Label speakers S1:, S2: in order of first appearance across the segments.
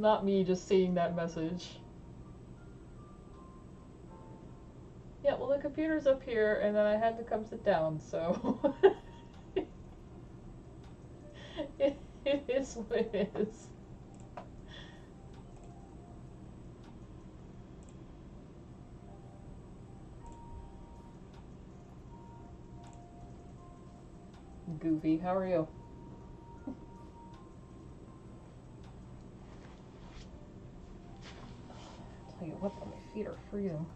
S1: not me just seeing that message. Yeah, well the computer's up here and then I had to come sit down, so it is what it is. Goofy, how are you? I'll tell you what, though, my feet are freezing.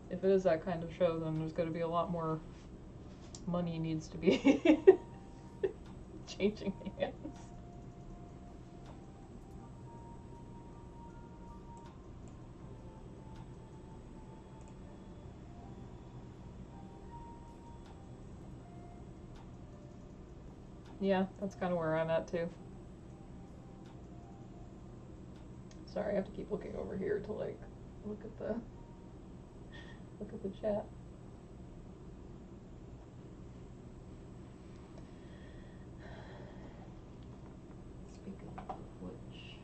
S1: If it is that kind of show, then there's going to be a lot more money needs to be changing hands. Yeah, that's kind of where I'm at too. Sorry, I have to keep looking over here to like look at the chat. Speaking of which,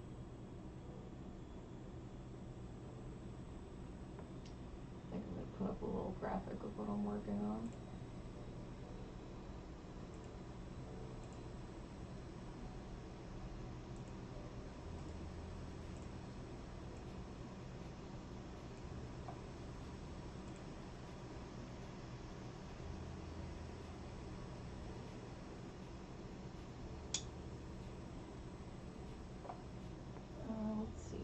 S1: I think I'm gonna put up a little graphic of what I'm working on. Let's see.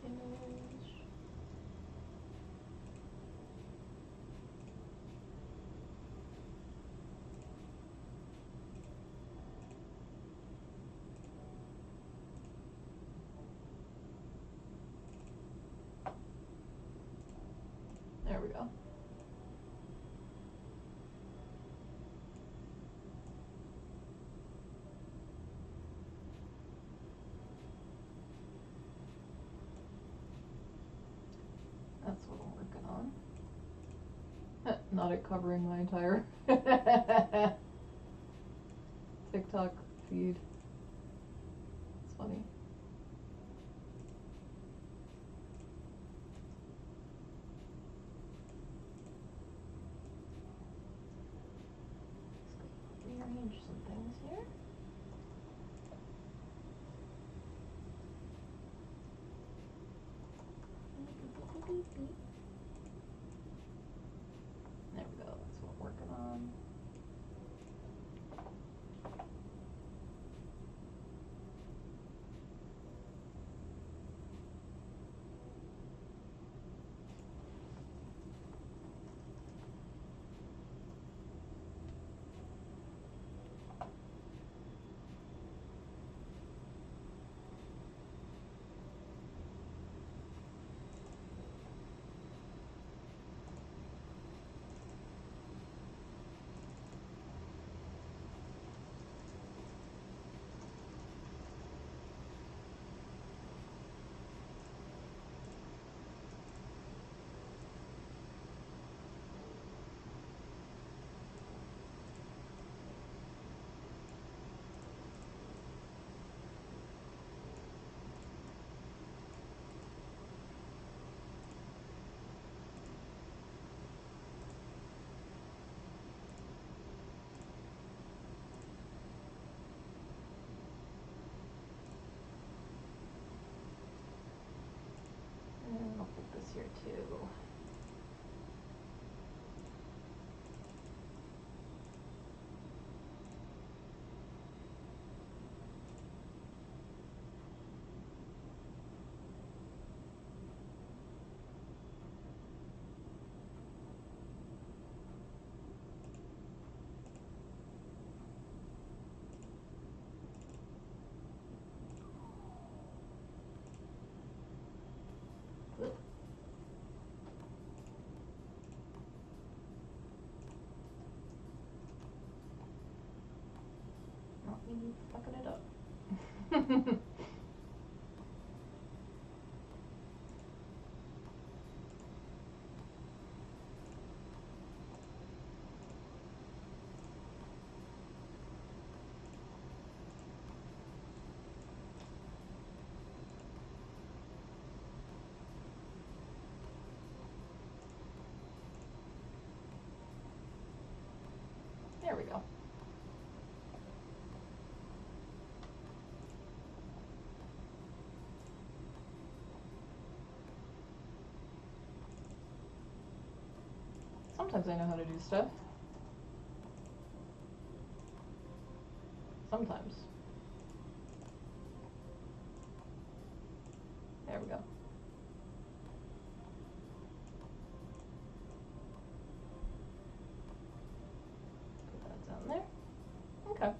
S1: Image. There we go. That's what I'm working on. Not it covering my entire TikTok feed. It's funny. Rearrange some things here. There we go, that's what I'm working on. And I'll put this here too. Fucking it up. Sometimes I know how to do stuff. Sometimes. There we go. Put that down there. Okay.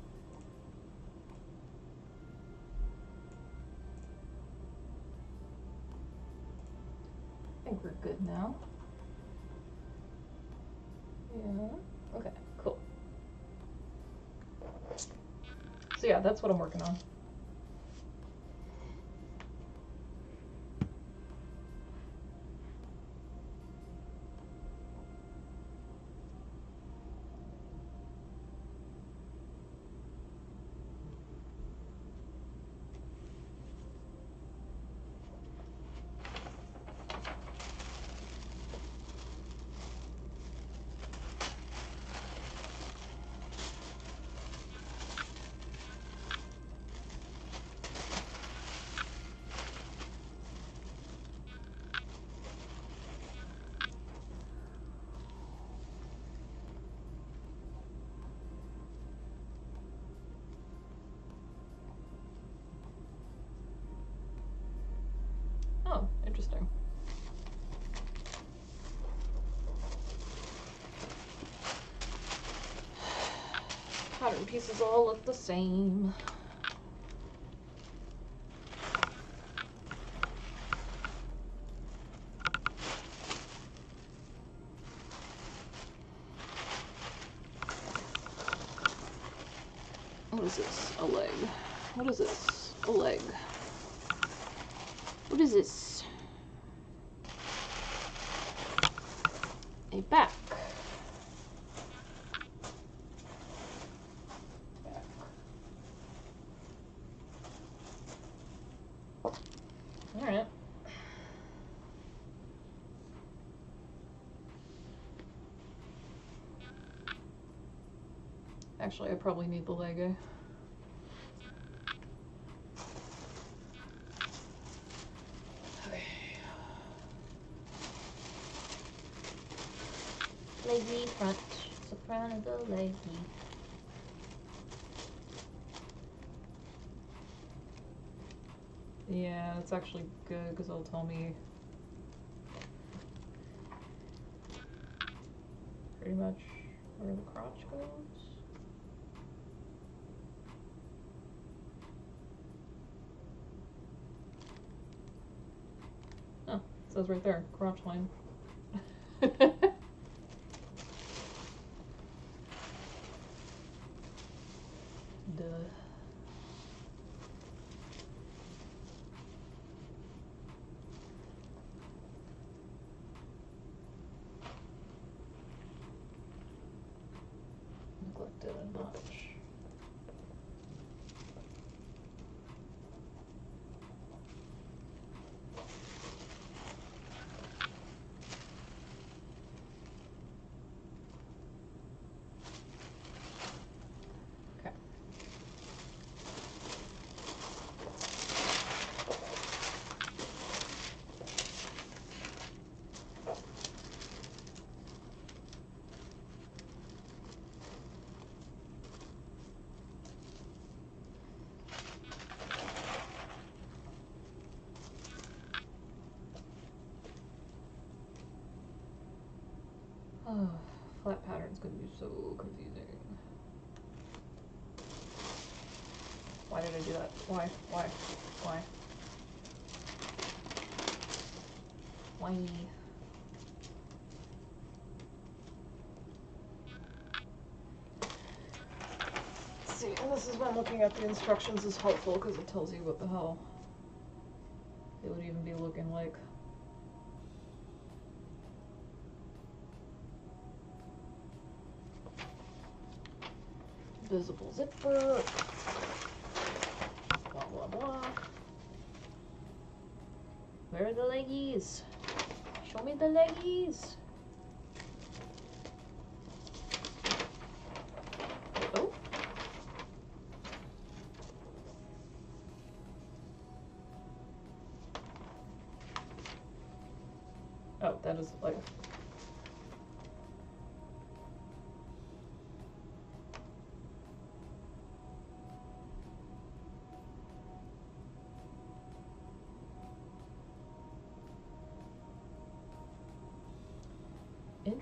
S1: I think we're good now. Yeah. Okay, cool. So yeah, that's what I'm working on. Oh, interesting. Pattern pieces all look the same. What is this? A leg. What is this? A leg. What is this? A back. Alright. Actually, I probably need the leg, eh? Leggy front, soprano the leggy. Yeah, it's actually good because it'll tell me pretty much where the crotch goes. Oh, it says right there, crotch line. Duh. Neglected a notch. Oh, flat pattern's gonna be so confusing. Why did I do that? Why? Why? Why? Why? See, and this is when looking at the instructions is helpful because it tells you what the hell it would even be looking like. Visible zipper. Blah blah blah. Where are the leggies? Show me the leggies. Oh. Oh, that is like.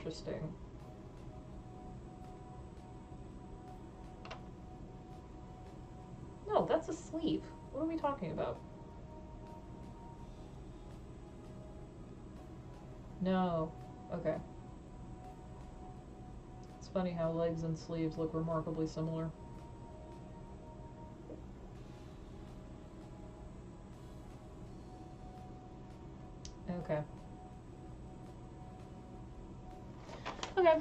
S1: interesting. No, that's a sleeve. What are we talking about? No. Okay. It's funny how legs and sleeves look remarkably similar. Okay. Okay.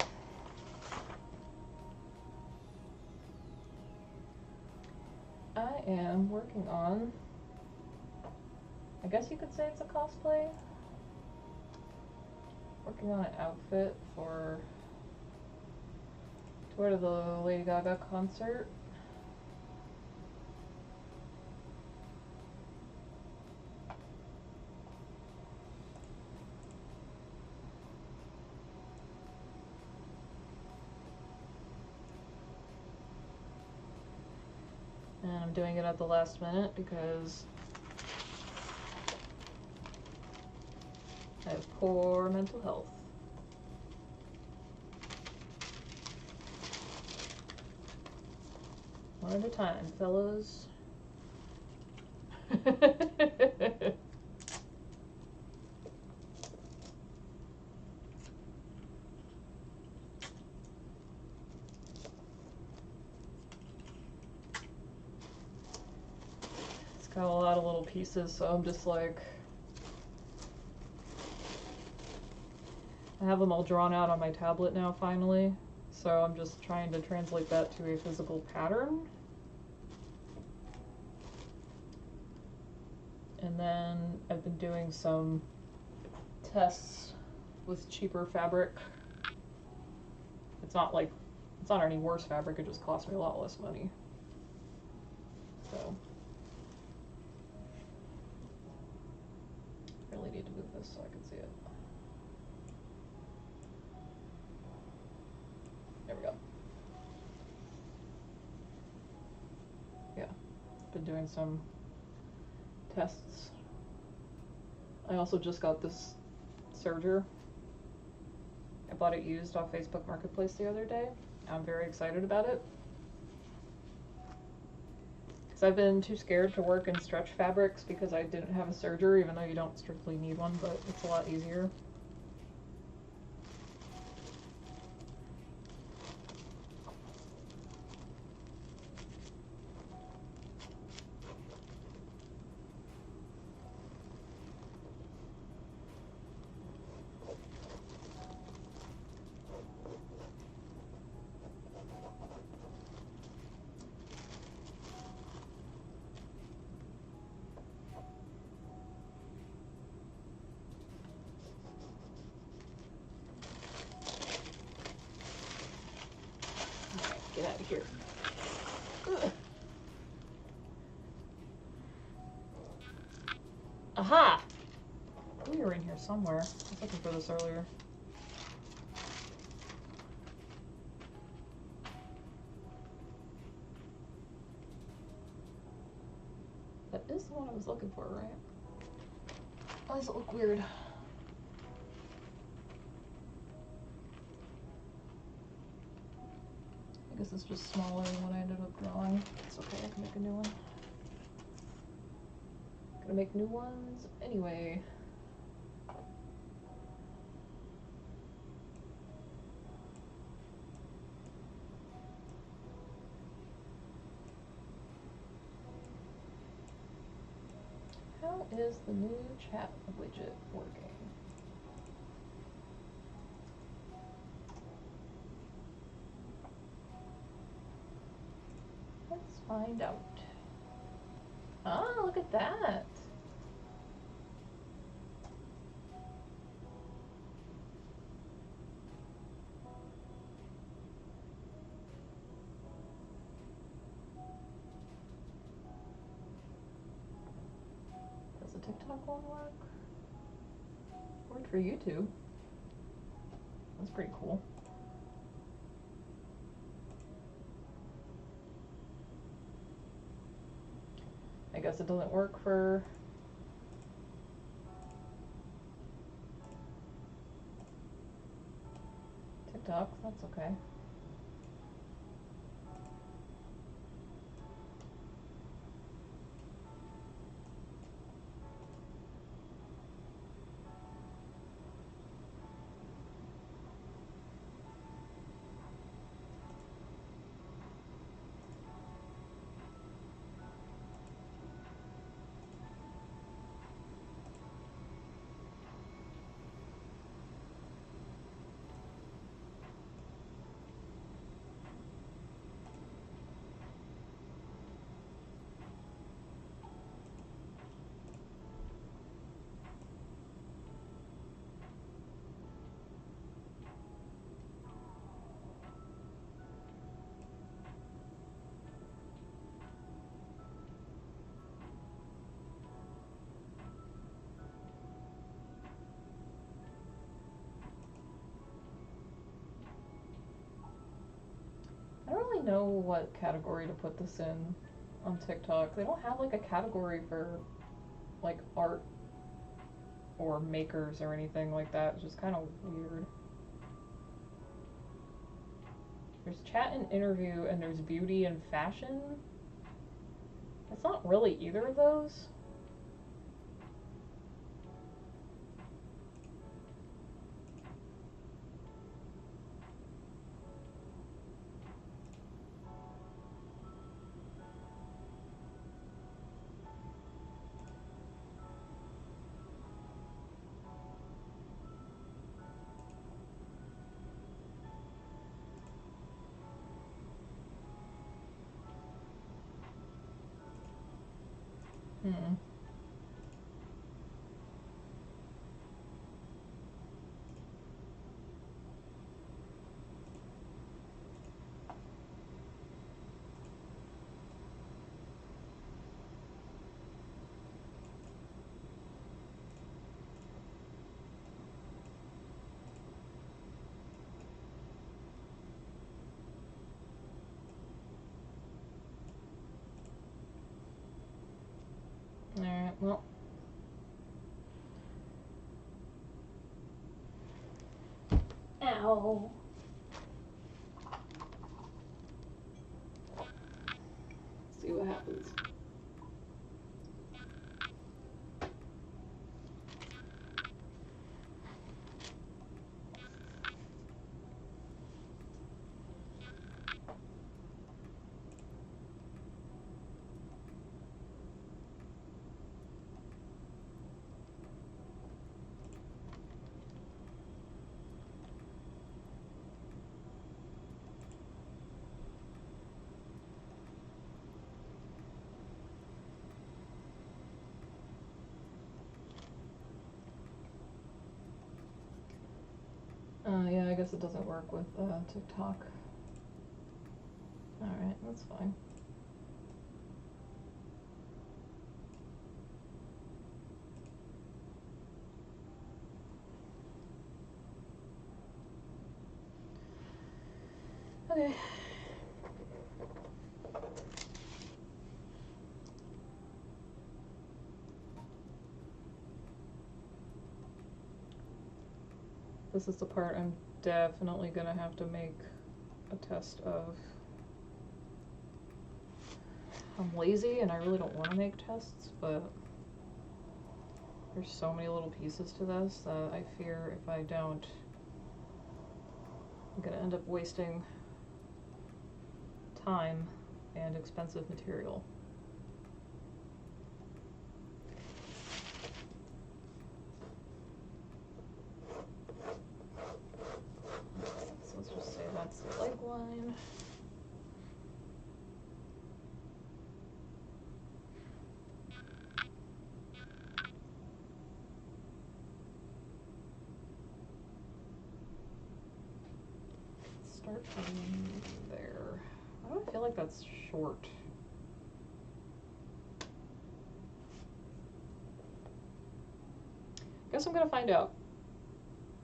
S1: I am working on, I guess you could say it's a cosplay. Working on an outfit to wear to the Lady Gaga concert. And I'm doing it at the last minute because I have poor mental health. One at a time, fellas. It's got a lot of little pieces, so I'm just like, I have them all drawn out on my tablet now finally, so I'm just trying to translate that to a physical pattern. And then I've been doing some tests with cheaper fabric. It's not any worse fabric, it just cost me a lot less money. So, I really need to move this so I can see it. There we go. Yeah, been doing some tests. I also just got this serger. I bought it used off Facebook Marketplace the other day. I'm very excited about it. Because I've been too scared to work in stretch fabrics because I didn't have a serger, even though you don't strictly need one, but it's a lot easier. Get out of here. Ugh. Aha! We were in here somewhere. I was looking for this earlier. That is the one I was looking for, right? Why does it look weird? I guess it's just smaller than what I ended up drawing. It's okay, I can make a new one. Gonna make new ones anyway. How is the new chat widget working? Let's find out. Ah, look at that. Does the TikTok one work? Worked for YouTube. That's pretty cool. I guess it doesn't work for TikTok. That's okay. I don't really know what category to put this in on TikTok. They don't have like a category for like art or makers or anything like that, which is kind of weird. There's chat and interview, and there's beauty and fashion. It's not really either of those. Hmm. Alright, well. Ow. Let's see what happens. Yeah, I guess it doesn't work with TikTok. Alright, that's fine. Okay. This is the part I'm definitely gonna have to make a test of. I'm lazy and I really don't want to make tests, but there's so many little pieces to this that I fear if I don't, I'm gonna end up wasting time and expensive material. So let's just say that's the leg line. Start from there. Why do I feel like that's short? Guess I'm gonna find out.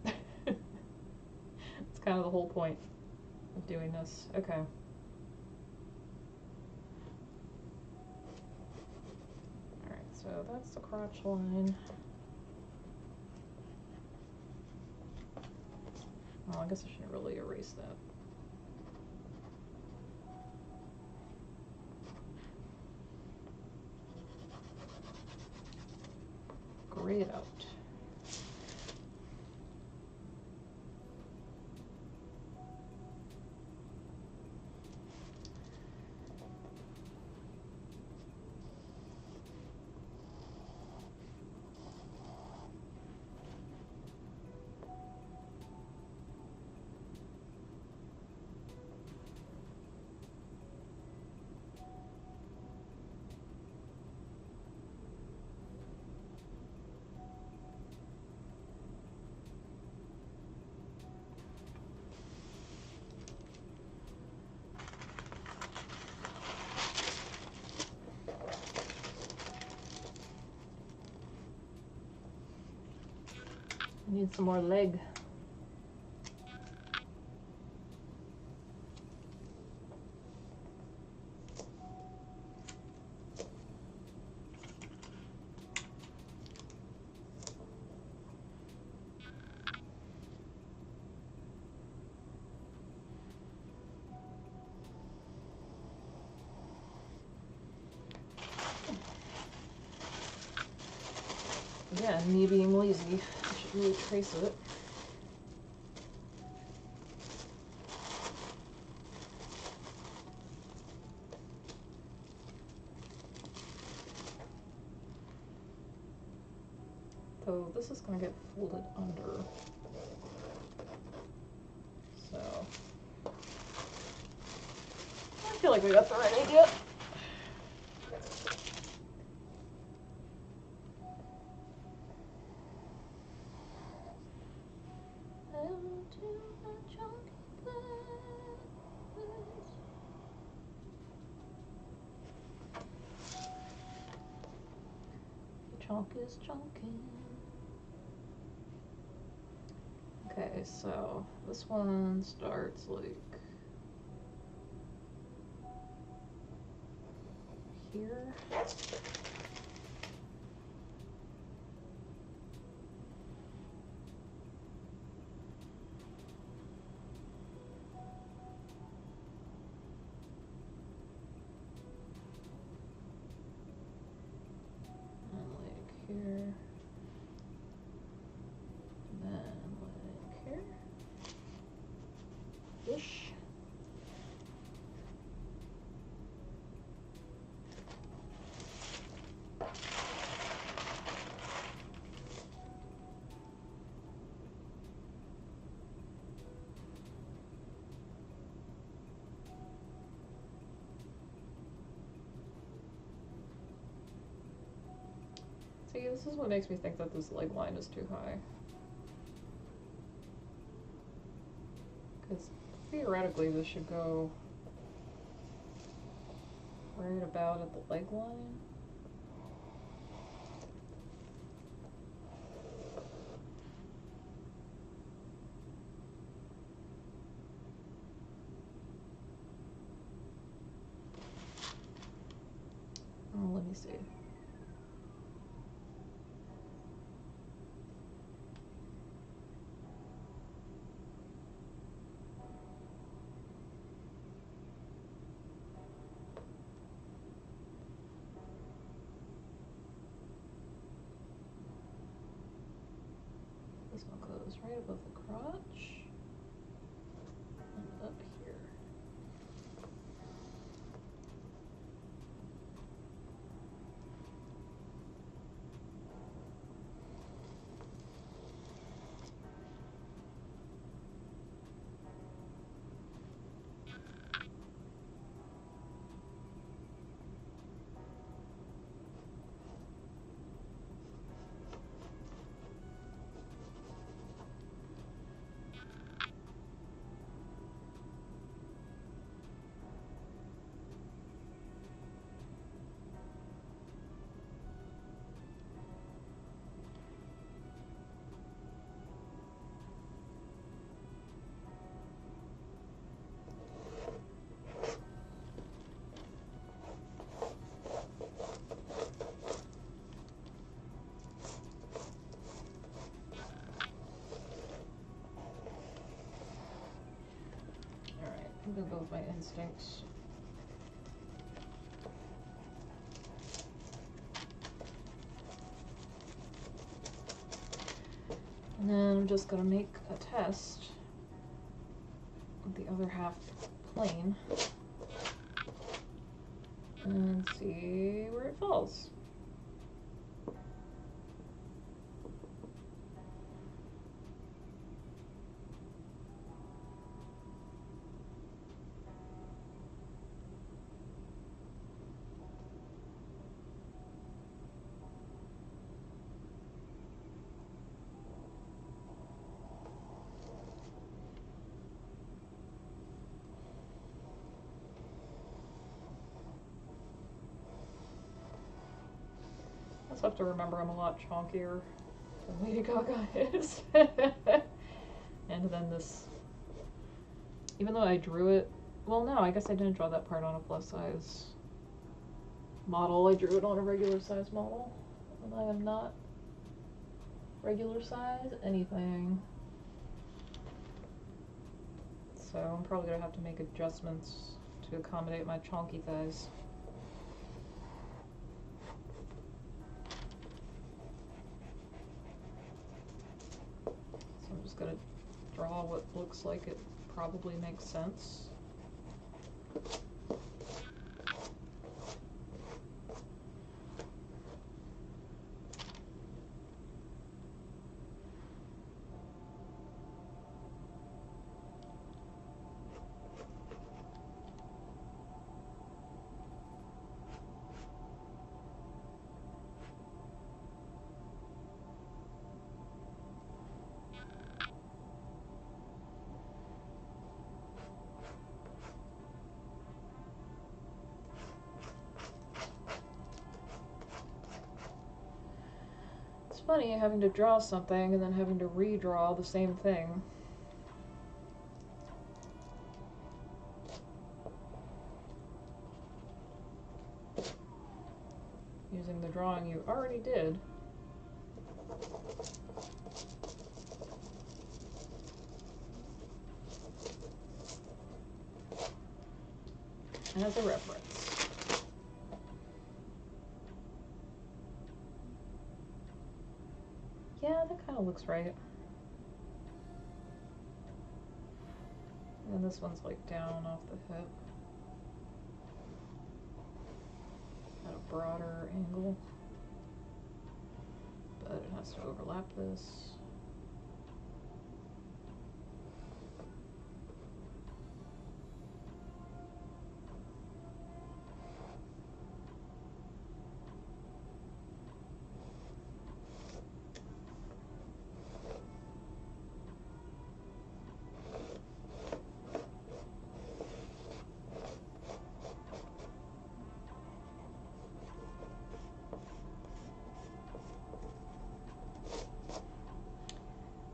S1: It's kind of the whole point of doing this. Okay. Alright, so that's the crotch line. Well, I guess I shouldn't really erase that. Gray it out. Need some more leg. Again, me being lazy, I should really trace it. So this is going to get folded under. So I feel like we got the right idea. Chunk is chunking. Okay, so this one starts like here. Here, and then like here, ish. See, this is what makes me think that this leg line is too high. Because theoretically this should go right about at the leg line. Oh, let me see. This one goes right above the crotch and up here. gonna go with my instincts. And then I'm just gonna make a test with the other half plain and see where it falls. I just have to remember I'm a lot chonkier than Lady Gaga is. And then this, even though I drew it, well no, I guess I didn't draw that part on a plus size model. I drew it on a regular size model. And I am not regular size anything. So I'm probably gonna have to make adjustments to accommodate my chonky thighs. So I'm just gonna draw what looks like it probably makes sense. It's funny having to draw something and then having to redraw the same thing. Using the drawing you already did. As a reference. Yeah, that kind of looks right. And this one's like down off the hip. At a broader angle. But it has to overlap this.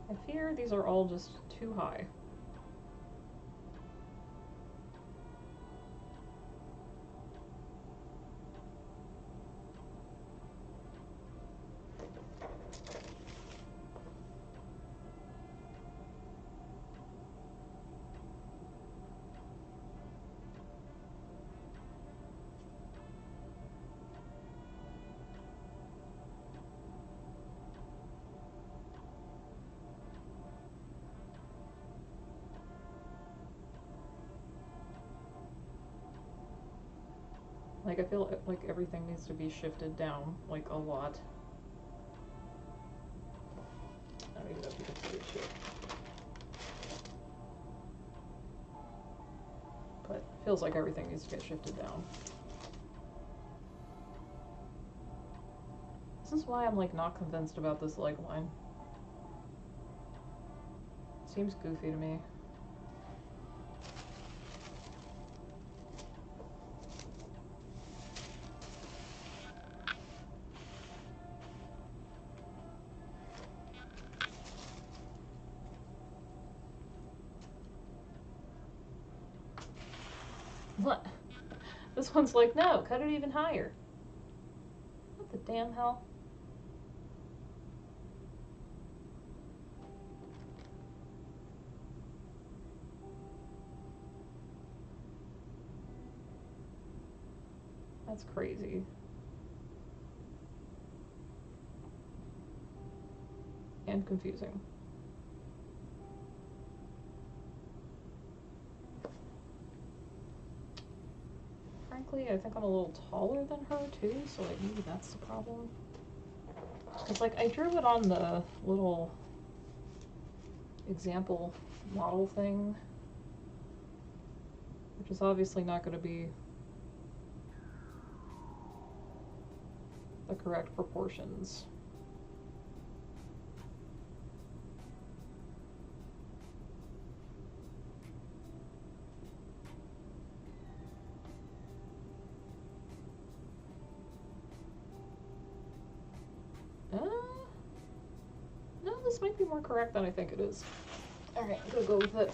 S1: I fear these are all just too high. Like, I feel like everything needs to be shifted down, like, a lot. I don't even know if you can see it shit. But it feels like everything needs to get shifted down. This is why I'm, like, not convinced about this leg line. It seems goofy to me. What? This one's like, no, cut it even higher. What the damn hell? That's crazy. And confusing. Frankly, I think I'm a little taller than her too, so like maybe that's the problem. It's like I drew it on the little example model thing, which is obviously not going to be the correct proportions. No, this might be more correct than I think it is. Alright, I'm gonna go with it.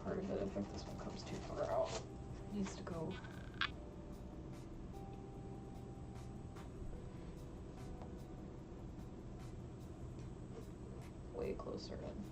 S1: Part of it, I think this one comes too far out. It needs to go way closer in.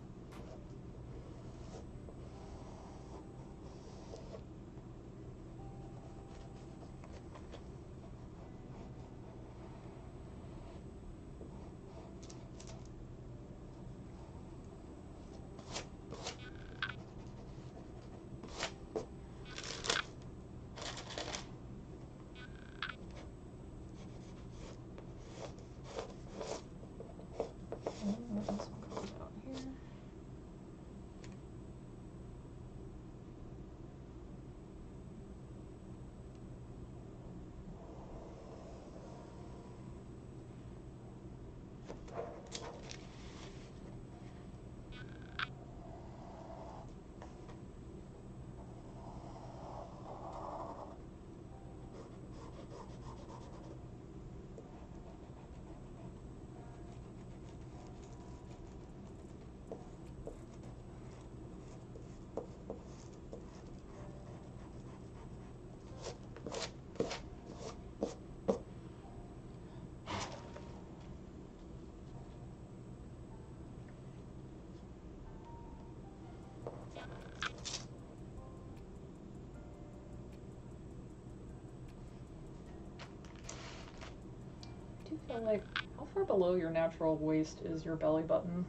S1: I feel like, how far below your natural waist is your belly button?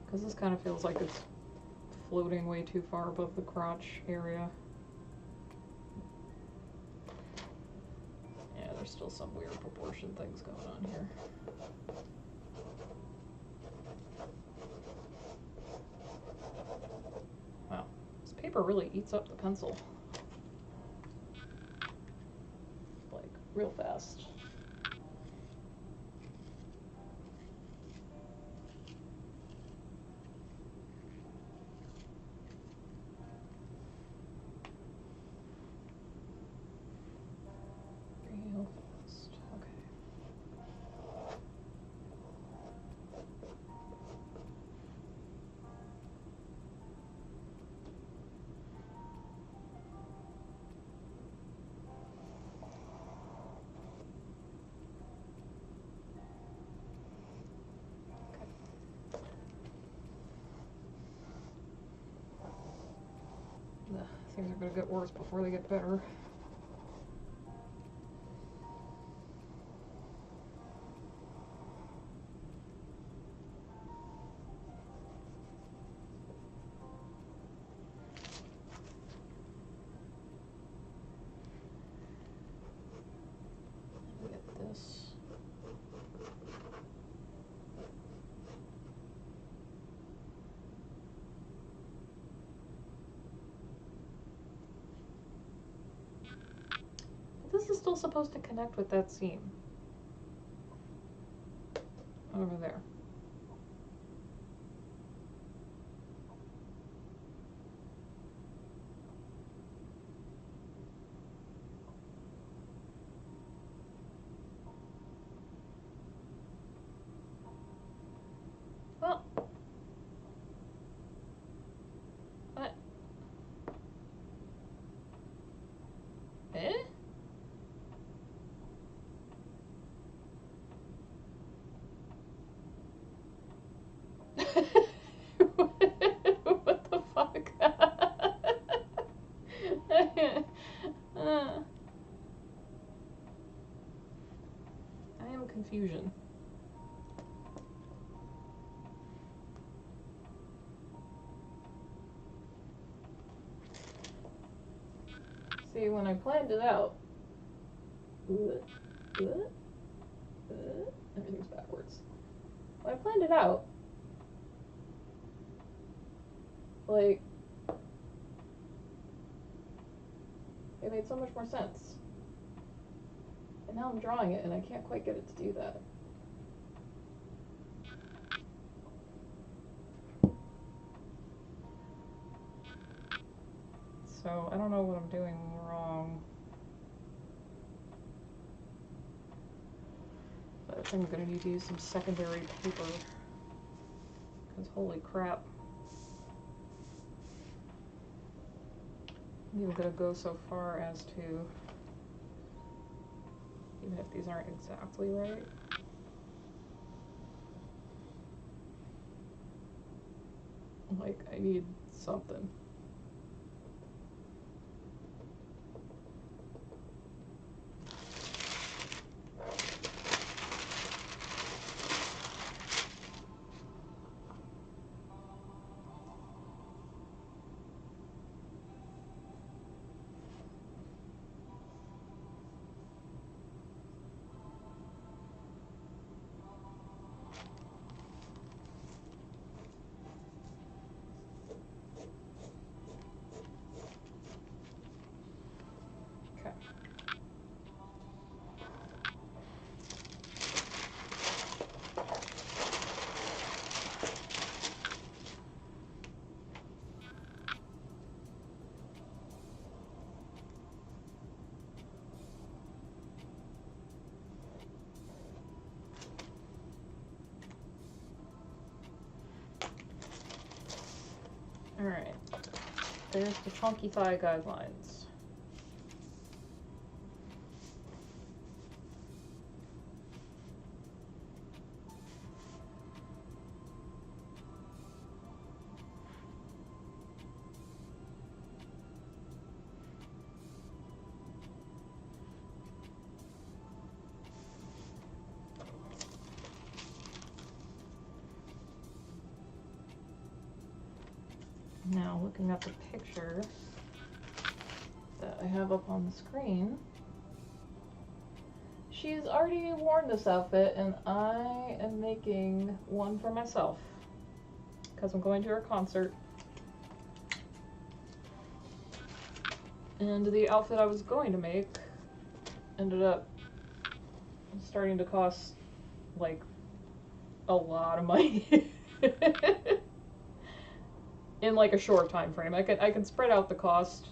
S1: Because this kind of feels like it's floating way too far above the crotch area. Yeah, there's still some weird proportion things going on here. Wow, this paper really eats up the pencil. Like, real fast. Real fast, okay. Things are going to get worse before they get better. Get this. This is still supposed to connect with that seam over there. confusion. See, when I planned it out, everything's backwards. When I planned it out, like, it made so much more sense. And now I'm drawing it and I can't quite get it to do that. So I don't know what I'm doing wrong. But I think I'm gonna need to use some secondary paper. Because holy crap. I'm even gonna go so far as to, even if these aren't exactly right, like, I need something. Alright, there's the chunky thigh guidelines. Now, looking at the picture that I have up on the screen, she's already worn this outfit, and I am making one for myself because I'm going to her concert. And the outfit I was going to make ended up starting to cost, like, a lot of money. In like a short time frame. I can spread out the cost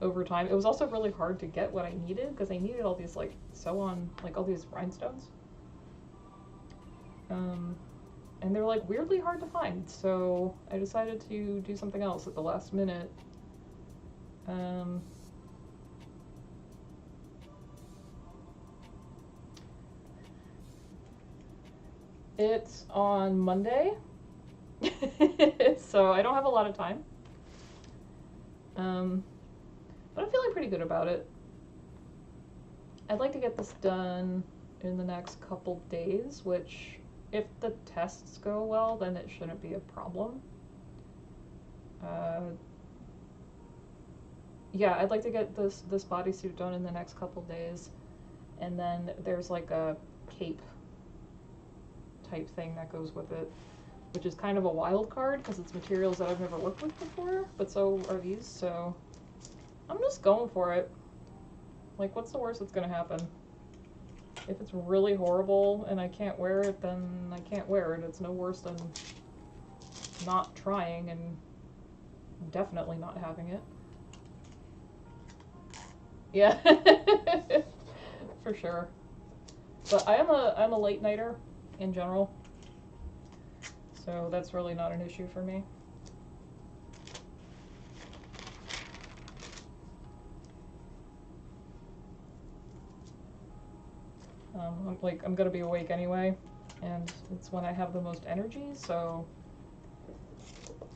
S1: over time. It was also really hard to get what I needed because I needed all these like sew-on, like all these rhinestones. And they're like weirdly hard to find, so I decided to do something else at the last minute. It's on Monday. So I don't have a lot of time. But I'm feeling pretty good about it. I'd like to get this done in the next couple days, which, if the tests go well, then it shouldn't be a problem. Yeah, I'd like to get this bodysuit done in the next couple days, and then there's like a cape type thing that goes with it, which is kind of a wild card because it's materials that I've never worked with before, but so are these, so I'm just going for it. Like, what's the worst that's gonna happen? If it's really horrible and I can't wear it, then I can't wear it. It's no worse than not trying and definitely not having it. Yeah, for sure. But I'm a late nighter in general. So that's really not an issue for me. I'm gonna be awake anyway, and it's when I have the most energy, so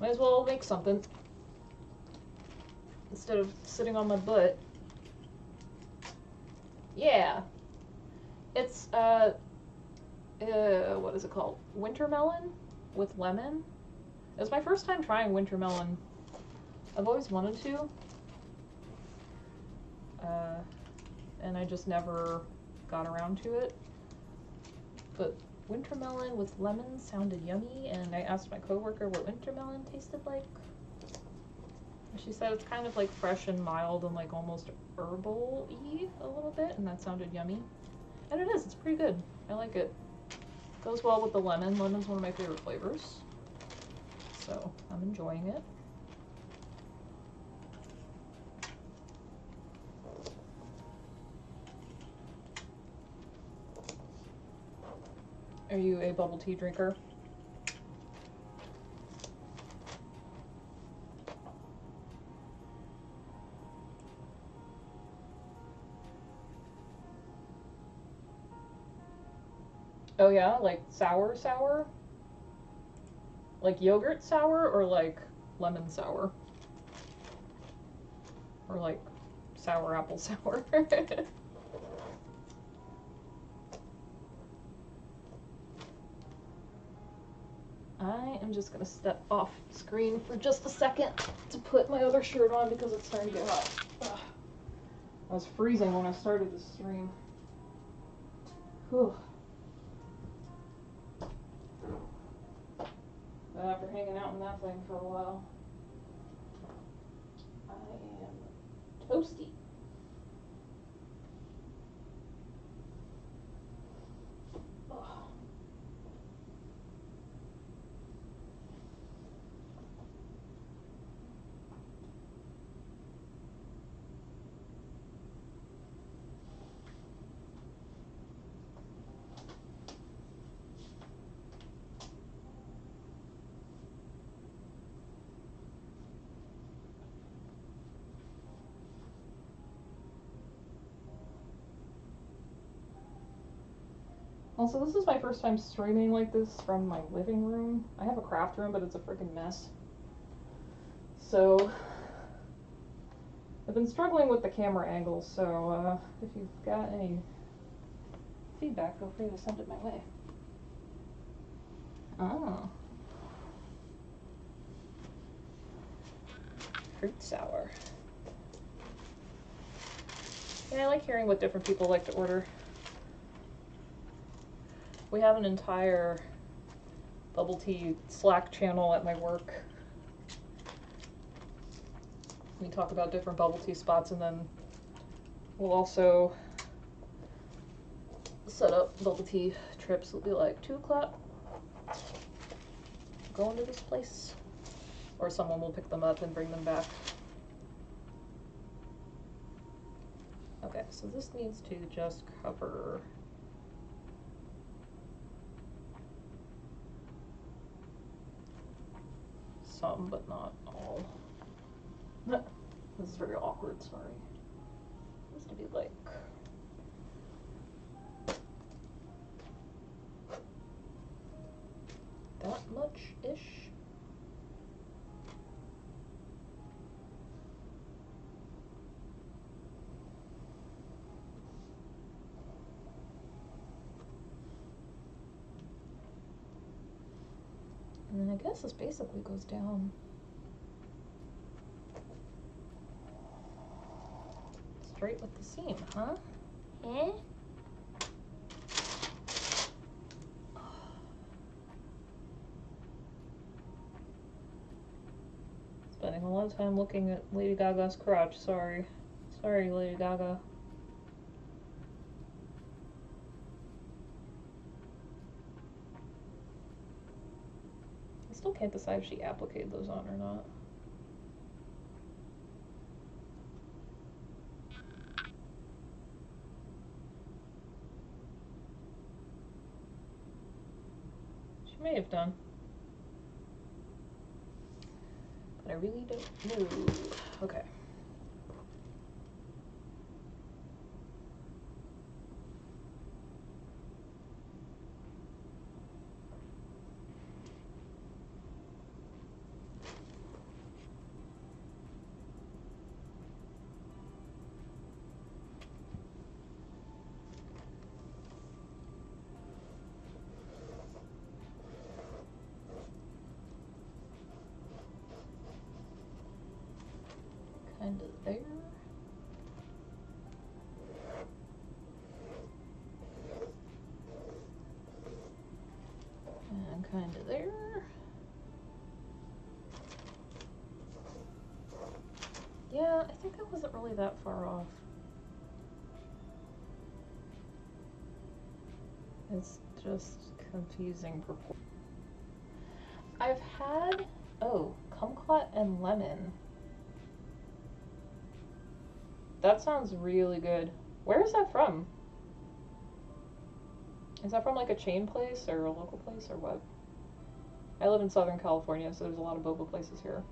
S1: might as well make something instead of sitting on my butt. Yeah, it's what is it called? Winter melon with lemon. It was my first time trying winter melon. I've always wanted to. And I just never got around to it. But winter melon with lemon sounded yummy, and I asked my coworker what winter melon tasted like. And she said it's kind of like fresh and mild and like almost herbal-y a little bit, and that sounded yummy. And it is, it's pretty good. I like it. Goes well with the lemon. Lemon's one of my favorite flavors. So I'm enjoying it. Are you a bubble tea drinker? Oh yeah, like sour? Like yogurt sour or like lemon sour? Or like sour apple sour? I am just gonna step off screen for just a second to put my other shirt on because it's starting to get hot. Ugh. I was freezing when I started this stream. Whew. But after hanging out in that thing for a while, I am toasty. Ugh. Also, this is my first time streaming like this from my living room. I have a craft room, but it's a freaking mess. So, I've been struggling with the camera angles, so if you've got any feedback, feel free to send it my way. Oh. Fruit sour. Yeah, I like hearing what different people like to order. We have an entire bubble tea Slack channel at my work. We talk about different bubble tea spots, and then we'll also set up bubble tea trips. It'll be like 2 o'clock, going to this place, or someone will pick them up and bring them back. Okay, so this needs to just cover some, but not all. This is very awkward, sorry. It needs to be like that much-ish. And then I guess this basically goes down straight with the seam, huh? Eh? Spending a lot of time looking at Lady Gaga's crotch, sorry. Sorry, Lady Gaga. I still can't decide if she appliqued those on or not. She may have done. But I really don't know. Okay. Kind of there. And kind of there. Yeah, I think I wasn't really that far off. It's just confusing proportion. I've had, oh, kumquat and lemon. That sounds really good. Where is that from? Is that from like a chain place or a local place or what? I live in Southern California, so there's a lot of boba places here.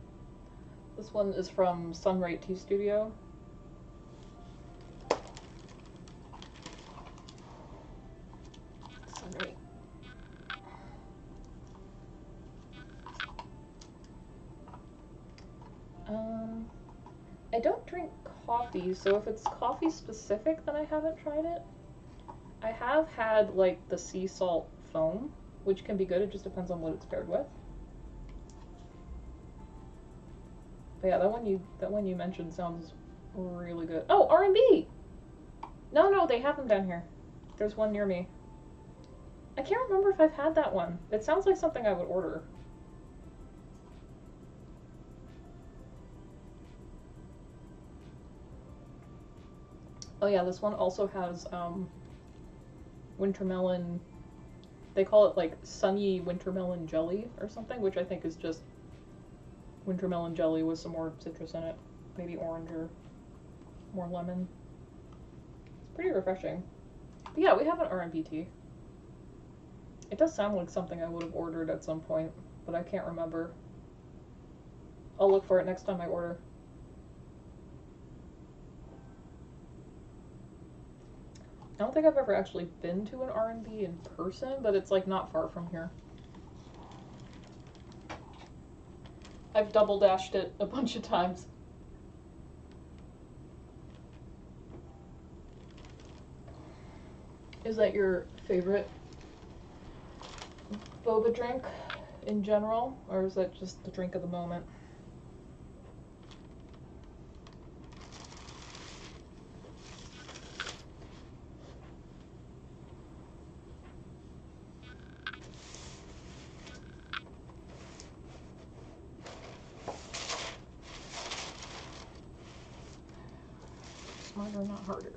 S1: This one is from Sunright Tea Studio. Sunright. I don't drink coffee, so if it's coffee specific, then I haven't tried it. I have had like the sea salt foam, which can be good. It just depends on what it's paired with. But yeah, that one you mentioned sounds really good. Oh, R&B! No, they have them down here. There's one near me. I can't remember if I've had that one. It sounds like something I would order. Oh yeah, this one also has winter melon. They call it like sunny winter melon jelly or something, which I think is just winter melon jelly with some more citrus in it. Maybe orange or more lemon. It's pretty refreshing. But yeah, we have an R&B tea. It does sound like something I would have ordered at some point, but I can't remember. I'll look for it next time I order. I don't think I've ever actually been to an R&B in person, but it's like not far from here. I've double dashed it a bunch of times. Is that your favorite boba drink in general, or is that just the drink of the moment? Smarter, not harder.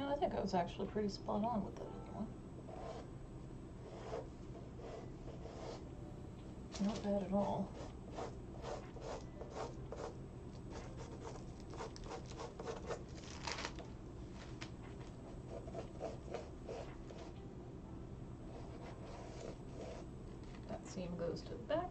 S1: I think I was actually pretty spot on with that other one. Not bad at all. That seam goes to the back.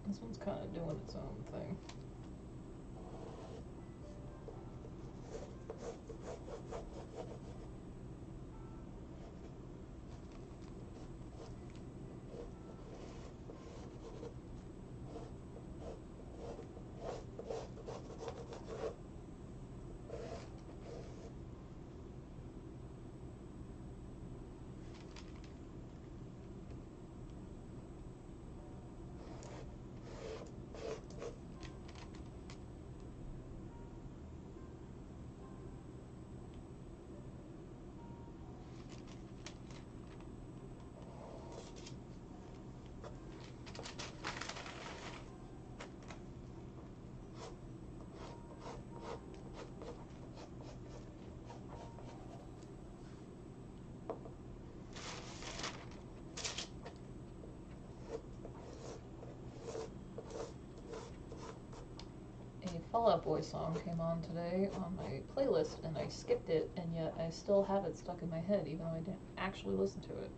S1: This one's kind of doing its own thing. Fall Out Boy song came on today on my playlist, and I skipped it, and yet I still have it stuck in my head, even though I didn't actually listen to it.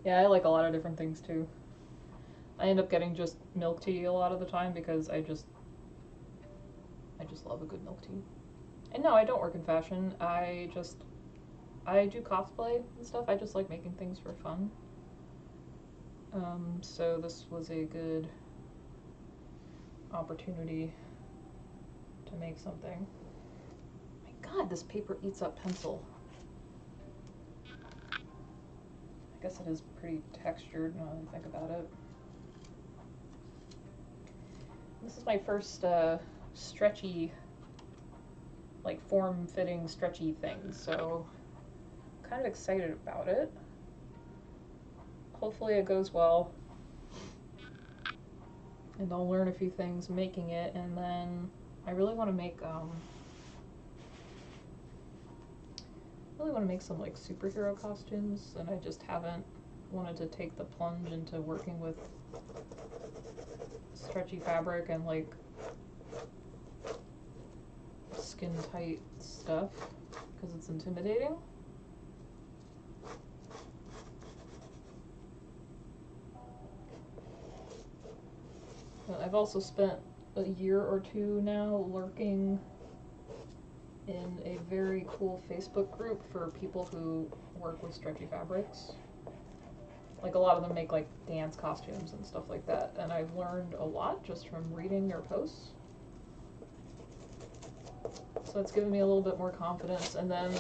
S1: Yeah, I like a lot of different things too. I end up getting just milk tea a lot of the time because I just love a good milk tea. And no, I don't work in fashion. I do cosplay and stuff. I just like making things for fun. So this was a good opportunity to make something. My God, this paper eats up pencil. I guess it is pretty textured now that I think about it. This is my first stretchy, like form-fitting stretchy thing, so I'm kind of excited about it. Hopefully it goes well, and I'll learn a few things making it, and then I really want to make some like superhero costumes, and I just haven't wanted to take the plunge into working with stretchy fabric and like skin tight stuff because it's intimidating. But I've also spent a year or two now lurking in a very cool Facebook group for people who work with stretchy fabrics. Like a lot of them make like dance costumes and stuff like that, and I've learned a lot just from reading their posts. So it's given me a little bit more confidence, and then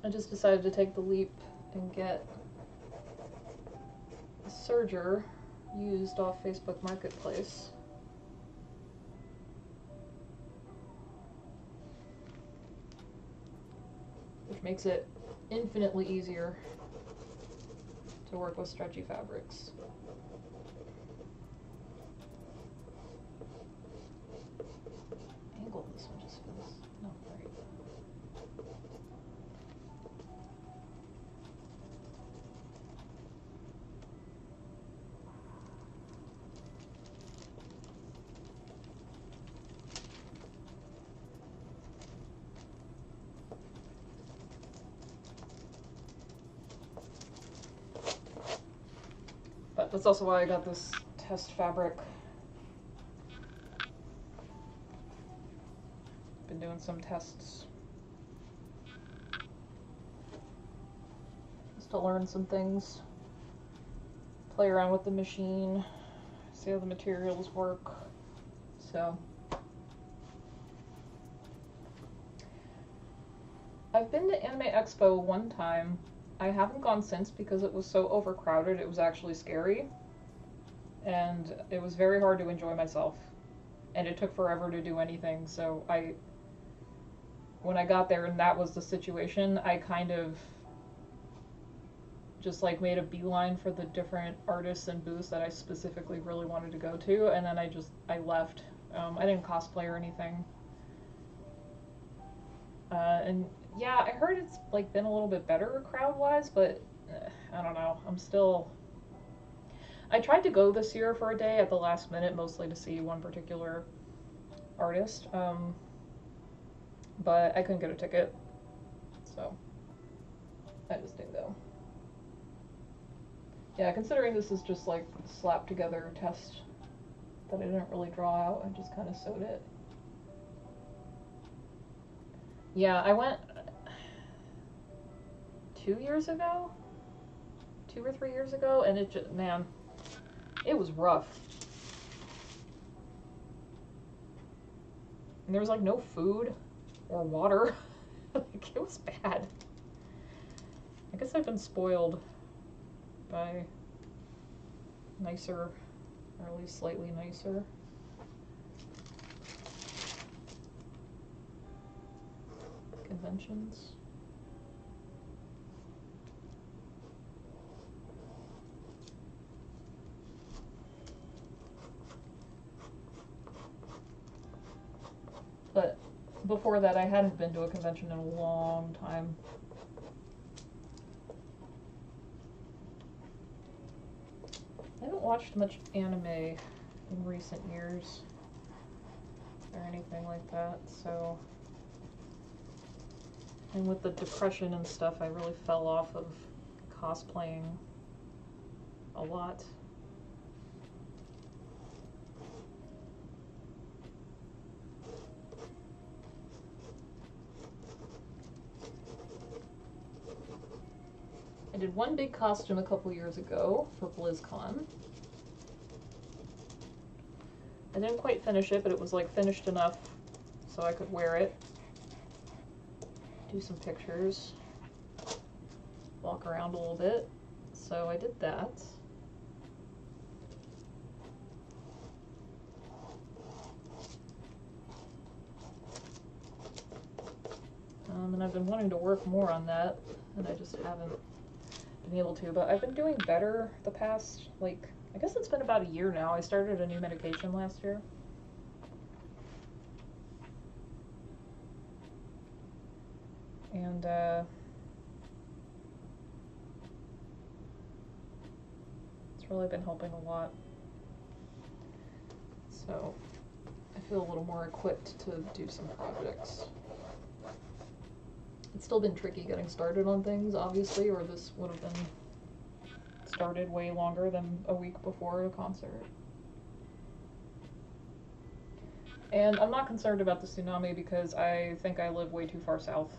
S1: I just decided to take the leap and get a serger used off Facebook Marketplace. Which makes it infinitely easier to work with stretchy fabrics. Angle this one just feels not right. But that's also why I got this test fabric. Been doing some tests just to learn some things, play around with the machine, see how the materials work. So I've been to Anime Expo one time. I haven't gone since because it was so overcrowded. It was actually scary, and it was very hard to enjoy myself, and it took forever to do anything. So when I got there and that was the situation, I kind of just like made a beeline for the different artists and booths that I specifically really wanted to go to, and then I left. I didn't cosplay or anything. And yeah, I heard it's like been a little bit better crowd-wise, but I don't know. I tried to go this year for a day at the last minute, mostly to see one particular artist, but I couldn't get a ticket, so I just didn't go. Yeah, considering this is just like a slapped together test that I didn't really draw out, I just kind of sewed it. Yeah, I went 2 years ago? 2 or 3 years ago, and it just, man, it was rough. And there was like no food or water. Like, it was bad. I guess I've been spoiled by nicer, or at least slightly nicer. Conventions. But before that, I hadn't been to a convention in a long time. I haven't watched much anime in recent years or anything like that, so. And with the depression and stuff, I really fell off of cosplaying a lot. I did one big costume a couple years ago for BlizzCon. I didn't quite finish it, but it was like finished enough so I could wear it, do some pictures, walk around a little bit. So I did that. And I've been wanting to work more on that, and I just haven't been able to, but I've been doing better the past, like, I guess it's been about a year now. I started a new medication last year. And, it's really been helping a lot. So, I feel a little more equipped to do some projects. It's still been tricky getting started on things, obviously, or this would have been started way longer than a week before a concert. And I'm not concerned about the tsunami because I think I live way too far south.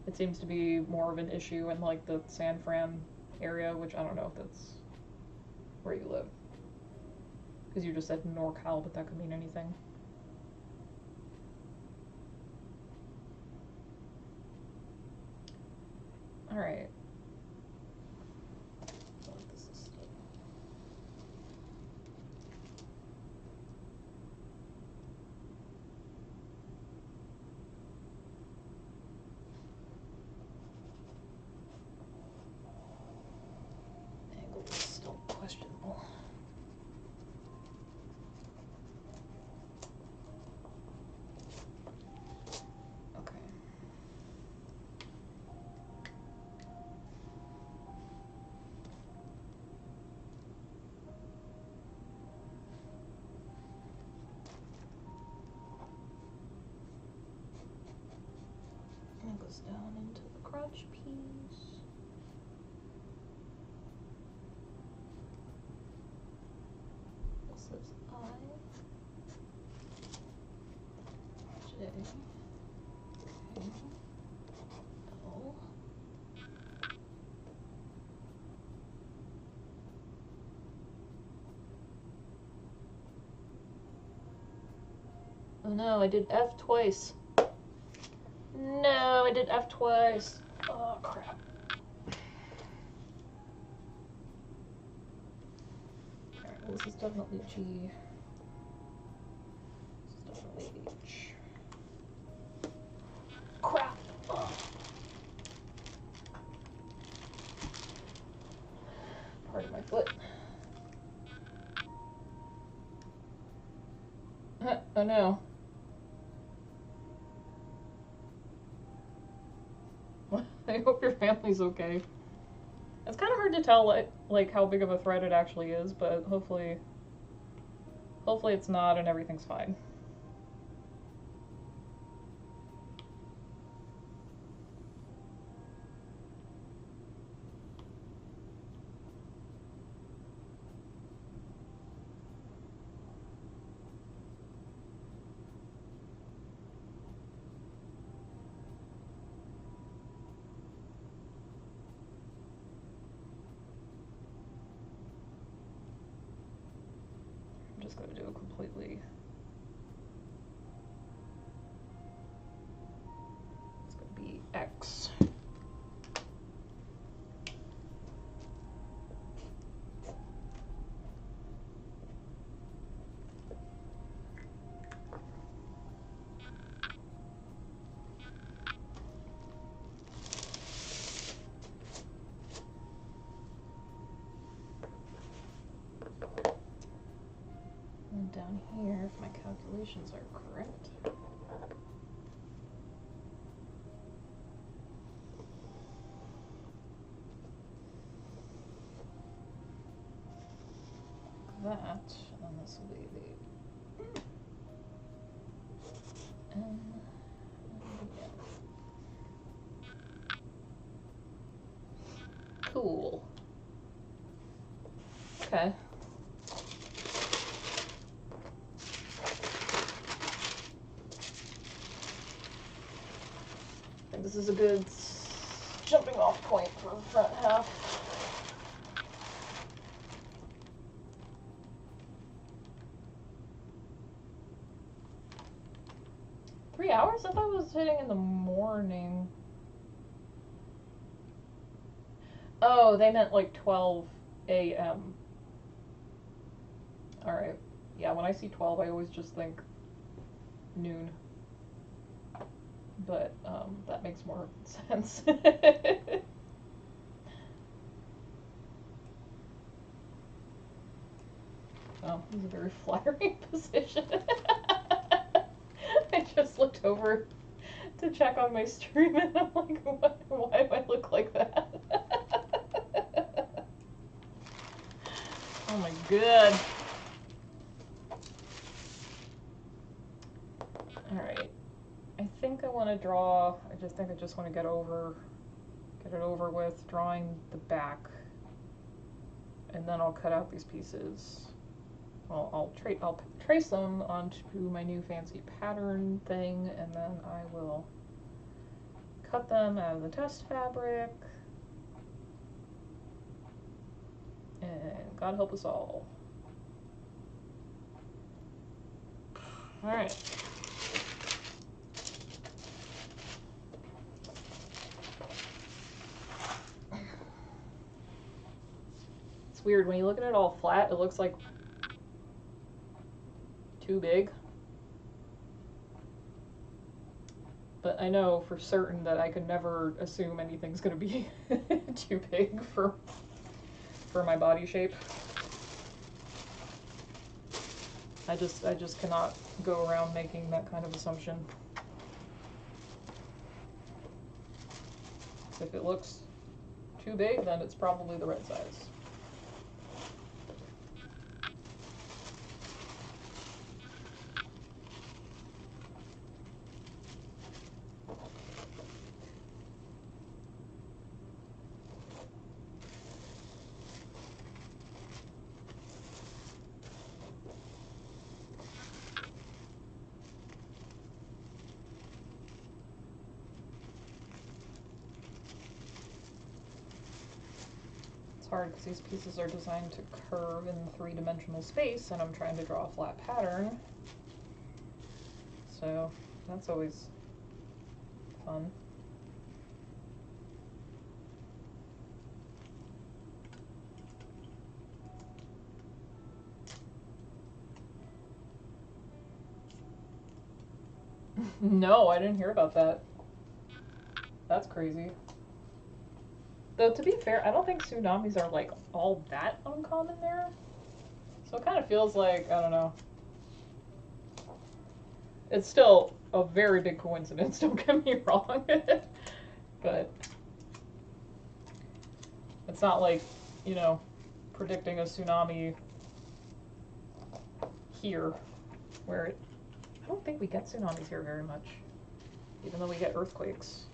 S1: It seems to be more of an issue in like the San Fran area, which I don't know if that's where you live. Because you just said NorCal, but that could mean anything. Alright. Angle is still questionable. Okay. And it goes down into the crotch piece. This is I, J, K, L. Oh no, I did F twice. No, I did F twice. Oh crap. Alright, well, this is definitely G. This is definitely H. Crap. Oh. Part of my foot. Oh no. I hope your family's okay. It's kind of hard to tell like how big of a threat it actually is, but hopefully it's not and everything's fine. gonna do a completely. It's gonna be X. And down here, if my calculations are correct. That, and then this will be the N and the N. Cool. Okay. I think this is a good jumping off point for the front half. I thought it was hitting in the morning. Oh, they meant like 12 a.m. Alright. Yeah, when I see 12, I always just think noon. But that makes more sense. Oh, this is a very flattering position. I just looked over to check on my stream and I'm like, why do I look like that? Oh my god. Alright. I think I want to draw, I just want to get it over with, drawing the back. And then I'll cut out these pieces. Well, I'll trace them onto my new fancy pattern thing, and then I will cut them out of the test fabric. And God help us all. Alright. It's weird, when you look at it all flat, it looks like too big. But I know for certain that I could never assume anything's gonna be too big for my body shape. I just cannot go around making that kind of assumption. If it looks too big, then it's probably the right size. Hard because these pieces are designed to curve in three-dimensional space, and I'm trying to draw a flat pattern. So that's always fun. No, I didn't hear about that. That's crazy. Though, to be fair, I don't think tsunamis are, like, all that uncommon there. So it kind of feels like, I don't know. It's still a very big coincidence, don't get me wrong. But it's not like, you know, predicting a tsunami here, where I don't think we get tsunamis here very much, even though we get earthquakes.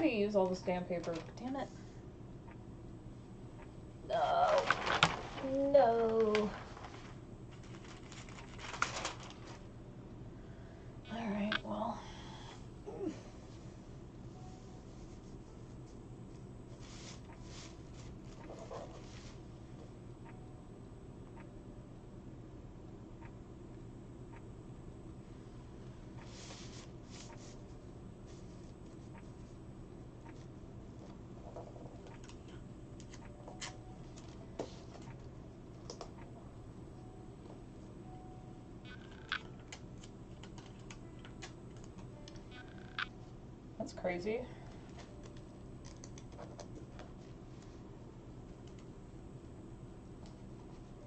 S1: Use all the stamp paper. Damn it. No. go. Alright, well. That's crazy.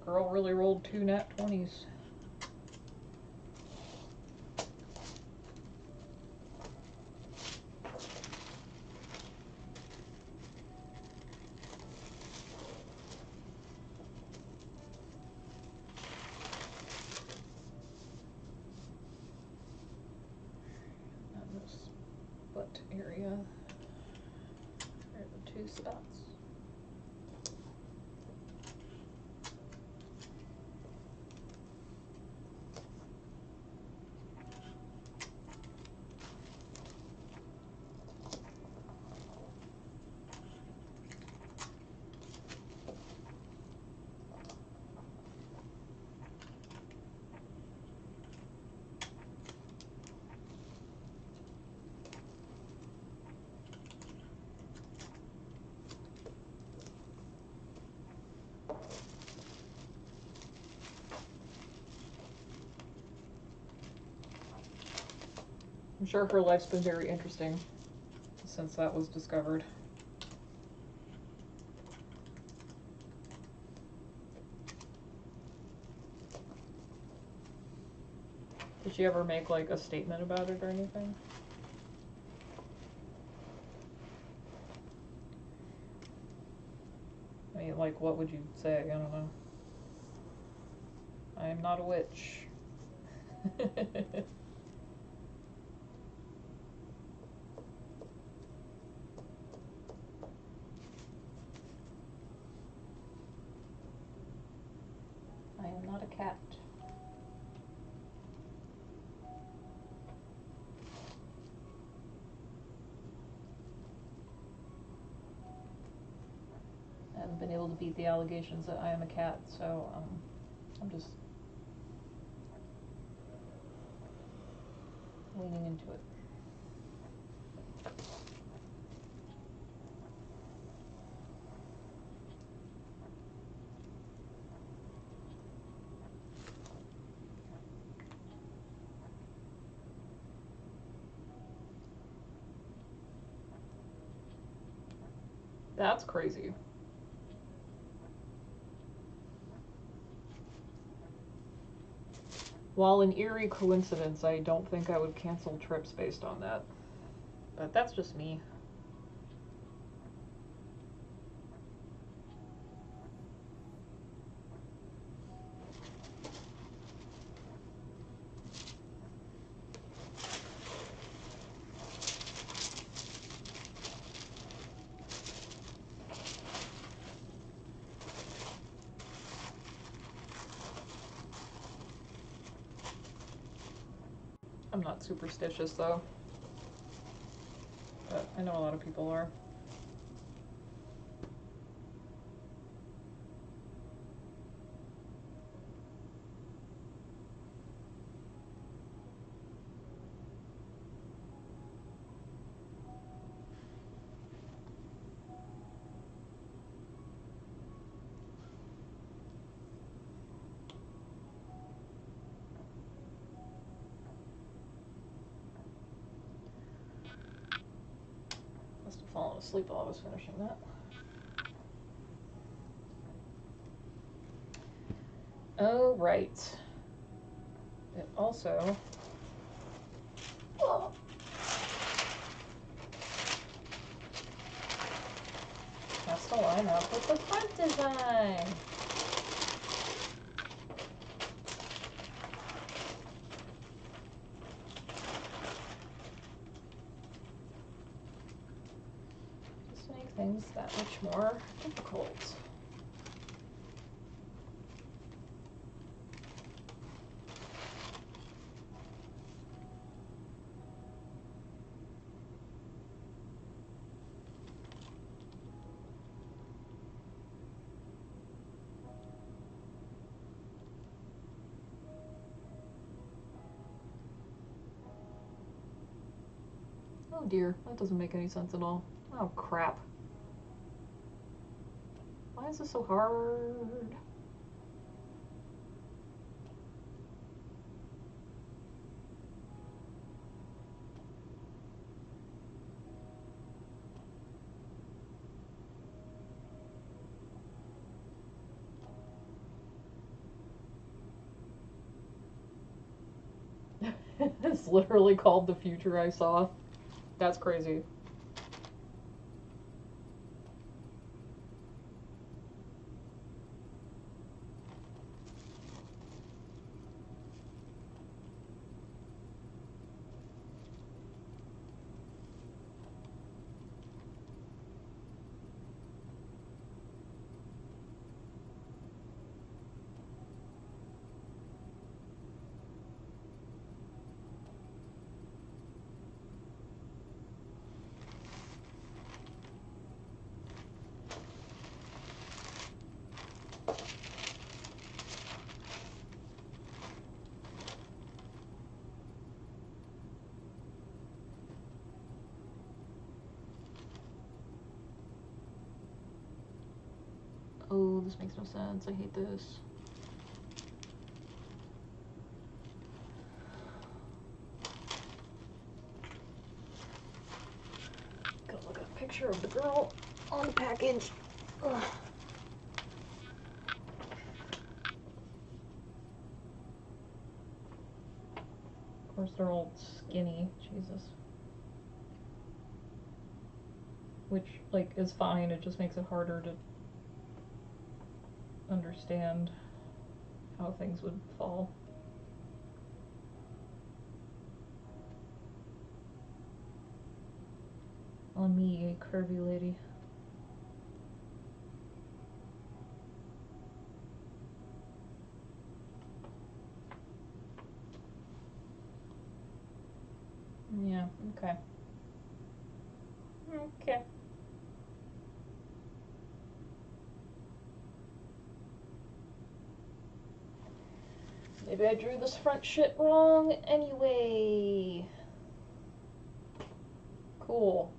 S1: Girl really rolled 2 nat 20s. And this butt area are the 2 spots. I'm sure her life's been very interesting since that was discovered. Did she ever make like a statement about it or anything? I mean, like, what would you say? I don't know. I am not a witch. I am not a cat. I haven't been able to beat the allegations that I am a cat, so I'm just leaning into it. That's crazy. While an eerie coincidence, I don't think I would cancel trips based on that. But that's just me. I'm not superstitious though, but I know a lot of people are. Must have fallen asleep while I was finishing that. Oh, right. It also... Oh. Has to line up with the front design. Just make things that much more difficult. Oh dear, that doesn't make any sense at all. Oh crap. Why is this so hard? It's literally called The Future I Saw. That's crazy. Oh, this makes no sense. I hate this. Gotta look at a picture of the girl on the package. Ugh. Of course, they're all skinny. Jesus. Which, like, is fine. It just makes it harder to understand how things would fall. On me, a curvy lady. Yeah, okay. Okay. Maybe I drew this front shit wrong anyway. Cool.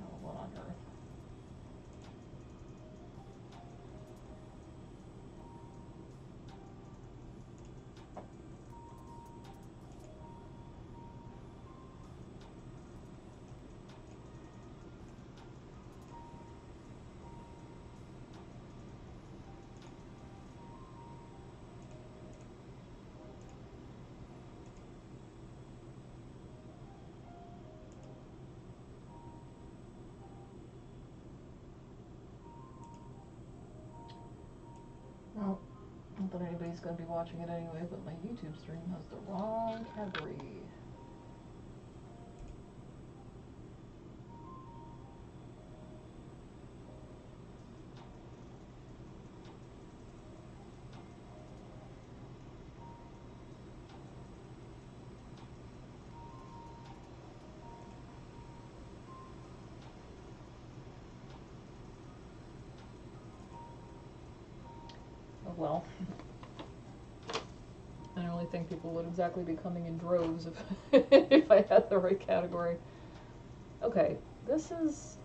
S1: Oh, what on earth? Well, not that anybody's going to be watching it anyway, but my YouTube stream has the wrong category. well, I don't really think people would exactly be coming in droves if, if I had the right category. Okay, this is...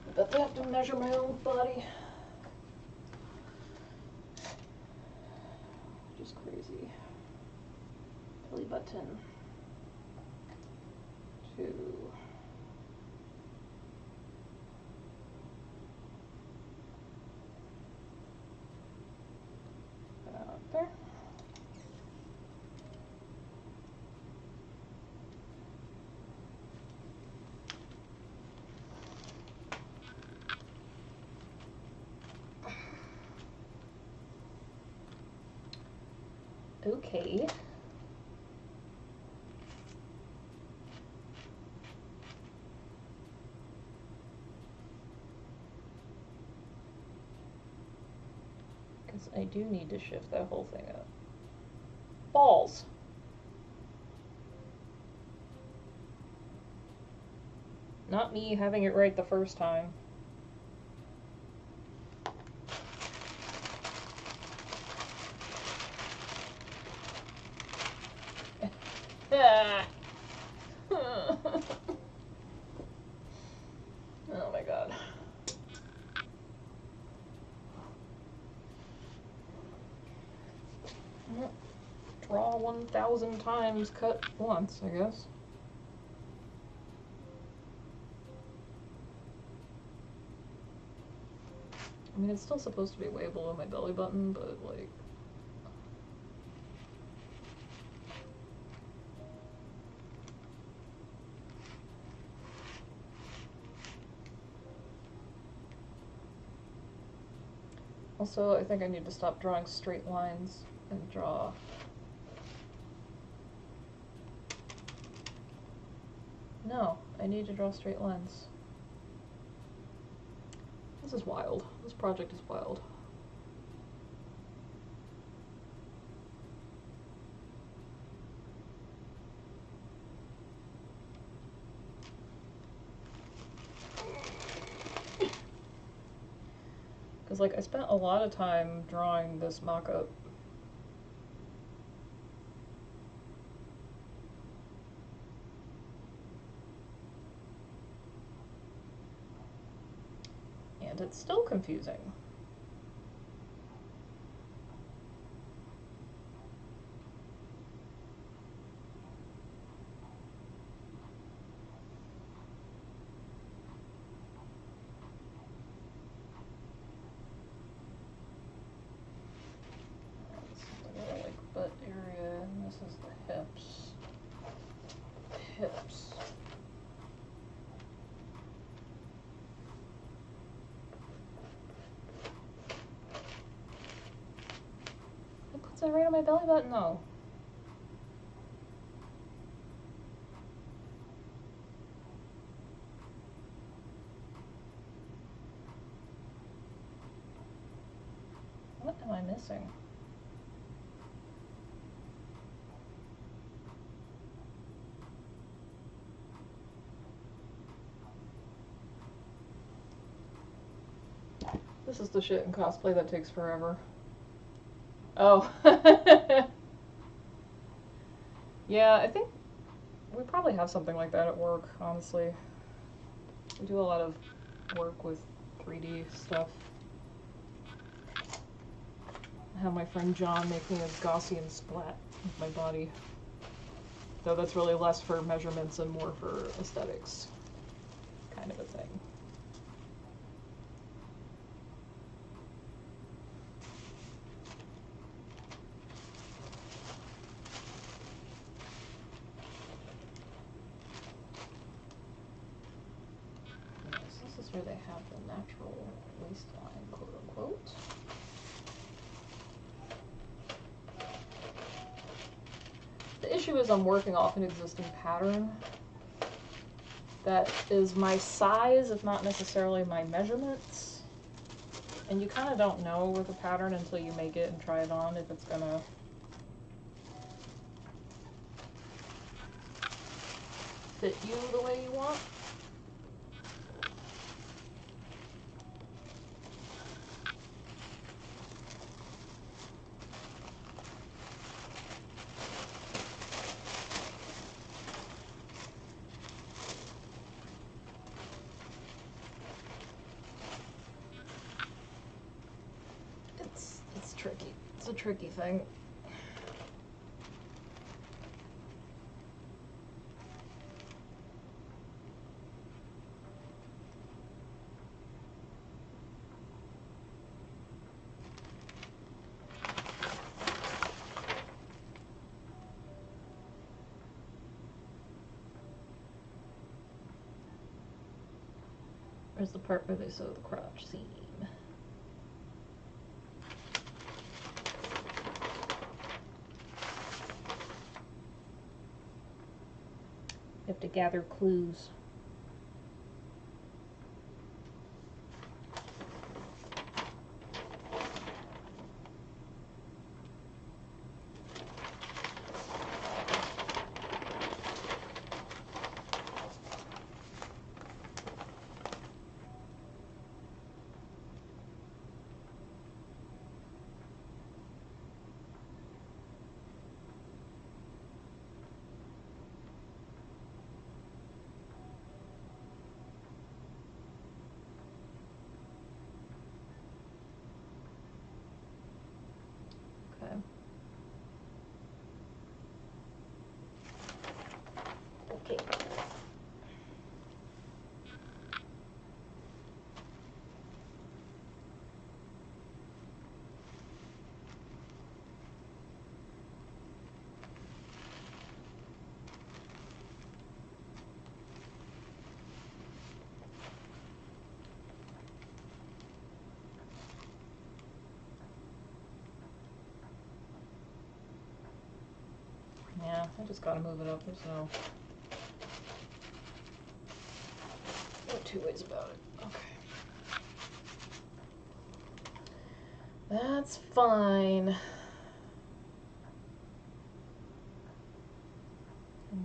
S1: I bet they have to measure my own body. Just crazy. Belly button. 2. Put that up there. Okay. Because I do need to shift that whole thing up. Balls. Not me having it right the first time. Oh my god. Draw 1,000 times, cut once, I guess. I mean, it's still supposed to be way below my belly button, but like... Also, I think I need to stop drawing straight lines and draw... No, I need to draw straight lines. This is wild. This project is wild. Because, like, I spent a lot of time drawing this mock-up. And it's still confusing. Butt area, and this is the hips. Hips. It puts it right on my belly button, though. What am I missing? This is the shit in cosplay that takes forever. Oh. Yeah, I think we probably have something like that at work, honestly. We do a lot of work with 3D stuff. I have my friend John make me a Gaussian splat with my body. Though that's really less for measurements and more for aesthetics kind of a thing. Where they have the natural waistline, quote unquote. The issue is I'm working off an existing pattern that is my size, if not necessarily my measurements. And you kind of don't know with a pattern until you make it and try it on if it's gonna fit you the way you want. It's tricky. It's a tricky thing. Where's the part where they sew the crotch seam? You have to gather clues. Okay. Yeah, I just gotta move it up. There's no two ways about it. Okay. That's fine.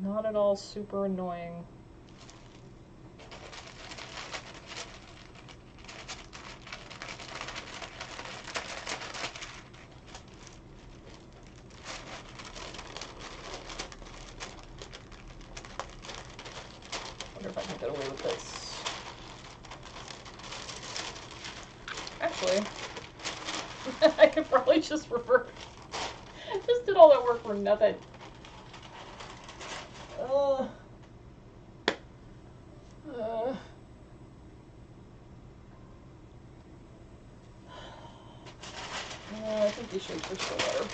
S1: Not at all super annoying. Wonder if I can get away with this. Actually, I could probably just revert. Just did all that work for nothing. I think these shapes are still better.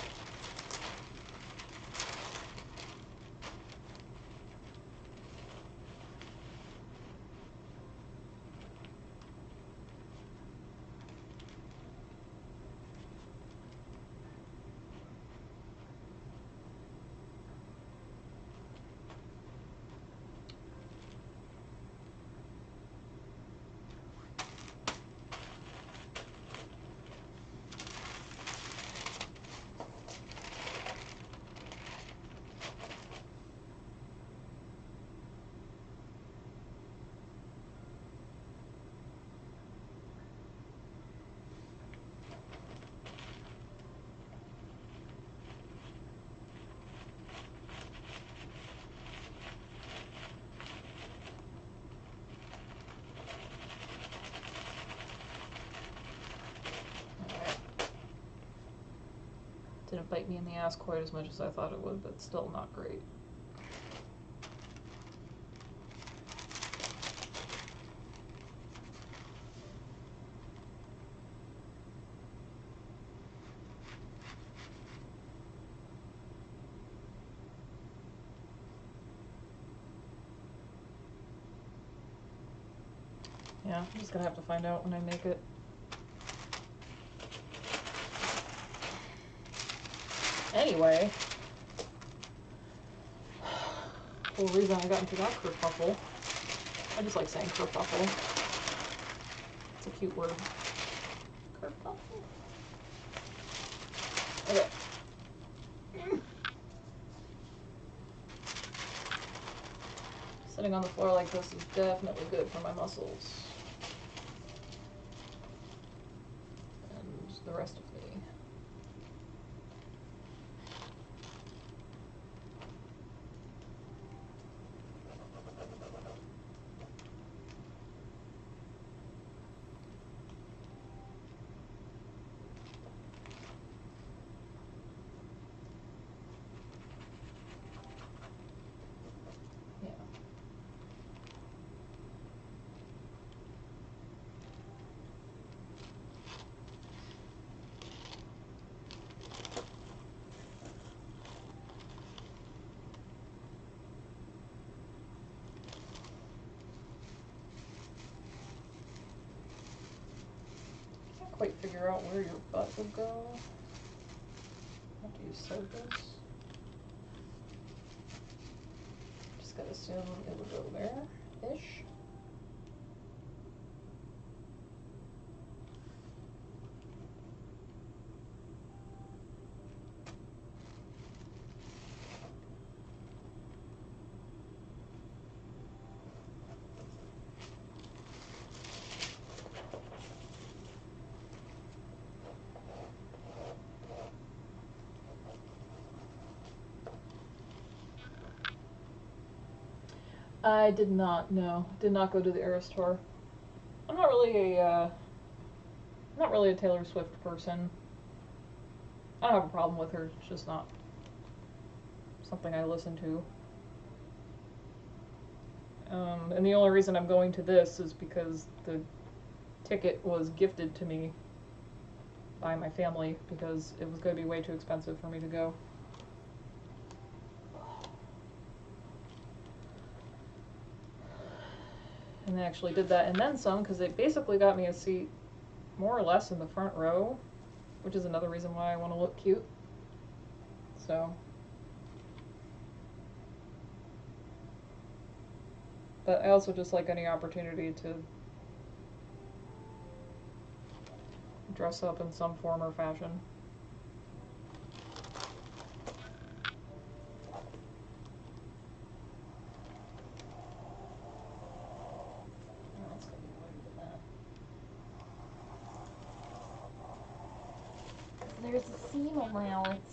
S1: Didn't bite me in the ass quite as much as I thought it would, but still not great. Yeah, I'm just gonna have to find out when I make it. Anyway, the whole reason I got into that kerfuffle, I just like saying kerfuffle. It's a cute word. Kerfuffle. Okay. Sitting on the floor like this is definitely good for my muscles. And the rest of me. Quite figure out where your butt would go. After you sewed this. Just gotta assume it would go there-ish. I did not, no. Did not go to the Eras tour. I'm not really a Taylor Swift person. I don't have a problem with her, it's just not something I listen to. And the only reason I'm going to this is because the ticket was gifted to me by my family because it was going to be way too expensive for me to go. And they actually did that and then some, because they basically got me a seat more or less in the front row, which is another reason why I want to look cute. So, but I also just like any opportunity to dress up in some form or fashion. There's a seam allowance.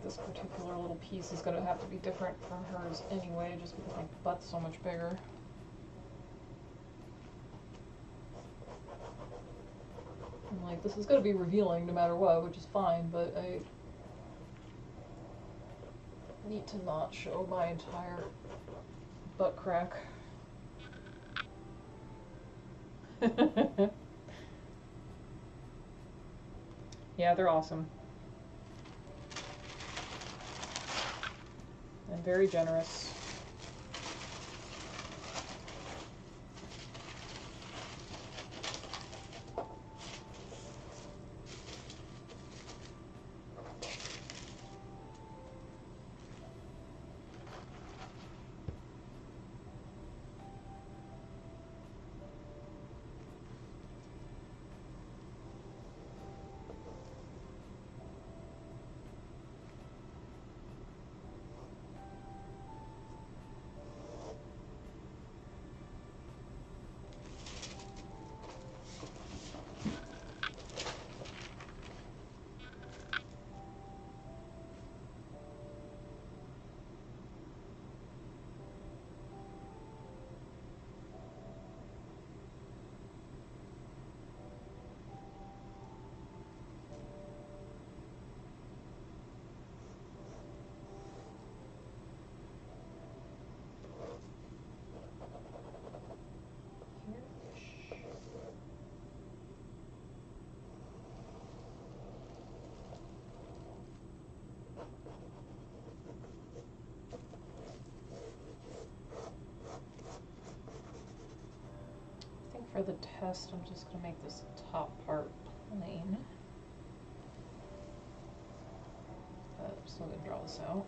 S1: This particular little piece is going to have to be different from hers anyway, just because my butt's so much bigger. And like, this is going to be revealing no matter what, which is fine, but I need to not show my entire butt crack. Yeah, they're awesome. And very generous. For the test, I'm just going to make this top part plain. But I'm still going to draw this out.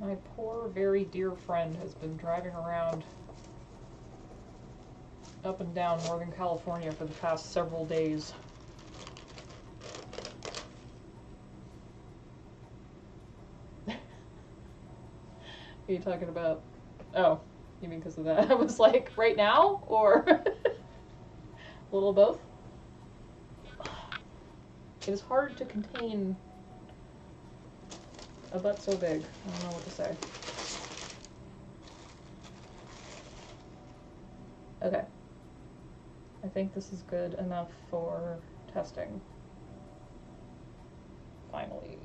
S1: My poor, very dear friend has been driving around up and down Northern California for the past several days. Are you talking about? Oh, you mean because of that? I was like, right now? Or a little both? It is hard to contain a butt so big. I don't know what to say. Okay. I think this is good enough for testing. Finally.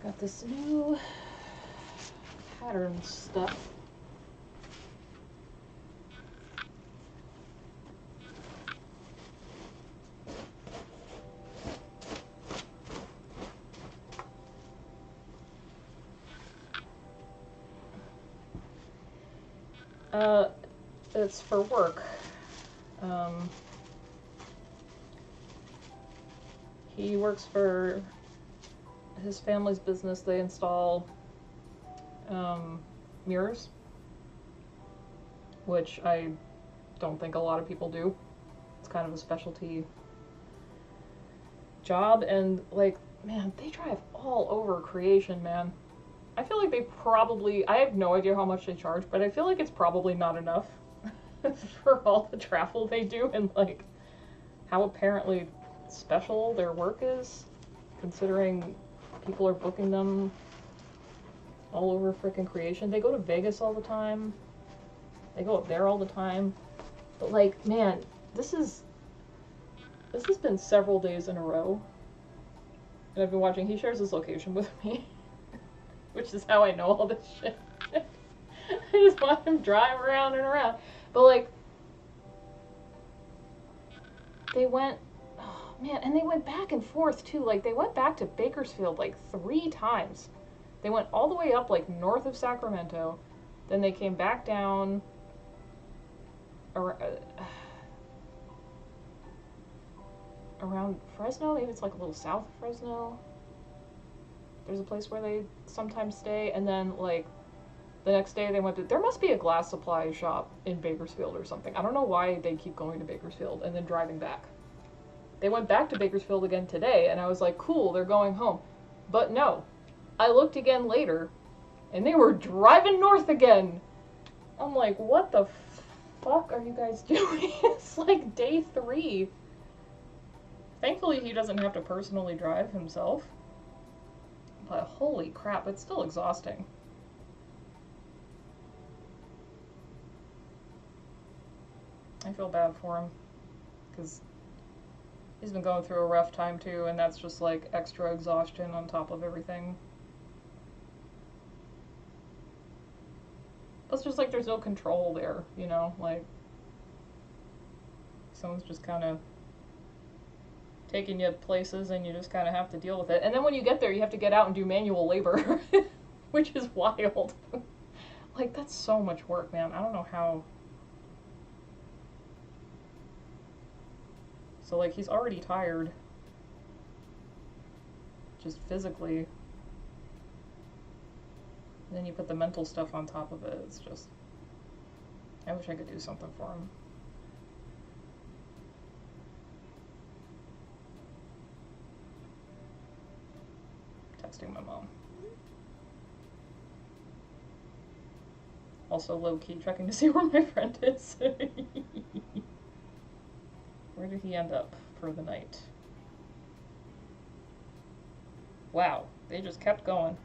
S1: Got this new pattern stuff. It's for work. He works for his family's business. They install mirrors, which I don't think a lot of people do. It's kind of a specialty job, and like, man, they drive all over creation, man. I feel like they probably, I have no idea how much they charge, but I feel like it's probably not enough for all the travel they do, and like how apparently special their work is, considering people are booking them all over frickin' creation. They go to Vegas all the time. They go up there all the time. But like, man, this has been several days in a row. And I've been watching, he shares his location with me. Which is how I know all this shit. I just watch him drive around and around. But like, they went, oh man, and they went back and forth too. Like, they went back to Bakersfield like 3 times. They went all the way up like north of Sacramento. Then they came back down around Fresno. Maybe it's like a little south of Fresno. There's a place where they sometimes stay, and then like the next day they went to, there must be a glass supply shop in Bakersfield or something. I don't know why they keep going to Bakersfield and then driving back. They went back to Bakersfield again today, and I was like, cool, they're going home. But no, I looked again later, and they were driving north again. I'm like, what the fuck are you guys doing? It's like day 3. Thankfully, he doesn't have to personally drive himself. But holy crap, it's still exhausting. I feel bad for him, because he's been going through a rough time too, and that's just like extra exhaustion on top of everything. It's just like there's no control there, you know, like someone's just kind of taking you places and you just kind of have to deal with it. And then when you get there, you have to get out and do manual labor, which is wild. Like, that's so much work, man. I don't know how. So, like, he's already tired, just physically. And then you put the mental stuff on top of it. It's just, I wish I could do something for him. texting my mom. Also low-key checking to see where my friend is. Where did he end up for the night? Wow, they just kept going.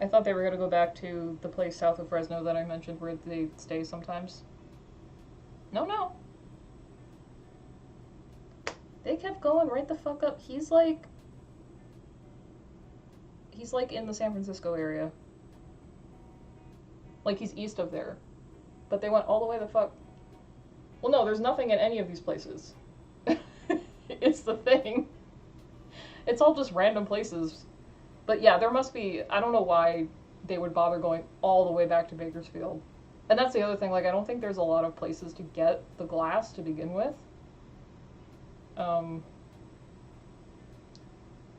S1: I thought they were going to go back to the place south of Fresno that I mentioned where they stay sometimes. No, no. They kept going right the fuck up. He's like in the San Francisco area. Like he's east of there. But they went all the way the fuck. Well, no, there's nothing in any of these places. It's the thing. It's all just random places. But yeah, there must be, I don't know why they would bother going all the way back to Bakersfield. And that's the other thing, like I don't think there's a lot of places to get the glass to begin with. And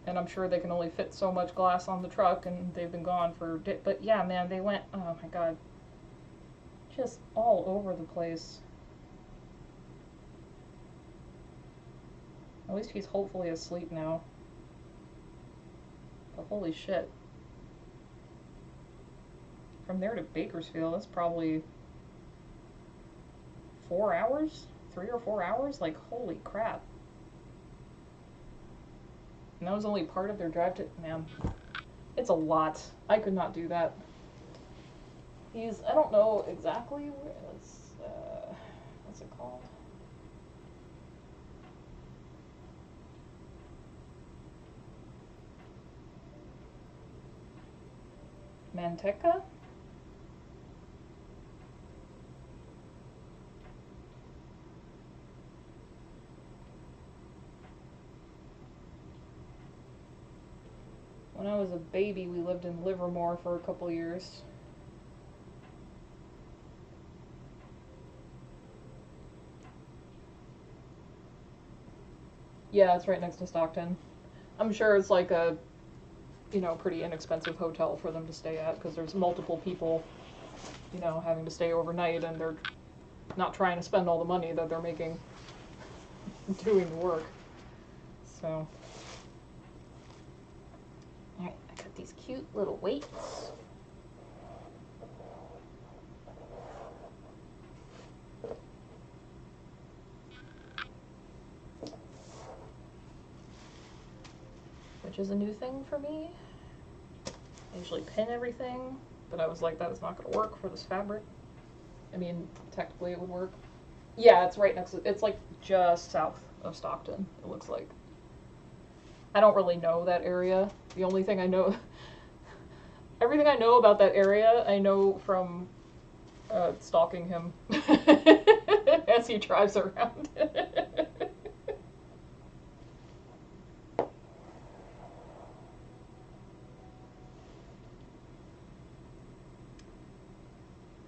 S1: I'm sure they can only fit so much glass on the truck, and they've been gone for, but yeah, man, they went, oh my god, just all over the place. At least he's hopefully asleep now. But holy shit. From there to Bakersfield, that's probably 4 hours? 3 or 4 hours? Like, holy crap. And that was only part of their drive to, man, it's a lot. I could not do that. He's, I don't know exactly where, what's it called? Manteca? When I was a baby, we lived in Livermore for a couple years. Yeah, it's right next to Stockton. I'm sure it's like a, you know, pretty inexpensive hotel for them to stay at because there's multiple people, you know, having to stay overnight, and they're not trying to spend all the money that they're making doing the work. So, alright, I got these cute little weights. Which is a new thing for me. I usually pin everything, but I was like, that is not going to work for this fabric. I mean, technically it would work. Yeah, it's right next to, it's like just south of Stockton, it looks like. I don't really know that area. The only thing I know, everything I know about that area, I know from stalking him as he drives around.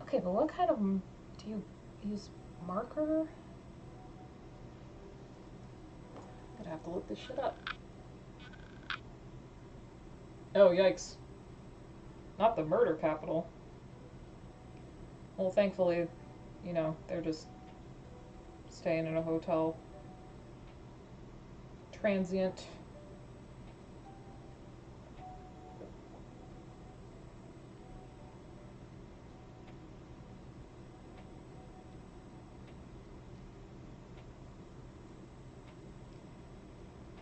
S1: Okay, but what kind of, do you use marker? I'm gonna have to look this shit up. Oh, yikes. Not the murder capital. Well, thankfully, you know, they're just staying in a hotel. Transient.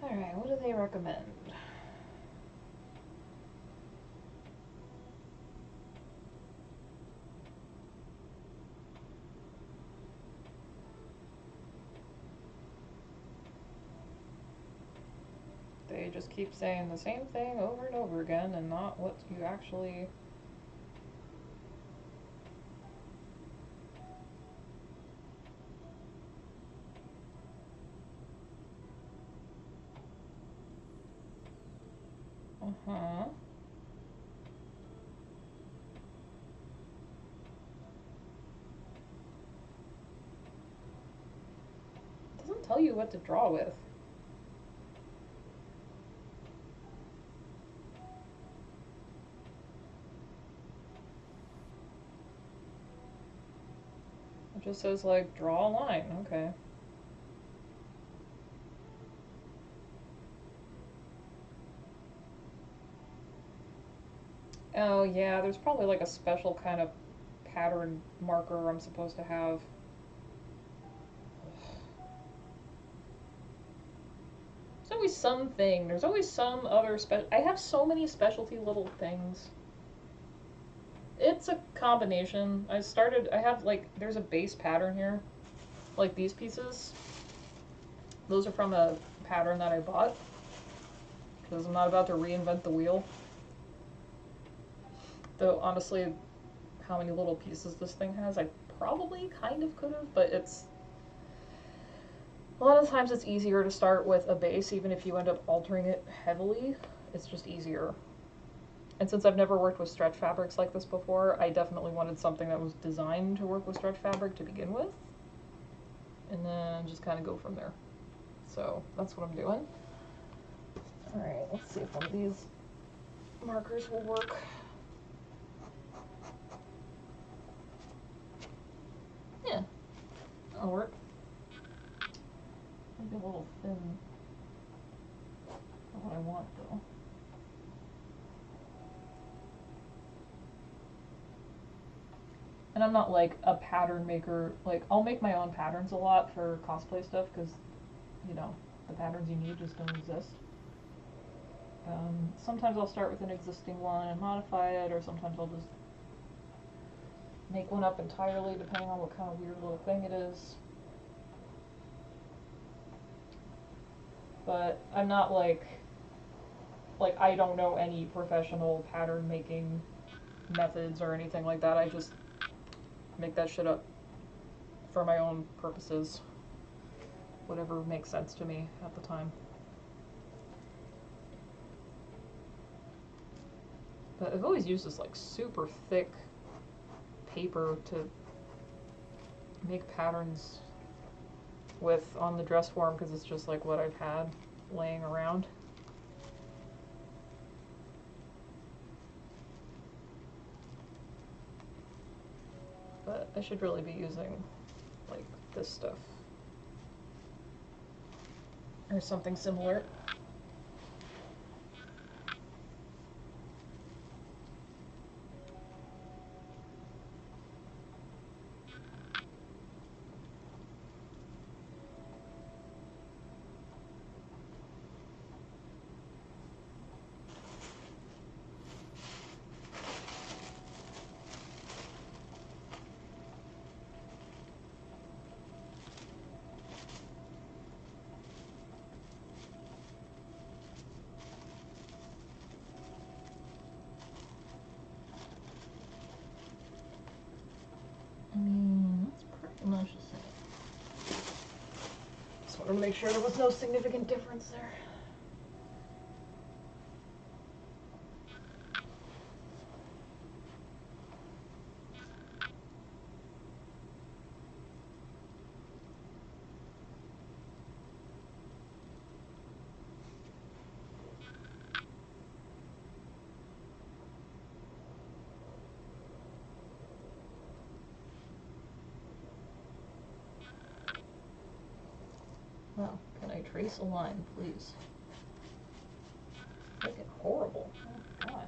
S1: Alright, what do they recommend? They just keep saying the same thing over and over again and not what you actually... Uh-huh. It doesn't tell you what to draw with. It just says, like, draw a line. Okay. Oh yeah, there's probably like a special kind of pattern marker I'm supposed to have. There's always something. There's always some other I have so many specialty little things. It's a combination. I have like, there's a base pattern here. Like these pieces. Those are from a pattern that I bought. Because I'm not about to reinvent the wheel. Though, honestly, how many little pieces this thing has, I probably kind of could have, but it's... A lot of times it's easier to start with a base, even if you end up altering it heavily. It's just easier. And since I've never worked with stretch fabrics like this before, I definitely wanted something that was designed to work with stretch fabric to begin with. And then just kind of go from there. So that's what I'm doing. Alright, let's see if one of these markers will work. Yeah, that'll work. Maybe a little thin for what I want, though. And I'm not like a pattern maker. Like, I'll make my own patterns a lot for cosplay stuff because, you know, the patterns you need just don't exist. Sometimes I'll start with an existing one and modify it, or sometimes I'll just make one up entirely depending on what kind of weird little thing it is. But I'm not like I don't know any professional pattern making methods or anything like that. I just make that shit up for my own purposes. Whatever makes sense to me at the time. But I've always used this like super thick paper to make patterns with on the dress form because it's just like what I've had laying around. But I should really be using like this stuff or something similar. I mean, that's pretty much the same. Just wanted to make sure there was no significant difference there. Well, can I trace a line, please? Make it horrible. Oh, God.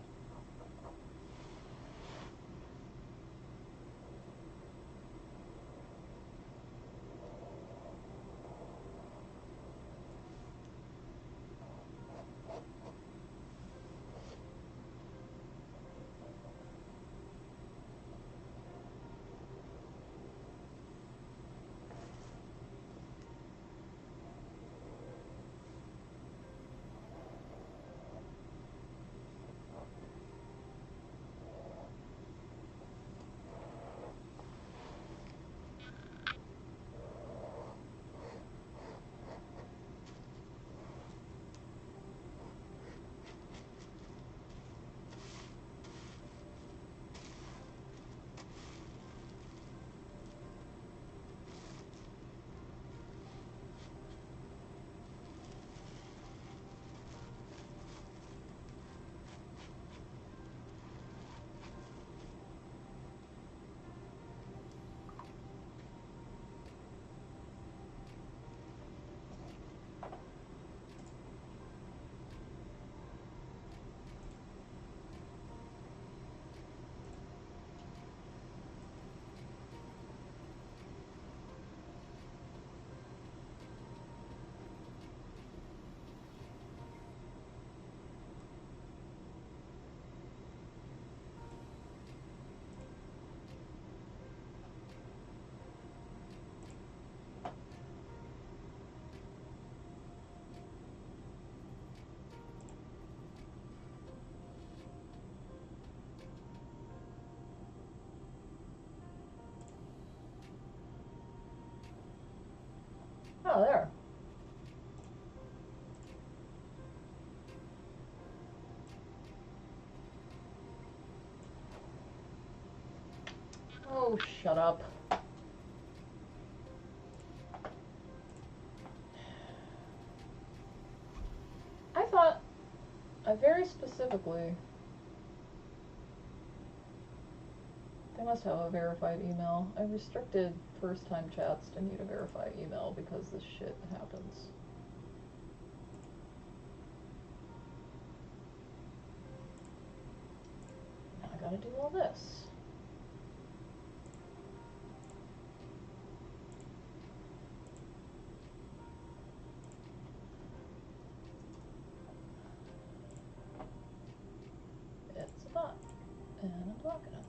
S1: Oh, there. Oh, shut up. I thought I very specifically... They must have a verified email. I restricted first-time chats to need a verified email because this shit happens. Now I gotta do all this. It's a bot, and I'm blocking it.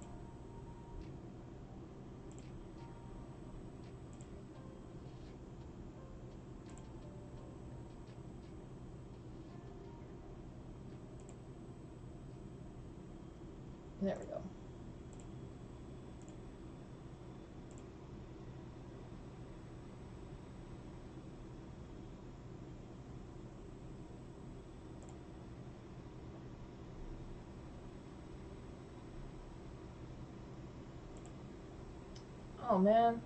S1: There we go. Oh man.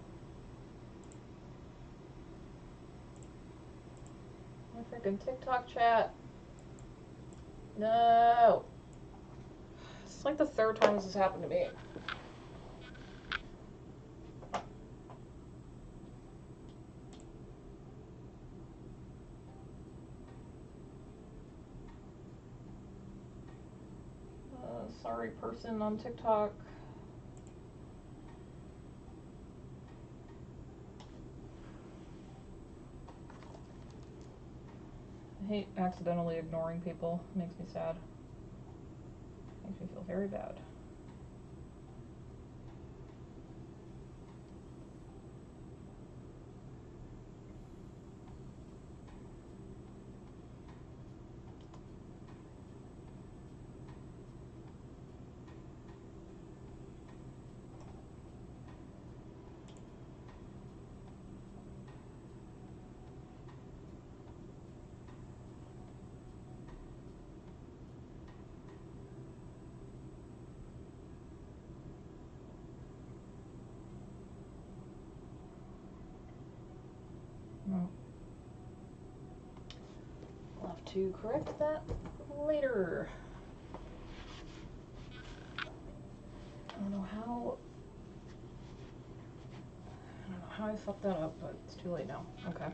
S1: My freaking TikTok chat. No. It's like the third time this has happened to me. Sorry, person on TikTok. I hate accidentally ignoring people. It makes me sad. Makes me feel very bad. No. I'll have to correct that later. I don't know how I fucked that up, but it's too late now. Okay.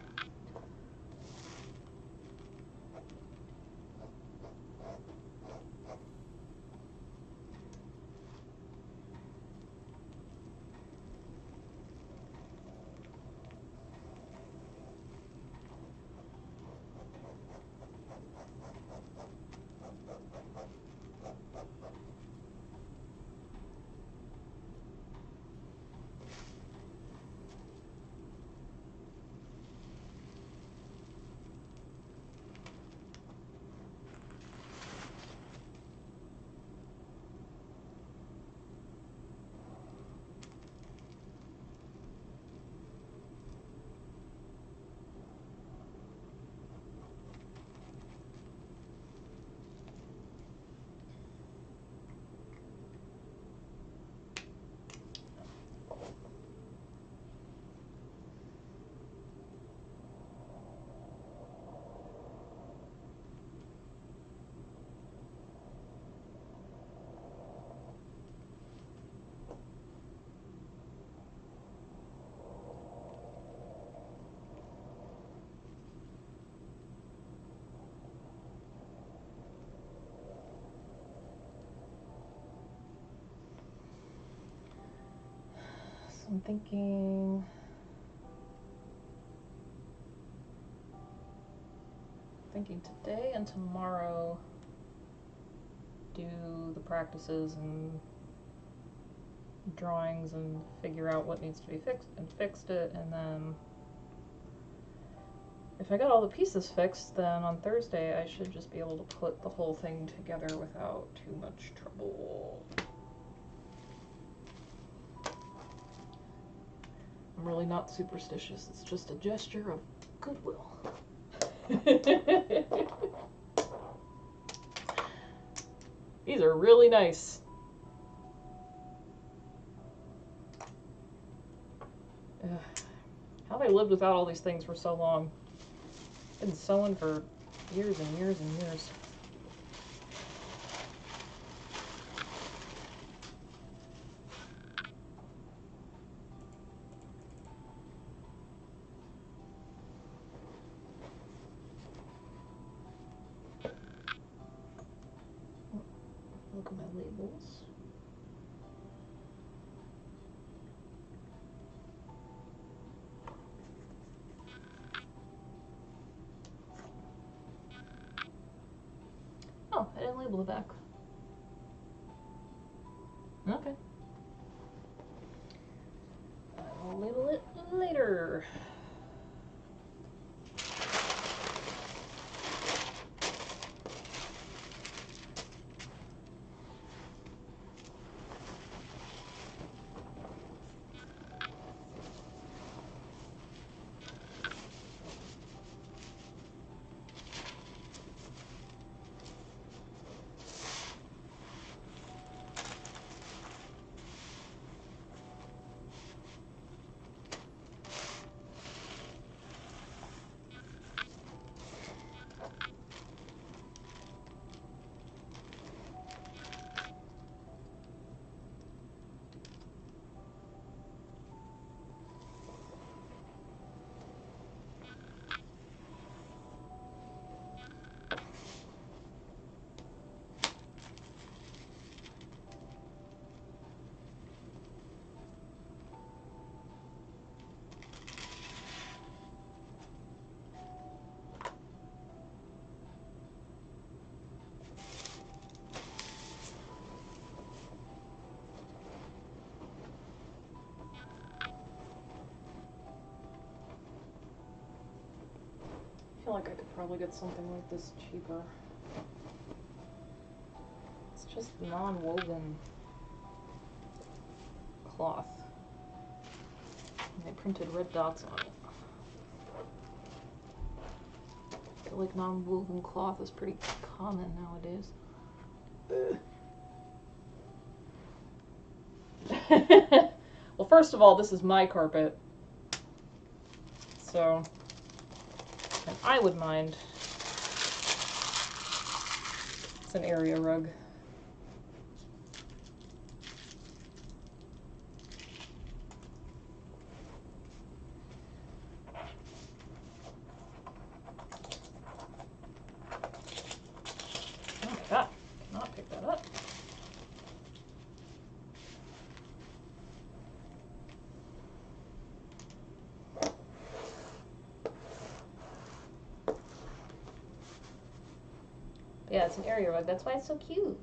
S1: I'm thinking today and tomorrow do the practices and drawings and figure out what needs to be fixed and fixed it, and then if I got all the pieces fixed, then on Thursday I should just be able to put the whole thing together without too much trouble. I'm really not superstitious. It's just a gesture of Goodwill. These are really nice. How have I lived without all these things for so long? I've been sewing for years and years and years. Look at my labels. Oh, I didn't label the back. Okay. I'll label it later. I feel like I could probably get something like this cheaper. It's just non-woven cloth. And they printed red dots on it. I feel like non-woven cloth is pretty common nowadays. Well, first of all, this is my carpet. So, and I would mind. It's an area rug. Oh my god, cannot pick that up. Yeah, it's an area rug. That's why it's so cute.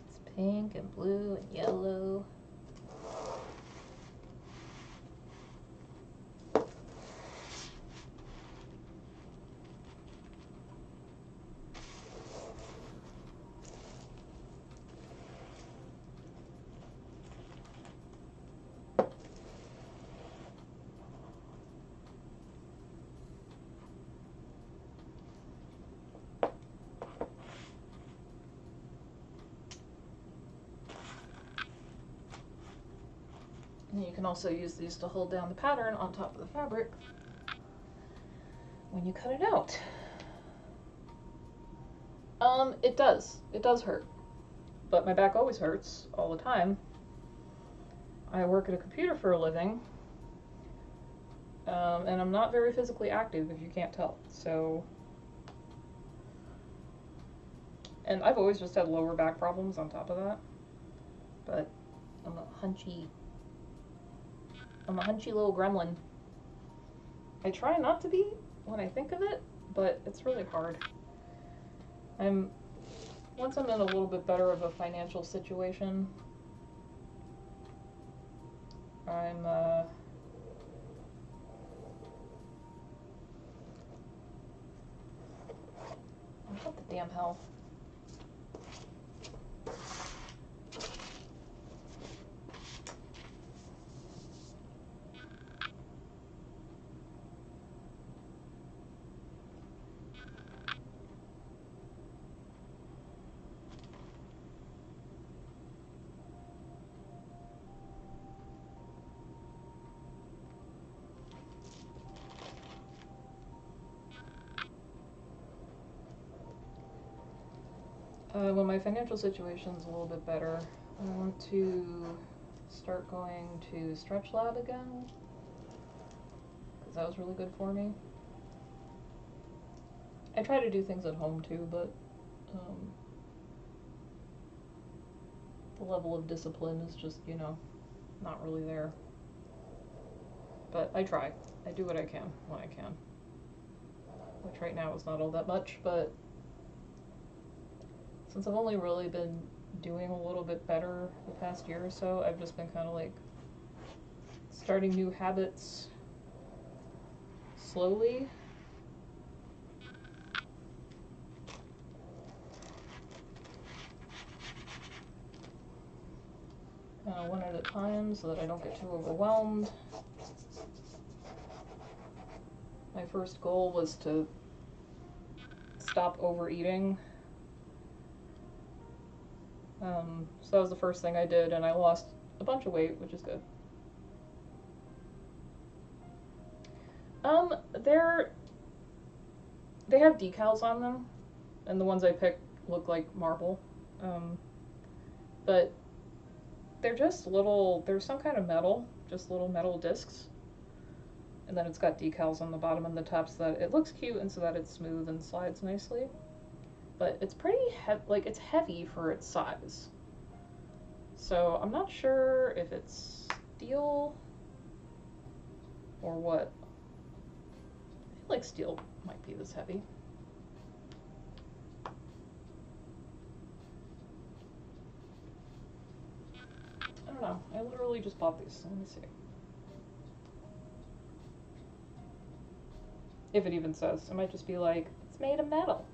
S1: It's pink and blue and yellow. And you can also use these to hold down the pattern on top of the fabric when you cut it out. It does. It does hurt. But my back always hurts all the time. I work at a computer for a living. And I'm not very physically active, if you can't tell. So, and I've always just had lower back problems on top of that. But I'm a hunchy little gremlin. I try not to be when I think of it, but it's really hard. Once I'm in a little bit better of a financial situation, I'll put the damn hell. When my financial situation's a little bit better, I want to start going to Stretch Lab again, because that was really good for me. I try to do things at home too, but the level of discipline is just, you know, not really there. But I try. I do what I can when I can. Which right now is not all that much, but since I've only really been doing a little bit better the past year or so, I've just been kind of like starting new habits slowly. One at a time so that I don't get too overwhelmed. My first goal was to stop overeating. So that was the first thing I did, and I lost a bunch of weight, which is good. They have decals on them, and the ones I picked look like marble. But they're just little, there's some kind of metal, just little metal discs. And then it's got decals on the bottom and the top so that it looks cute and so that it's smooth and slides nicely. But it's pretty heavy, like it's heavy for its size. So I'm not sure if it's steel or what. I feel like steel might be this heavy. I don't know. I literally just bought these. Let me see. If it even says. It might just be like, it's made of metal.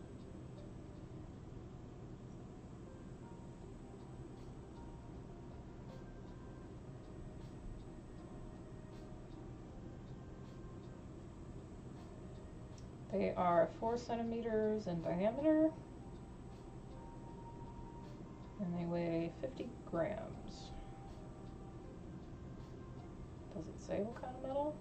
S1: They are 4 centimeters in diameter, and they weigh 50 grams. Does it say what kind of metal?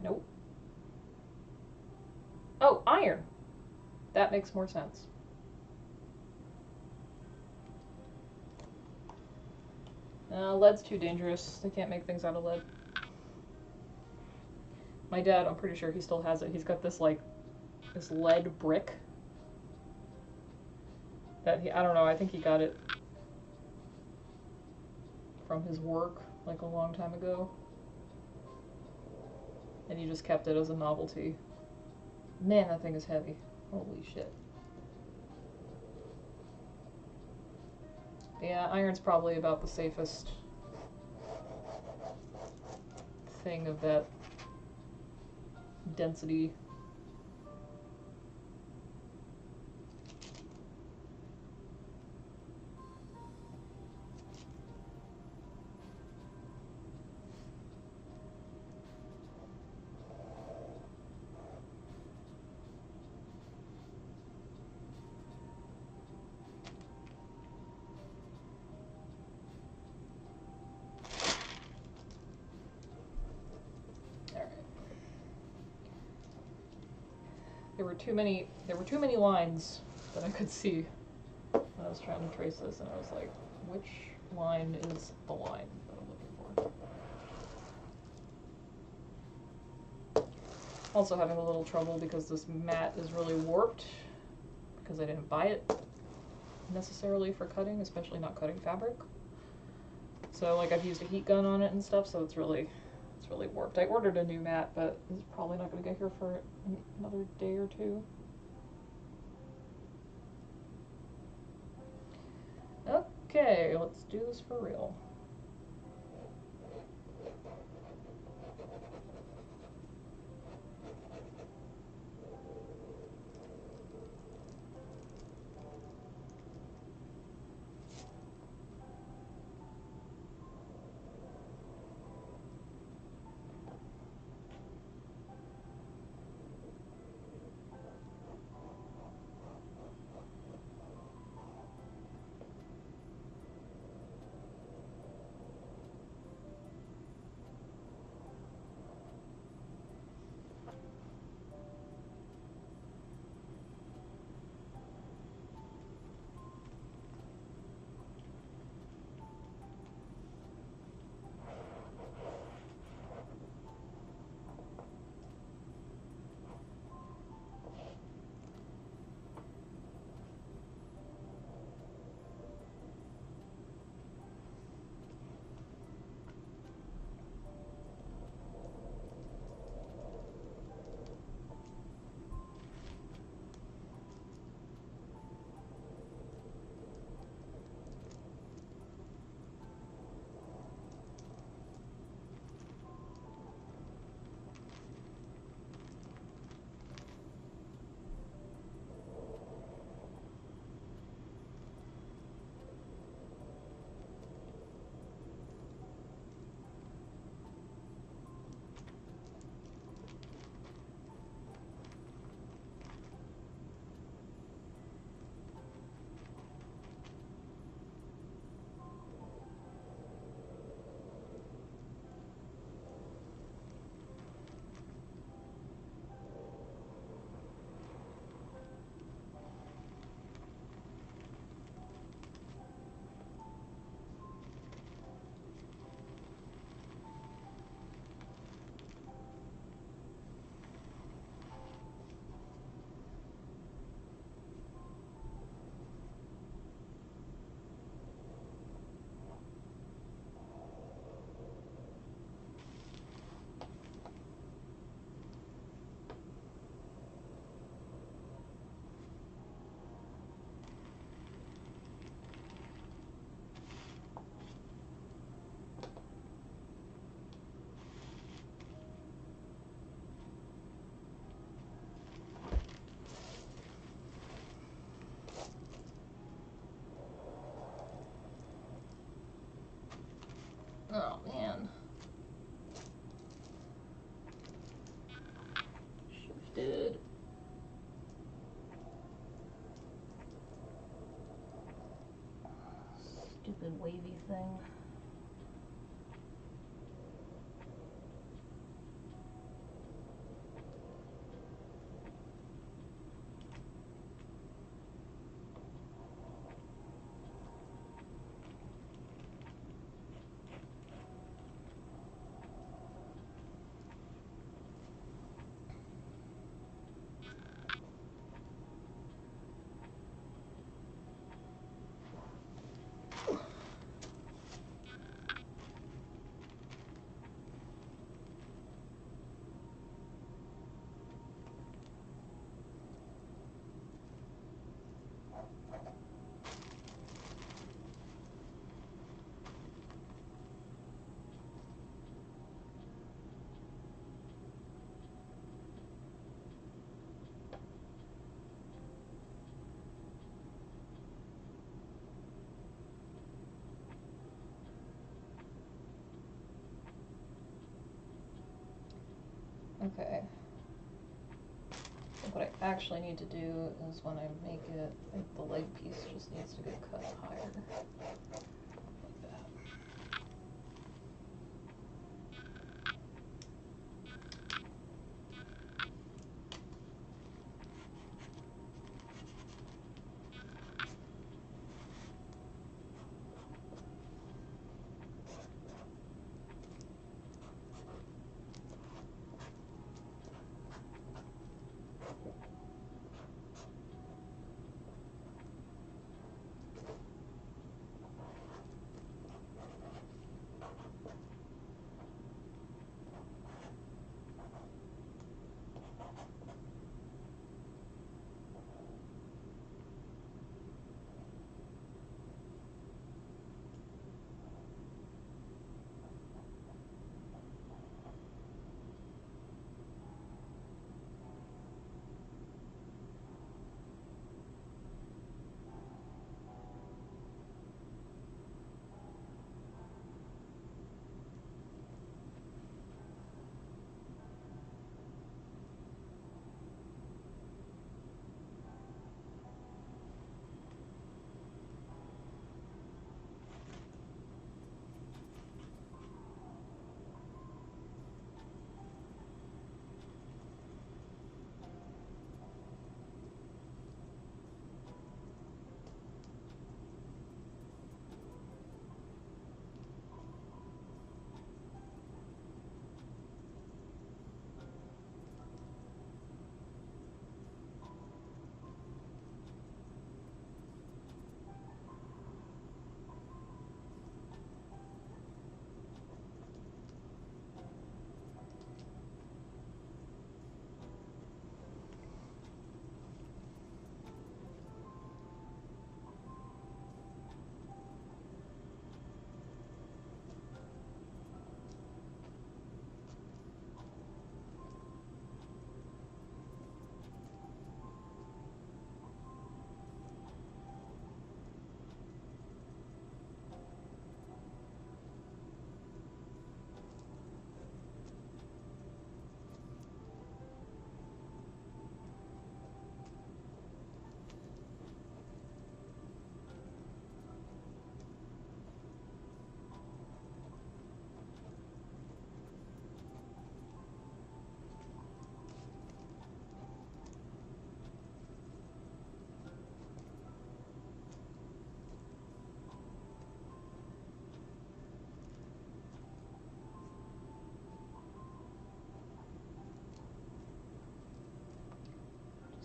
S1: Nope. Oh, iron! That makes more sense. Lead's too dangerous. They can't make things out of lead. My dad, I'm pretty sure he still has it. He's got this, like, this lead brick that I don't know, I think he got it from his work, like, a long time ago. And he just kept it as a novelty. Man, that thing is heavy. Holy shit. Yeah, iron's probably about the safest thing of that density. There were too many lines that I could see when I was trying to trace this, and I was like, which line is the line that I'm looking for? Also having a little trouble because this mat is really warped because I didn't buy it necessarily for cutting, especially not cutting fabric. So like I've used a heat gun on it and stuff, so it's really warped. I ordered a new mat, but it's probably not going to get here for another day or two. Okay, let's do this for real. Oh man. Shifted. Stupid wavy thing. Okay. So what I actually need to do is when I make it, the leg piece just needs to get cut higher. Like that.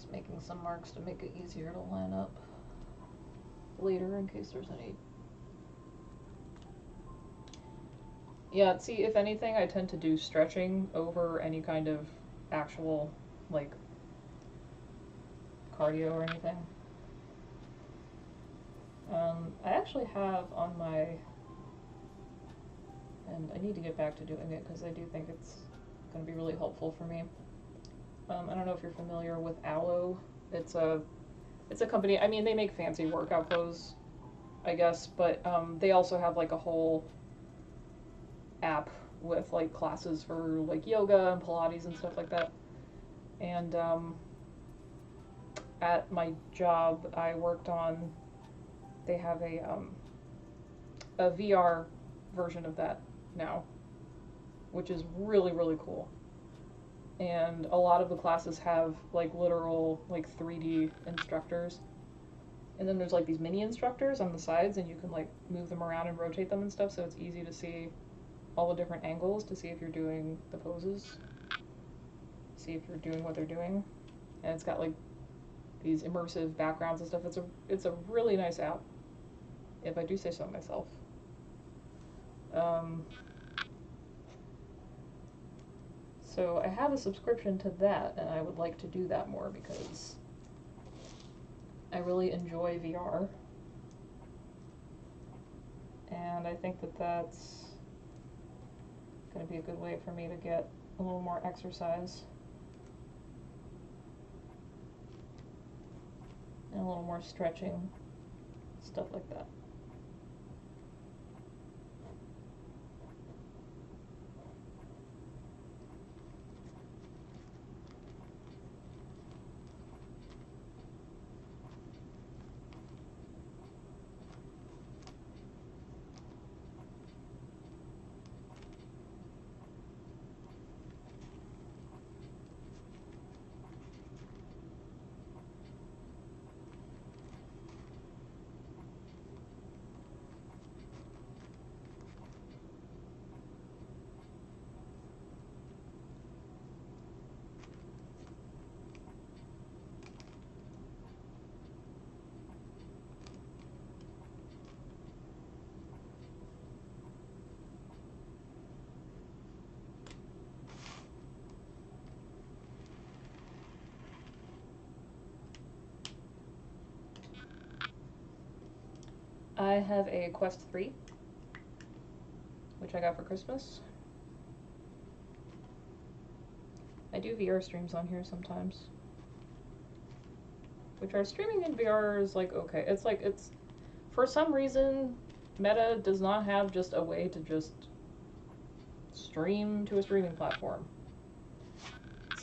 S1: Just making some marks to make it easier to line up later in case there's any. Yeah, see, if anything, I tend to do stretching over any kind of actual, like, cardio or anything. I actually have on my, and I need to get back to doing it because I do think it's going to be really helpful for me. I don't know if you're familiar with Aloe. It's a company, I mean, they make fancy workout clothes, I guess, but they also have like a whole app with like classes for like yoga and Pilates and stuff like that. And at my job I worked on, they have a VR version of that now, which is really, really cool. And a lot of the classes have like literal like 3D instructors, and then there's like these mini instructors on the sides, and you can like move them around and rotate them and stuff, so it's easy to see all the different angles to see if you're doing the poses, see if you're doing what they're doing. And it's got like these immersive backgrounds and stuff. It's a really nice app, if I do say so myself. So I have a subscription to that, and I would like to do that more because I really enjoy VR. And I think that that's going to be a good way for me to get a little more exercise and a little more stretching, stuff like that. I have a Quest 3, which I got for Christmas. I do VR streams on here sometimes, which are streaming in VR is like, okay. It's like, it's, for some reason, Meta does not have just a way to just stream to a streaming platform.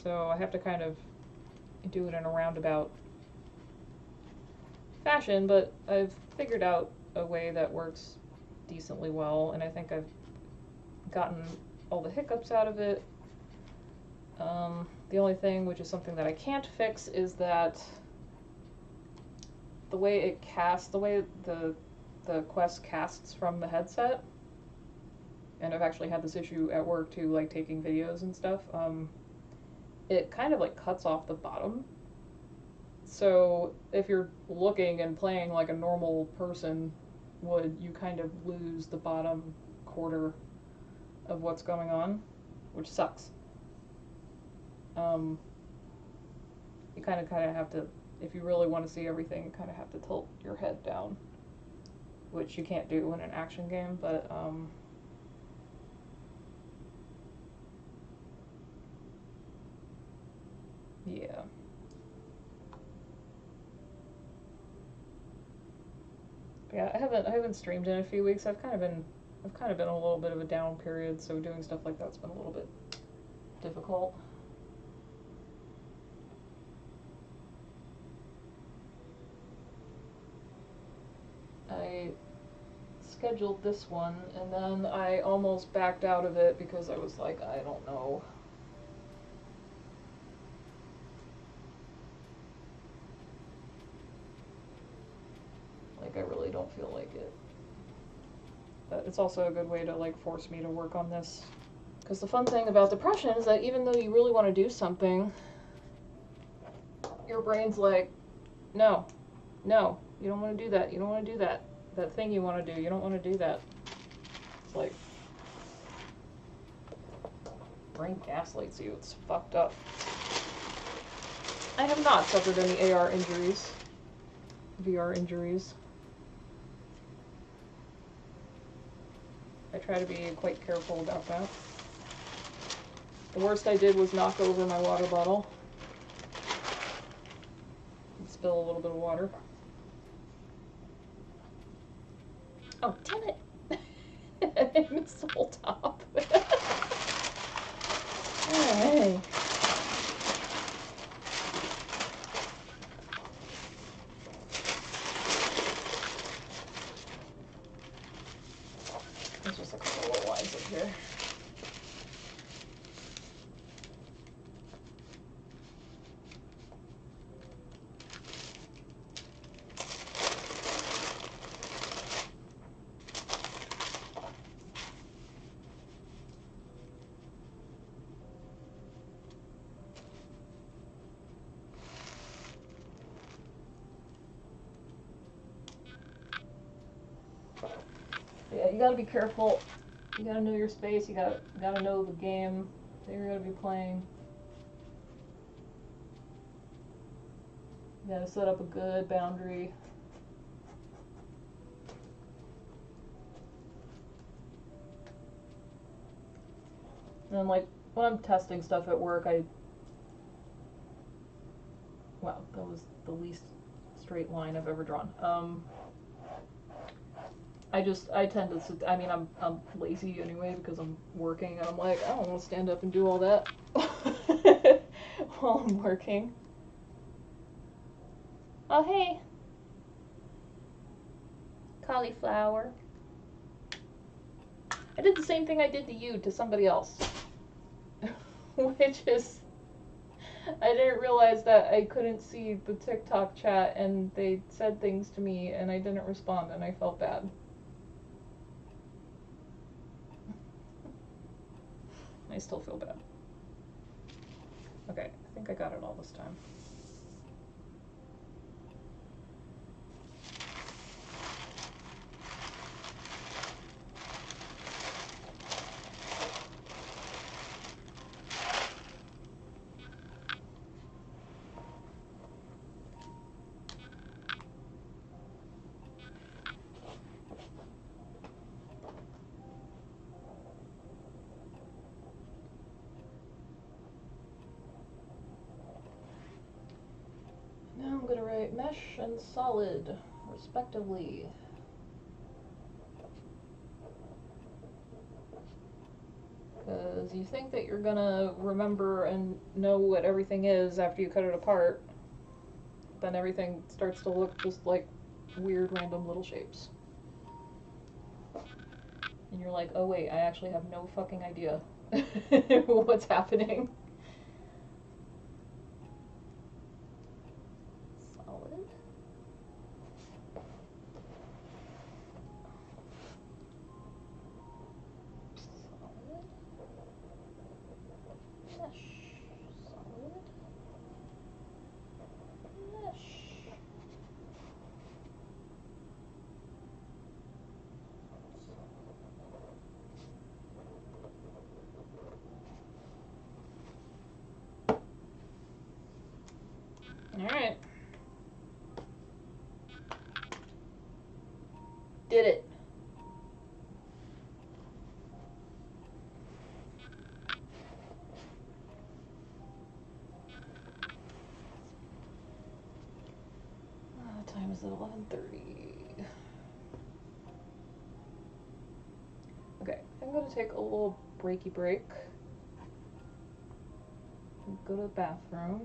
S1: So I have to kind of do it in a roundabout fashion, but I've figured out a way that works decently well, and I think I've gotten all the hiccups out of it. The only thing, which is something that I can't fix, is that the way it casts, the way the Quest casts from the headset, and I've actually had this issue at work too, like taking videos and stuff, it kind of like cuts off the bottom. So if you're looking and playing like a normal person would, you kind of lose the bottom quarter of what's going on, which sucks. You kind of have to, if you really want to see everything, you kind of have to tilt your head down, which you can't do in an action game, but yeah. Yeah, I haven't streamed in a few weeks. I've kind of been in a little bit of a down period, so doing stuff like that's been a little bit difficult. I scheduled this one, and then I almost backed out of it because I was like, I don't know. Like, I really don't feel like it. But it's also a good way to, like, force me to work on this. Because the fun thing about depression is that even though you really want to do something, your brain's like, no, no, you don't want to do that. You don't want to do that. That thing you want to do, you don't want to do that. It's like, brain gaslights you. It's fucked up. I have not suffered any AR injuries. VR injuries. I try to be quite careful about that. The worst I did was knock over my water bottle and spill a little bit of water. Oh, damn it! I missed the whole top. Alright. There's just a couple little lines up here. Yeah, you gotta be careful. You gotta know your space. You gotta know the game that you're gonna be playing. You gotta set up a good boundary. And then, like, when I'm testing stuff at work, wow, that was the least straight line I've ever drawn. I tend to sit, I mean, I'm lazy anyway because I'm working, and I'm like, I don't want to stand up and do all that while I'm working. Oh, hey. Cauliflower. I did the same thing I did to you, to somebody else. Which is, I didn't realize that I couldn't see the TikTok chat, and they said things to me, and I didn't respond, and I felt bad. I still feel bad. Okay, I think I got it all this time. Now I'm going to write mesh and solid, respectively. Because you think that you're going to remember and know what everything is after you cut it apart, then everything starts to look just like weird random little shapes. And you're like, oh wait, I actually have no fucking idea what's happening. Alright. Did it. What time is it? 11:30. Okay, I'm going to take a little breaky break. Go to the bathroom.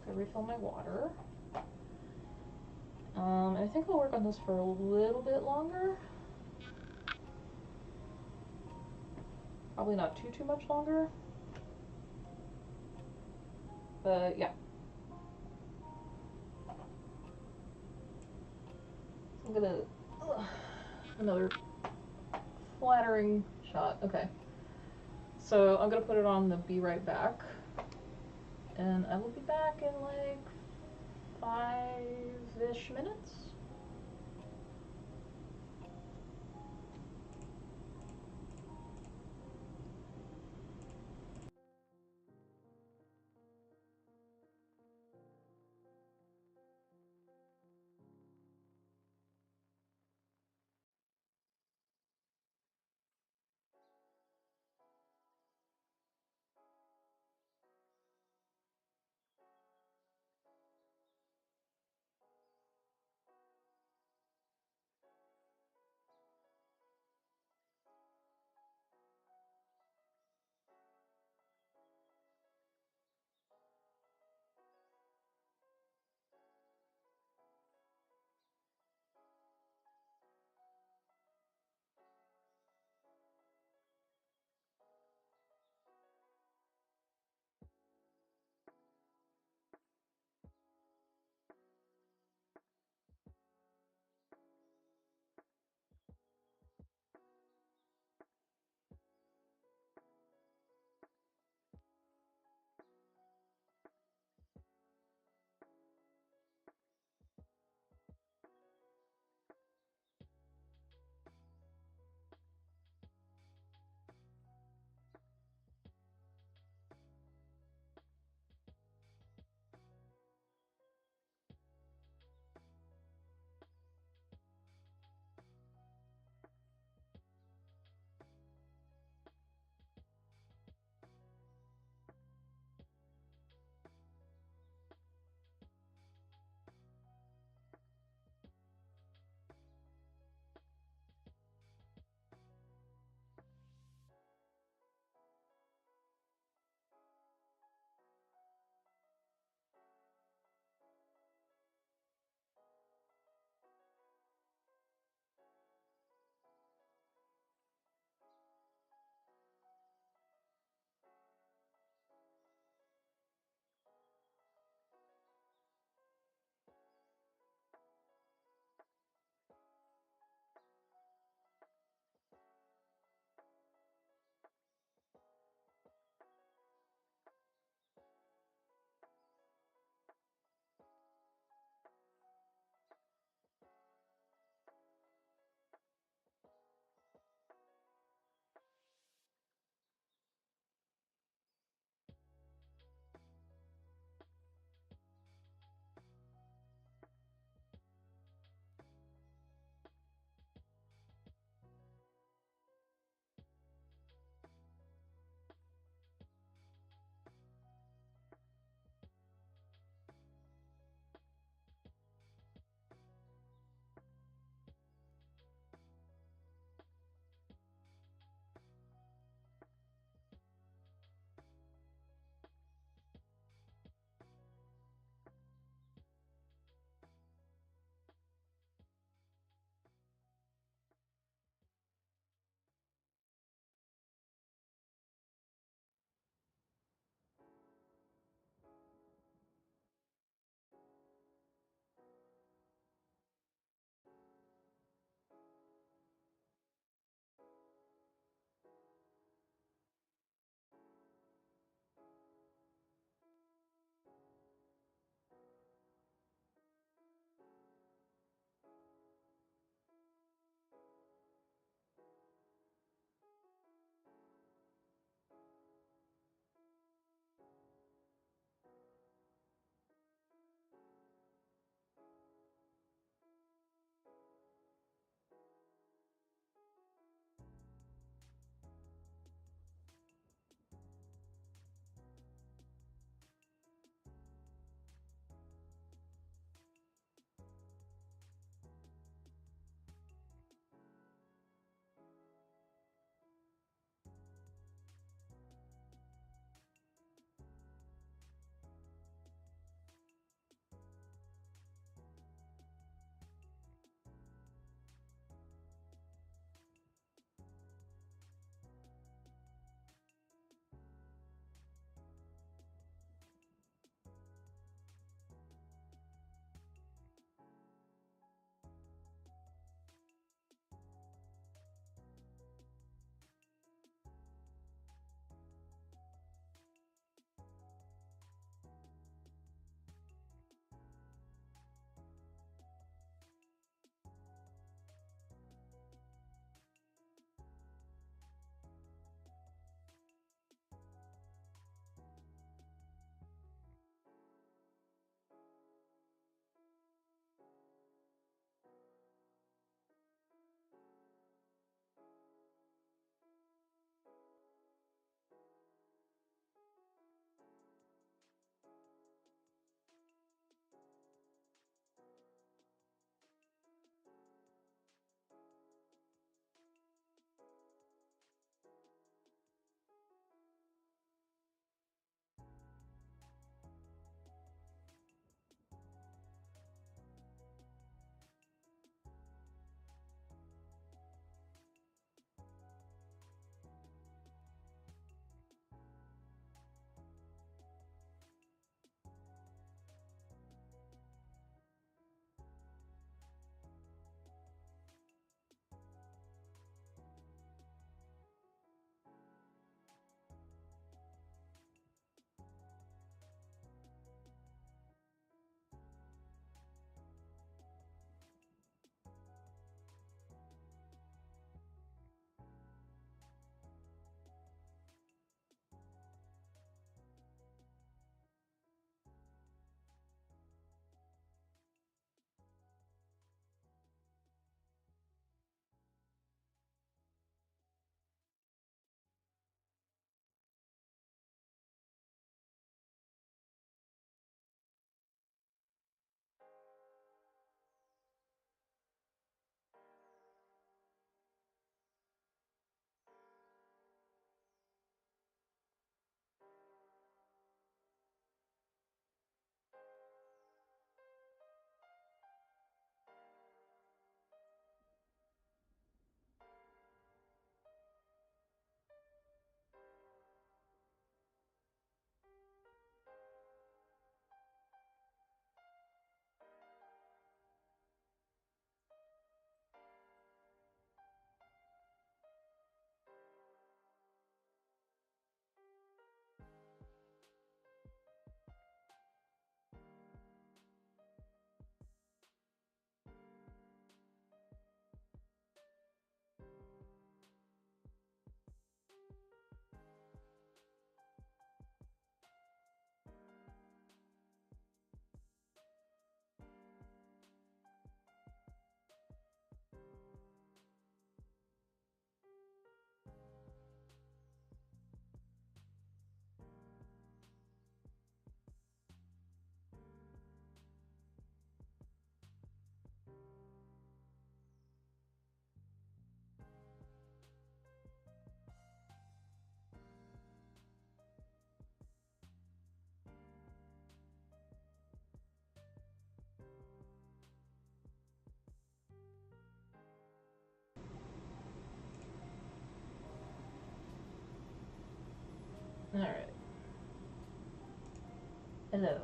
S1: Go refill my water. And I think I'll work on this for a little bit longer. Probably not too much longer. But yeah. I'm gonna another flattering shot. Okay. So I'm gonna put it on the be right back. And I will be back in like 5-ish minutes. Hello.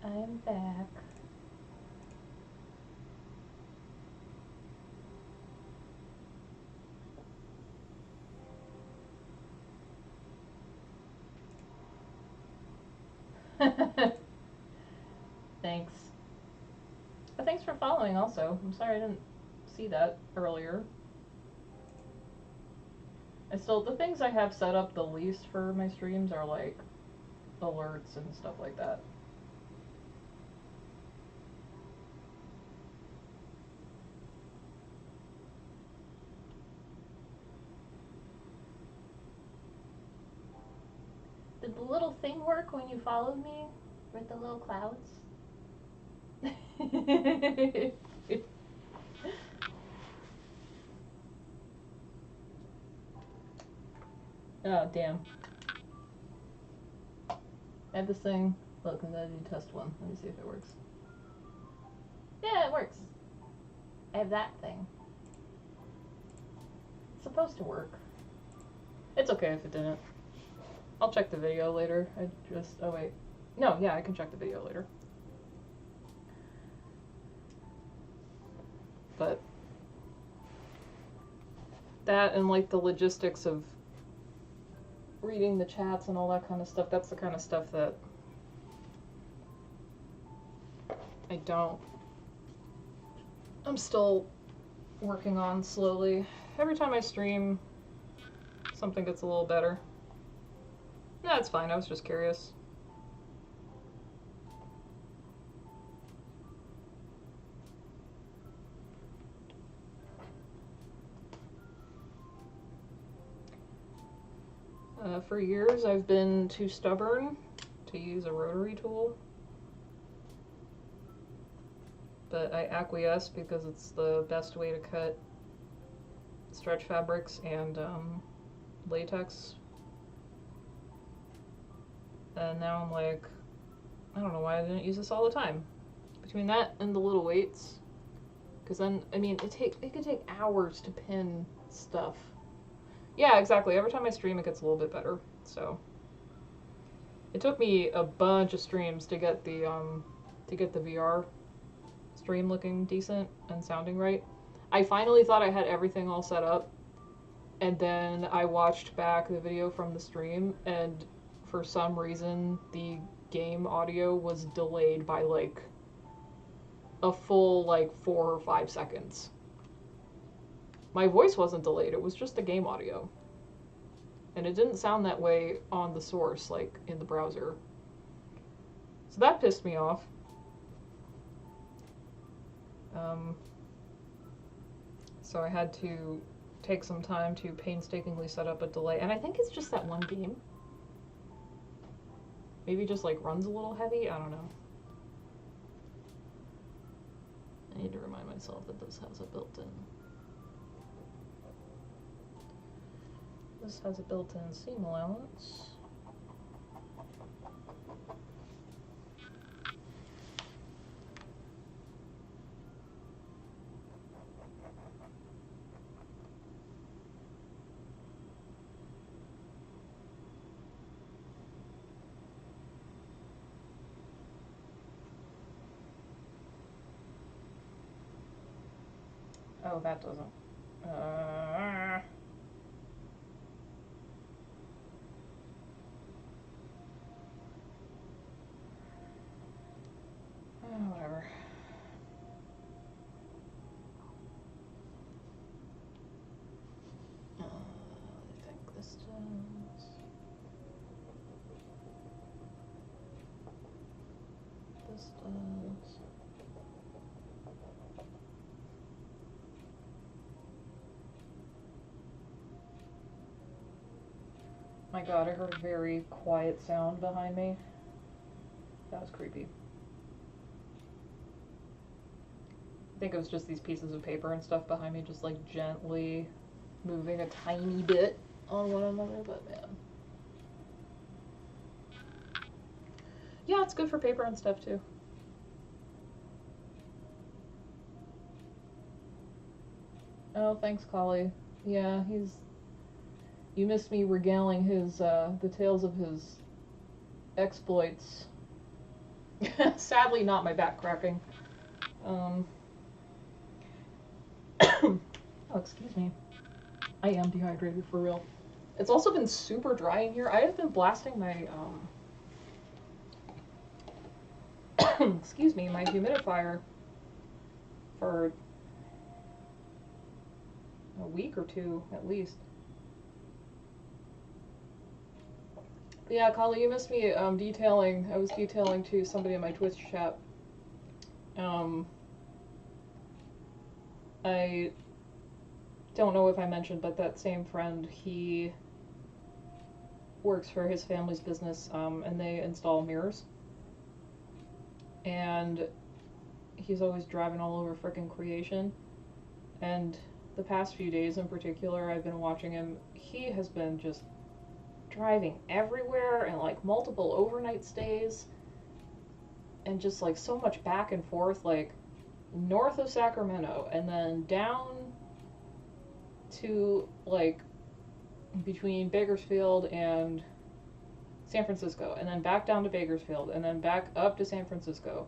S1: I'm back. Thanks. But thanks for following also. I'm sorry I didn't see that earlier. The things I have set up the least for my streams are like alerts and stuff like that. Did the little thing work when you followed me with the little clouds? Oh, damn. I have this thing. Look, I'm gonna do test one. Let me see if it works. Yeah, it works. I have that thing. It's supposed to work. It's okay if it didn't. I'll check the video later. Oh wait. No, yeah, I can check the video later. But that and like the logistics of reading the chats and all that kind of stuff, that's the kind of stuff that I'm still working on slowly. Every time I stream, something gets a little better. No, it's fine, I was just curious. For years, I've been too stubborn to use a rotary tool. But I acquiesce because it's the best way to cut stretch fabrics and latex. And now I'm like, I don't know why I didn't use this all the time. Between that and the little weights, because then, I mean, it could take hours to pin stuff. Yeah, exactly. Every time I stream, it gets a little bit better. So it took me a bunch of streams to get the VR stream looking decent and sounding right. I finally thought I had everything all set up, and then I watched back the video from the stream, and for some reason the game audio was delayed by like a full like 4 or 5 seconds. My voice wasn't delayed, it was just the game audio. And it didn't sound that way on the source, like in the browser. So that pissed me off. So I had to take some time to painstakingly set up a delay. And I think it's just that one game. Maybe just like runs a little heavy, I don't know. I need to remind myself that this has a built-in. This has a built-in seam allowance. Oh, that doesn't. Whatever. I think this does. This does. My god, I heard a very quiet sound behind me. That was creepy. I think it was just these pieces of paper and stuff behind me just like gently moving a tiny bit on one another, but man. Yeah, it's good for paper and stuff too. Oh, thanks, Collie. Yeah, you missed me regaling the tales of his exploits. Sadly, not my back cracking. Um, oh, excuse me. I am dehydrated for real. It's also been super dry in here. I have been blasting my, excuse me, my humidifier for a week or two at least. But yeah, Collie, you missed me detailing. I was detailing to somebody in my Twitch chat. I don't know if I mentioned, but that same friend, he works for his family's business, and they install mirrors. And he's always driving all over frickin' Creation. And the past few days in particular, I've been watching him. He has been just driving everywhere and like multiple overnight stays. And just like so much back and forth, like north of Sacramento and then down to like between Bakersfield and San Francisco, and then back down to Bakersfield, and then back up to San Francisco.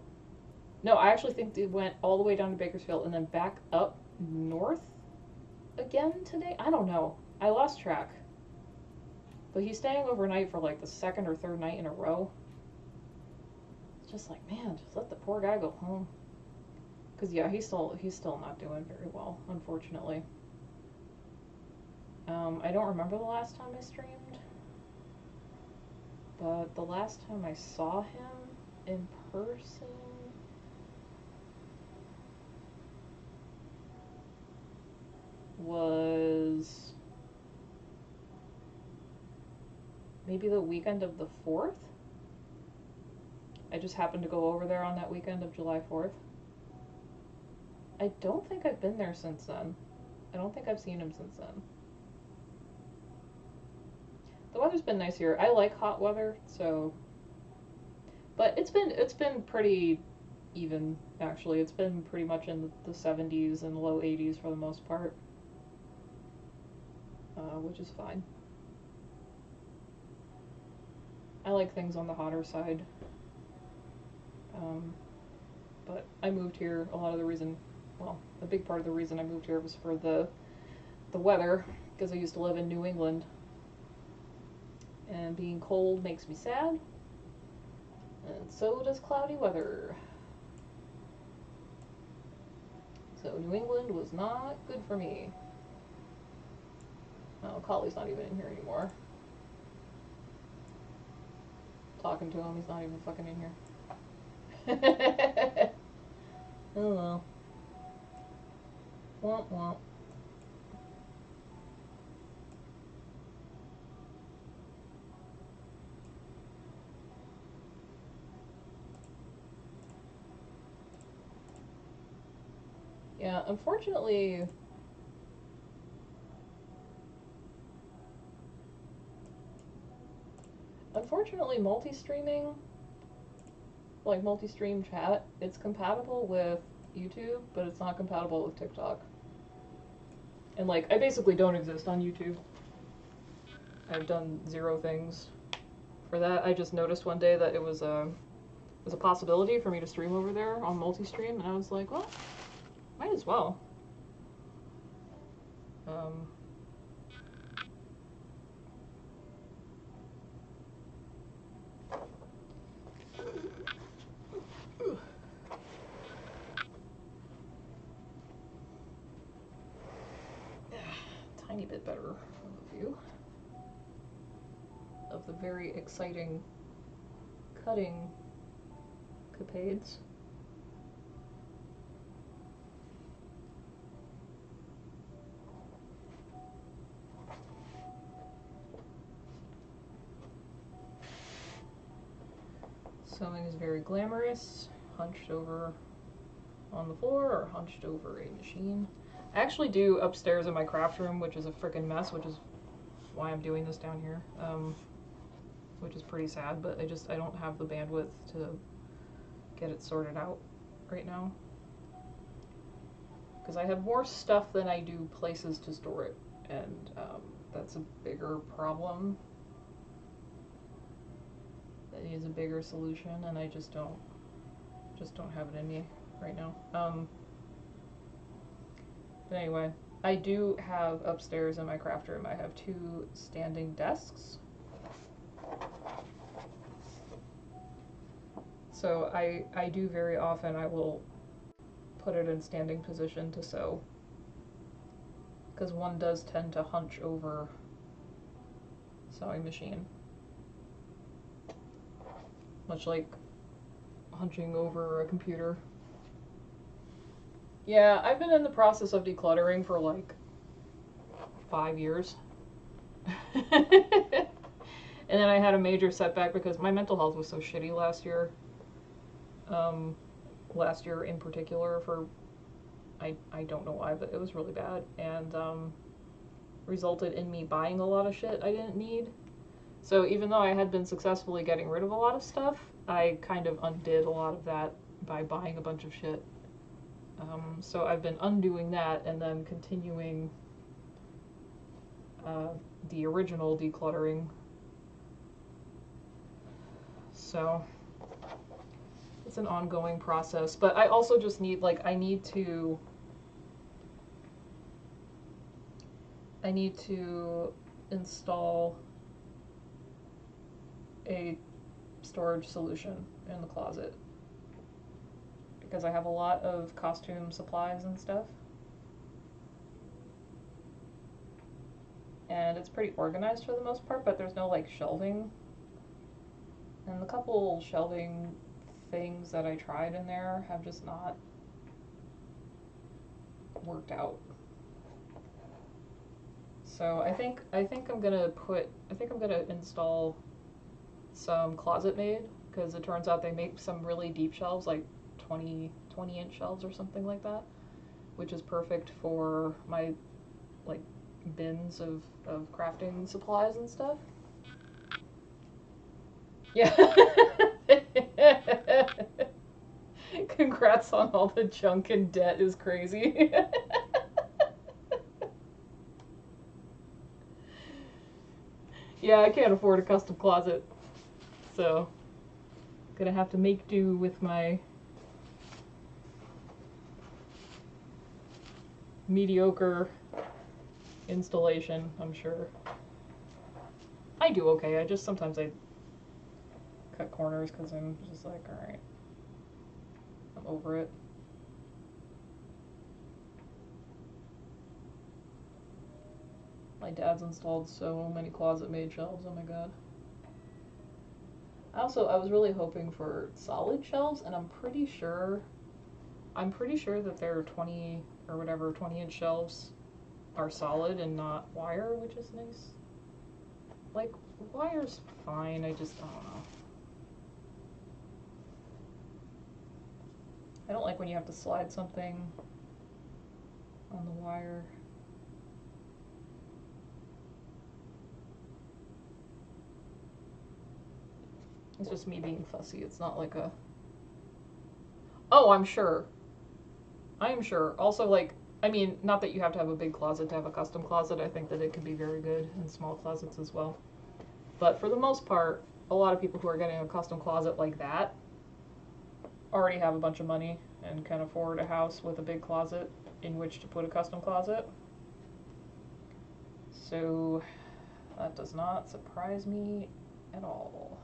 S1: No, I actually think they went all the way down to Bakersfield and then back up north again today? I don't know. I lost track. But he's staying overnight for like the second or third night in a row. It's just like, man, just let the poor guy go home. Because yeah, he's still not doing very well, unfortunately. I don't remember the last time I streamed, but the last time I saw him in person was maybe the weekend of the 4th. I just happened to go over there on that weekend of July 4th. I don't think I've been there since then. I don't think I've seen him since then. The weather's been nice here. I like hot weather, so... But it's been pretty even, actually. It's been pretty much in the 70s and low 80s for the most part. Which is fine. I like things on the hotter side. But I moved here, a lot of the reason, well, a big part of the reason I moved here was for the weather, because I used to live in New England. And being cold makes me sad. And so does cloudy weather. So New England was not good for me. Oh, Collie's not even in here anymore. Talking to him, he's not even fucking in here. Oh well. Womp womp. Yeah, unfortunately... multi-streaming, like multi-stream chat, it's compatible with YouTube, but it's not compatible with TikTok. And like, I basically don't exist on YouTube. I've done 0 things for that. I just noticed one day that it was a possibility for me to stream over there on multi-stream, and I was like, well, might as well. Tiny bit better of a view of the very exciting cutting capades. Sewing is very glamorous, hunched over on the floor or hunched over a machine. I actually do upstairs in my craft room, which is a freaking mess, which is why I'm doing this down here, which is pretty sad, but I don't have the bandwidth to get it sorted out right now. because I have more stuff than I do places to store it, and that's a bigger problem. That needs a bigger solution, and I just don't have it in me right now. But anyway, I do have upstairs in my craft room, I have 2 standing desks. So I do very often, I will put it in standing position to sew, because one does tend to hunch over sewing machine, much like hunching over a computer. Yeah, I've been in the process of decluttering for like 5 years. And then I had a major setback because my mental health was so shitty last year. Last year in particular, for I don't know why, but it was really bad, and resulted in me buying a lot of shit I didn't need. So even though I had been successfully getting rid of a lot of stuff, I kind of undid a lot of that by buying a bunch of shit. So I've been undoing that and then continuing the original decluttering. So it's an ongoing process, but I also just need, like, I need to install a storage solution in the closet, because I have a lot of costume supplies and stuff, and it's pretty organized for the most part, but there's no like shelving, and the couple shelving things that I tried in there have just not worked out. So I think I'm gonna install some Closet Made, because it turns out they make some really deep shelves, like 20-inch shelves or something like that, which is perfect for my like bins of crafting supplies and stuff. Yeah. Congrats on all the junk and debt is crazy. Yeah, I can't afford a custom closet, so gonna have to make do with my mediocre installation, I'm sure. I do okay, I just sometimes I cut corners because I'm just like, alright, I'm over it. My dad's installed so many Closet Made shelves, oh my god. I was really hoping for solid shelves, and I'm pretty sure that they're 20-inch shelves are solid and not wire, which is nice. Like, wire's fine, I don't know. I don't like when you have to slide something on the wire. It's just me being fussy. It's not like a... Oh, I'm sure. Also, like, I mean, not that you have to have a big closet to have a custom closet. I think that it can be very good in small closets as well. But for the most part, a lot of people who are getting a custom closet like that already have a bunch of money and can afford a house with a big closet in which to put a custom closet. So that does not surprise me at all.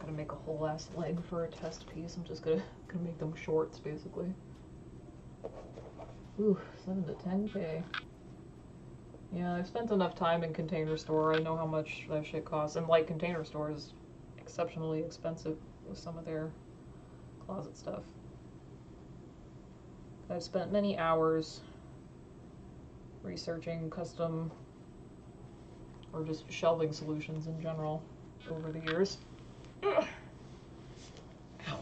S1: not gonna make a whole ass leg for a test piece. I'm just gonna make them shorts, basically. Ooh, 7 to 10K. Yeah, I've spent enough time in Container Store. I know how much that shit costs. And like, Container Store is exceptionally expensive with some of their closet stuff. I've spent many hours researching custom or just shelving solutions in general over the years. Ugh. Ow.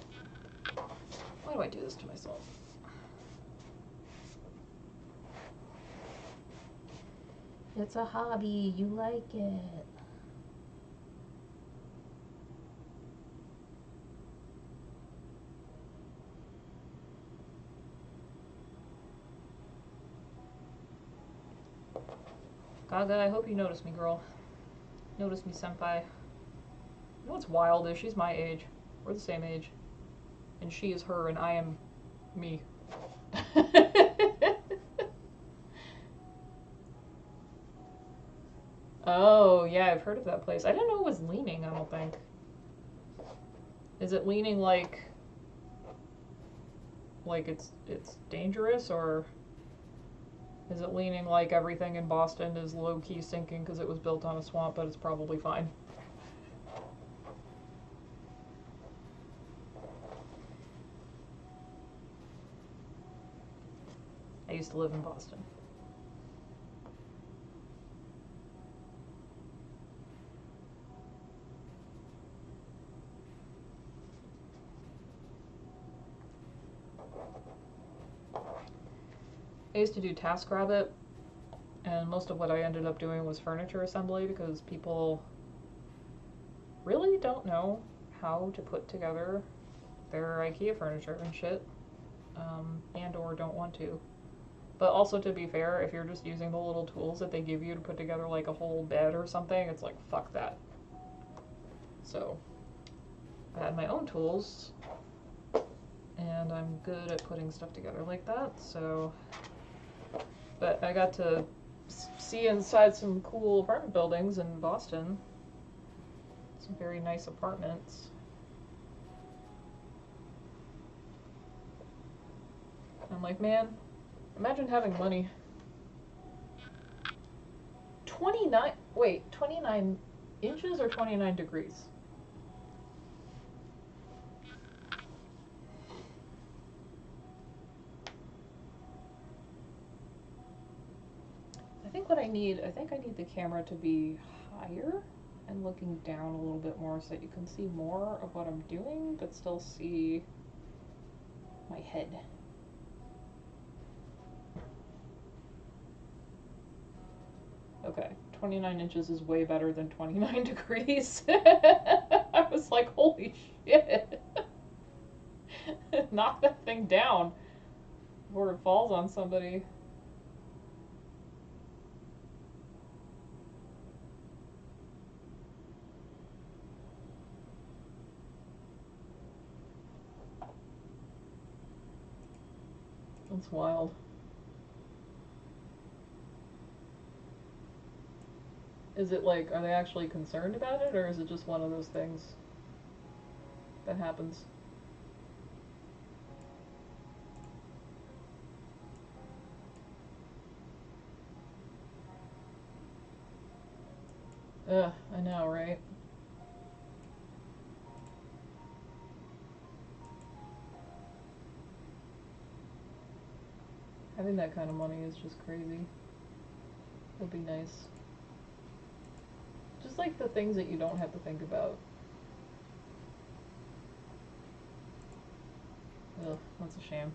S1: Why do I do this to myself? It's a hobby. You like it. Gaga, I hope you notice me, girl. Notice me, senpai. You know what's wild is she's my age. We're the same age. And she is her and I am me. Oh, yeah, I've heard of that place. I didn't know it was leaning, I don't think. Is it leaning like it's dangerous, or is it leaning like everything in Boston is low-key sinking because it was built on a swamp, but it's probably fine? I used to live in Boston. I used to do TaskRabbit, and most of what I ended up doing was furniture assembly because people really don't know how to put together their IKEA furniture and shit, and or don't want to. But also, to be fair, if you're just using the little tools that they give you to put together like a whole bed or something, it's like, fuck that. So, I had my own tools, and I'm good at putting stuff together like that, so... But I got to see inside some cool apartment buildings in Boston. Some very nice apartments. I'm like, man, imagine having money. 29 inches or 29 degrees? I think I need the camera to be higher and looking down a little bit more so that you can see more of what I'm doing, but still see my head. Okay, 29 inches is way better than 29 degrees. I was like, holy shit. Knock that thing down before it falls on somebody. That's wild. Is it like, are they actually concerned about it, or is it just one of those things that happens? Ugh, I know, right? Having that kind of money is just crazy. Would be nice. Just like the things that you don't have to think about. Ugh, that's a shame.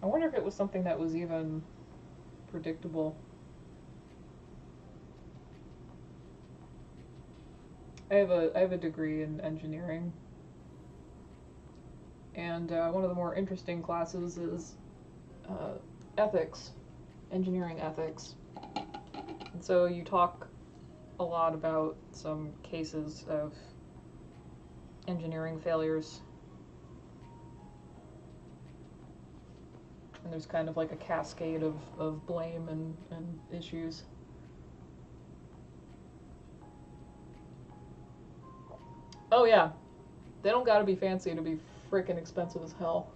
S1: I wonder if it was something that was even predictable. I have a degree in engineering, and one of the more interesting classes is ethics, engineering ethics. And so you talk a lot about some cases of engineering failures. And there's kind of like a cascade of blame and issues. Oh yeah, they don't gotta be fancy to be freaking expensive as hell.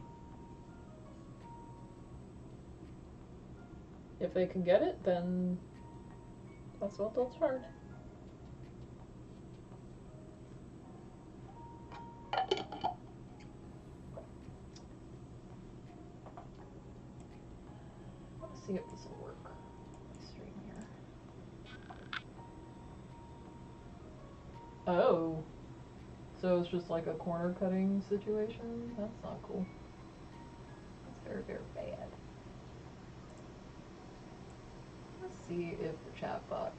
S1: If they can get it, then that's what they'll charge. Let's see if this will work. Stream here. Oh, so it's just like a corner cutting situation? That's not cool. That's very, very bad. Let's see if the chat box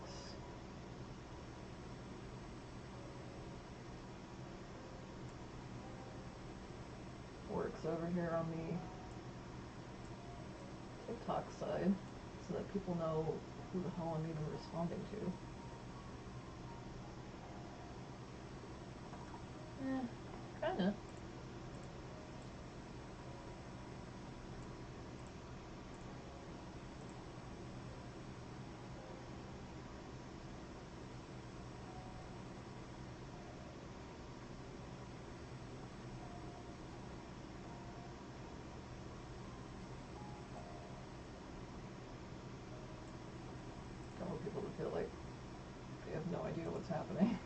S1: works over here on the TikTok side so that people know who the hell I'm even responding to. Kinda. Don't want people to feel like they have no idea what's happening.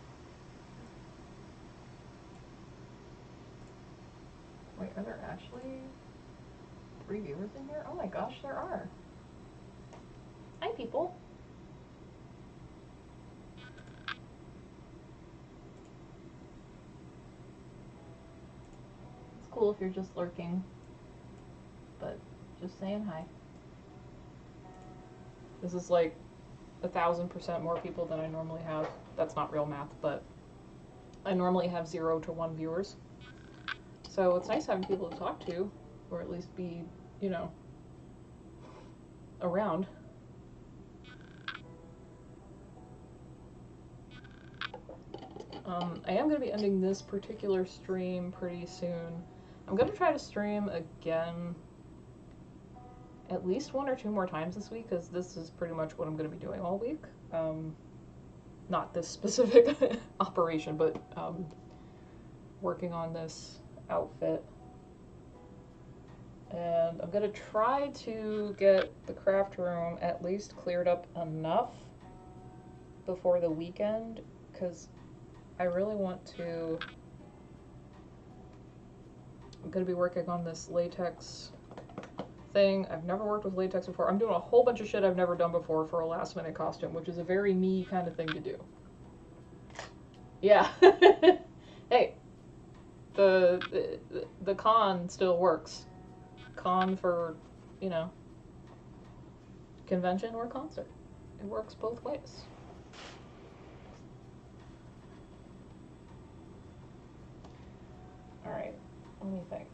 S1: Wait, are there actually 3 viewers in here? Oh my gosh, there are. Hi, people. It's cool if you're just lurking, but just saying hi. This is like 1,000% more people than I normally have. That's not real math, but I normally have 0 to 1 viewers. So it's nice having people to talk to, or at least be, you know, around. I am going to be ending this particular stream pretty soon. I'm going to try to stream again at least 1 or 2 more times this week, because this is pretty much what I'm going to be doing all week. Not this specific operation, but working on this outfit. And I'm going to try to get the craft room at least cleared up enough before the weekend, because I really want to... I'm going to be working on this latex thing. I've never worked with latex before. I'm doing a whole bunch of shit I've never done before for a last minute costume, which is a very me kind of thing to do. Yeah. Hey, the con still works. Con for, you know, convention or concert. It works both ways. Alright, let me think.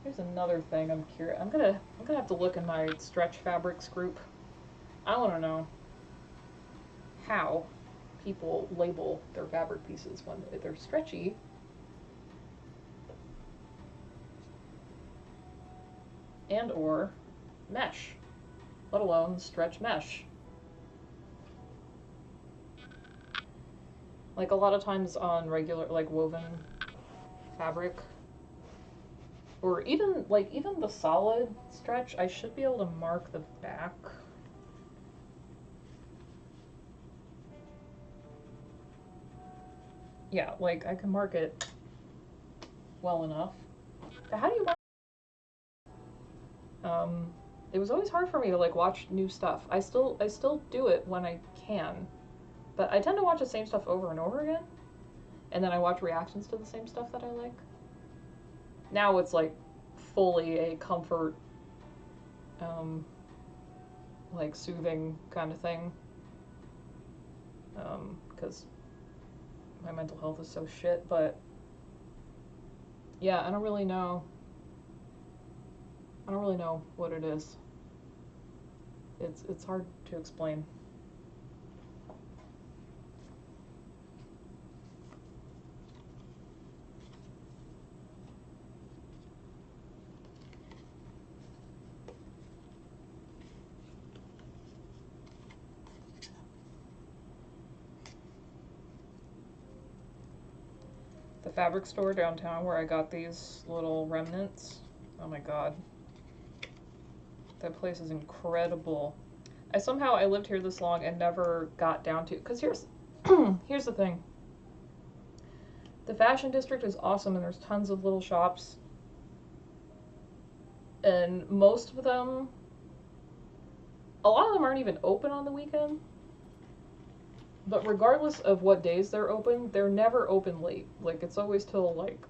S1: Here's another thing I'm curious. I'm gonna have to look in my stretch fabrics group. I want to know how people label their fabric pieces when they're stretchy. And or mesh, let alone stretch mesh. Like a lot of times on regular, like woven fabric, or even the solid stretch, I should be able to mark the back. Yeah, like I can mark it well enough. But how do you mark? It was always hard for me to like watch new stuff. I still do it when I can, but I tend to watch the same stuff over and over again, and then I watch reactions to the same stuff that I like. Now it's like fully a comfort, like soothing kind of thing, because my mental health is so shit. But yeah, I don't really know what it is. It's hard to explain. the fabric store downtown where I got these little remnants. Oh my god. That place is incredible. I lived here this long and never got down to, because here's here's the thing. The fashion district is awesome and there's tons of little shops. And most of them, a lot of them aren't even open on the weekend. But regardless of what days they're open, they're never open late. Like, it's always till, like,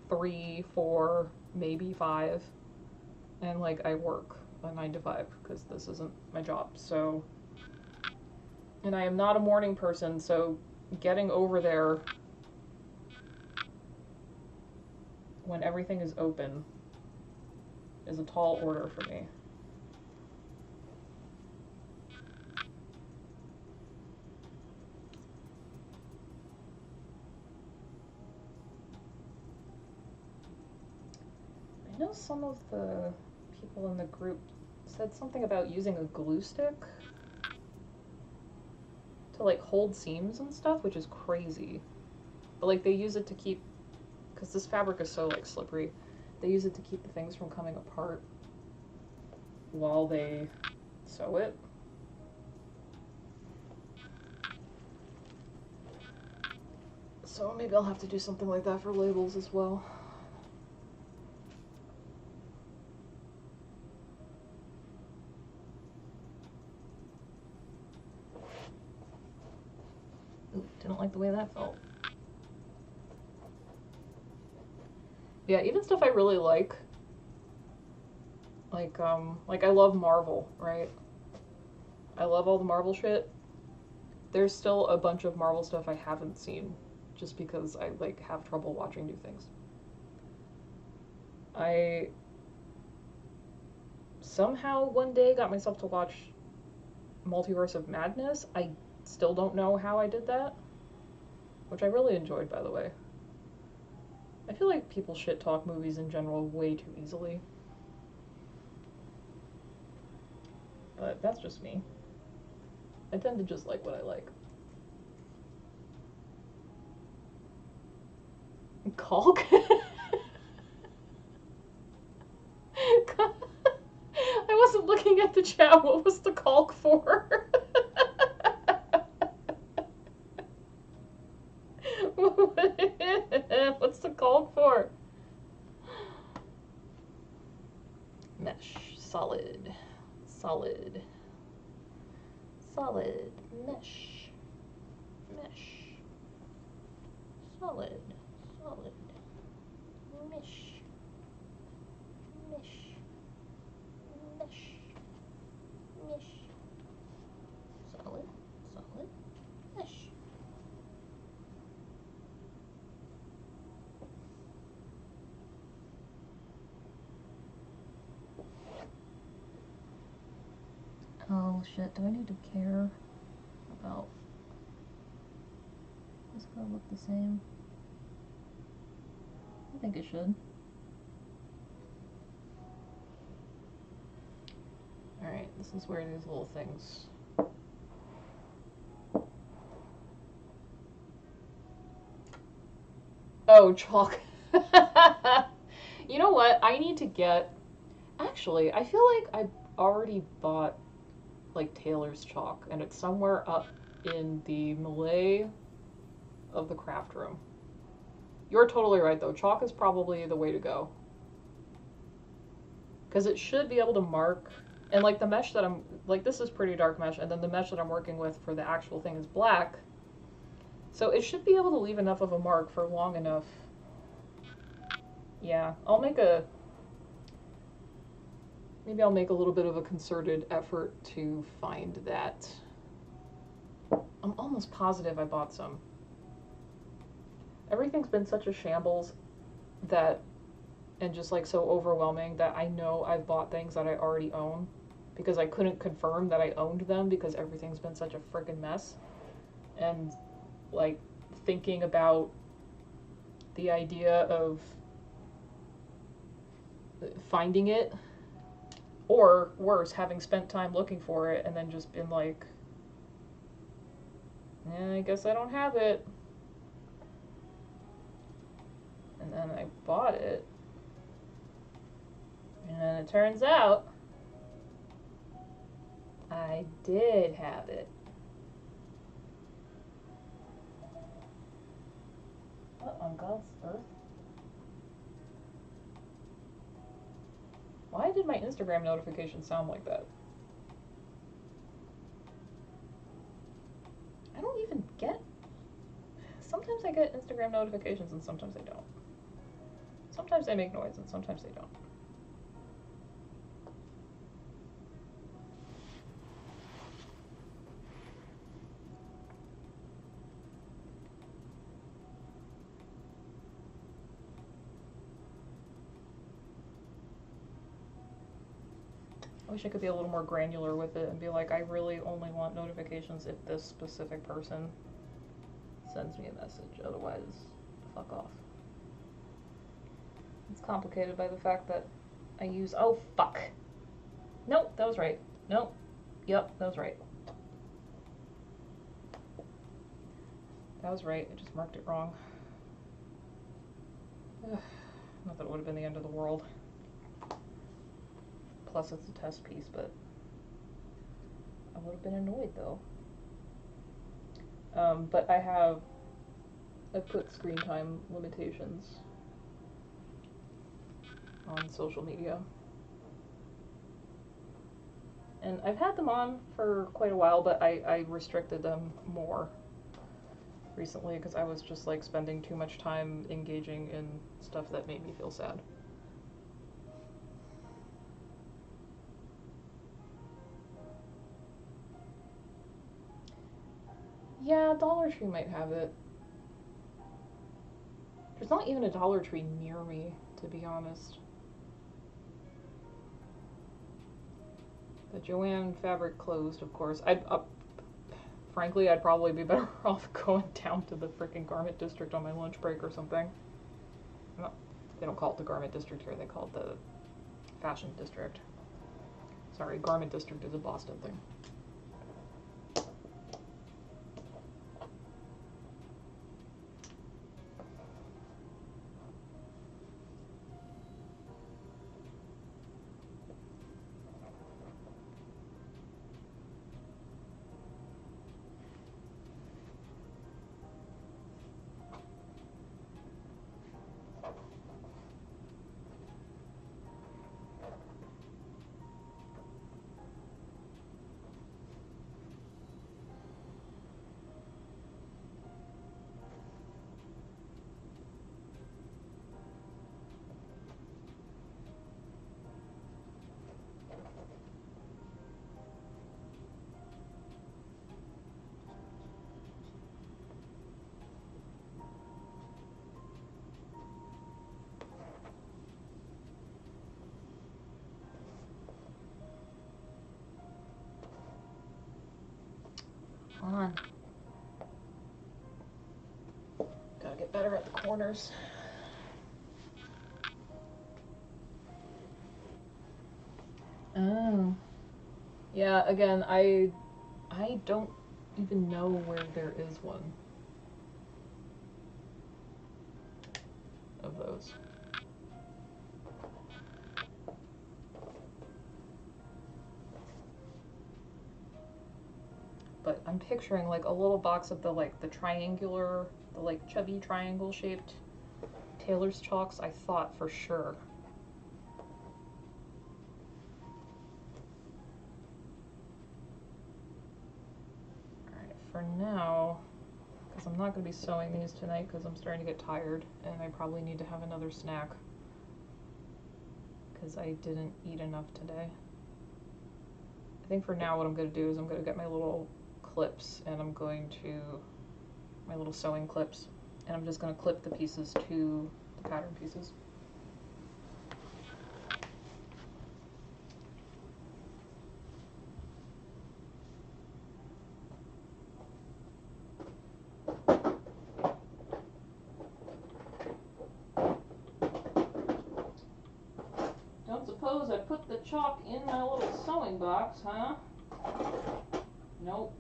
S1: 3, 4, maybe 5. And, like, I work a 9 to 5, because this isn't my job, so... And I am not a morning person, so getting over there when everything is open is a tall order for me. I know some of the people in the group said something about using a glue stick to like hold seams and stuff, which is crazy. But like they use it to keep, because this fabric is so like slippery, they use it to keep the things from coming apart while they sew it. So maybe I'll have to do something like that for labels as well. Ooh, didn't like the way that felt. Yeah, even stuff I really like I love Marvel, right? I love all the Marvel shit. There's still a bunch of Marvel stuff I haven't seen, just because I, like, have trouble watching new things. I somehow one day got myself to watch Multiverse of Madness. I still don't know how I did that, which I really enjoyed, by the way. I feel like people shit talk movies in general way too easily. But that's just me. I tend to just like what I like. Caulk? I wasn't looking at the chat. What was the caulk for? What's the caulk for? Mesh. Solid. Solid. Solid. Mesh. Mesh. Solid. Solid. Mesh. Mesh. Mesh. Mesh. Solid. Solid. Mesh. Oh shit, do I need to care about... Is this gonna look the same? I think it should. Alright, this is where these little things... Oh, chalk. You know what? I need to get... Actually, I feel like I already bought like Taylor's chalk, and it's somewhere up in the melee of the craft room. You're totally right though, chalk is probably the way to go. Because it should be able to mark, and like the mesh that I'm, like this is pretty dark mesh, and then the mesh that I'm working with for the actual thing is black. So it should be able to leave enough of a mark for long enough. Yeah, maybe I'll make a little bit of a concerted effort to find that. I'm almost positive I bought some. Everything's been such a shambles that, and just like so overwhelming that I know I've bought things that I already own because I couldn't confirm that I owned them because everything's been such a friggin' mess. And like thinking about the idea of finding it, or worse, having spent time looking for it and then just been like, I guess I don't have it. And then I bought it. And then it turns out I did have it. What on God's earth? Why did my Instagram notification sound like that? I don't even get... Sometimes I get Instagram notifications and sometimes I don't. Sometimes they make noise and sometimes they don't. I wish I could be a little more granular with it and be like, I really only want notifications if this specific person sends me a message, otherwise, fuck off. It's complicated by the fact that I use, oh fuck. Nope, that was right. Nope. Yep, that was right. That was right, I just marked it wrong. Ugh, not that it would have been the end of the world. Plus it's a test piece, but I would have been annoyed though. But I've put screen time limitations on social media. And I've had them on for quite a while, but I restricted them more recently because I was just like spending too much time engaging in stuff that made me feel sad. Yeah, Dollar Tree might have it. There's not even a Dollar Tree near me, to be honest. The Joanne fabric closed, of course. Frankly, I'd probably be better off going down to the frickin' garment district on my lunch break or something. No, they don't call it the garment district here, they call it the fashion district. Sorry, garment district is a Boston thing. Come on. Gotta get better at the corners. Oh. Yeah, again, I don't even know where there is one of those. But I'm picturing like a little box of the like the triangular, the like chubby triangle shaped Taylor's chalks, I thought for sure. Alright, for now, because I'm not going to be sewing these tonight because I'm starting to get tired and I probably need to have another snack because I didn't eat enough today. I think for now what I'm going to do is I'm going to get my little clips and I'm going to, my little sewing clips, and I'm just going to clip the pieces to the pattern pieces. Don't suppose I put the chalk in my little sewing box, huh? Nope.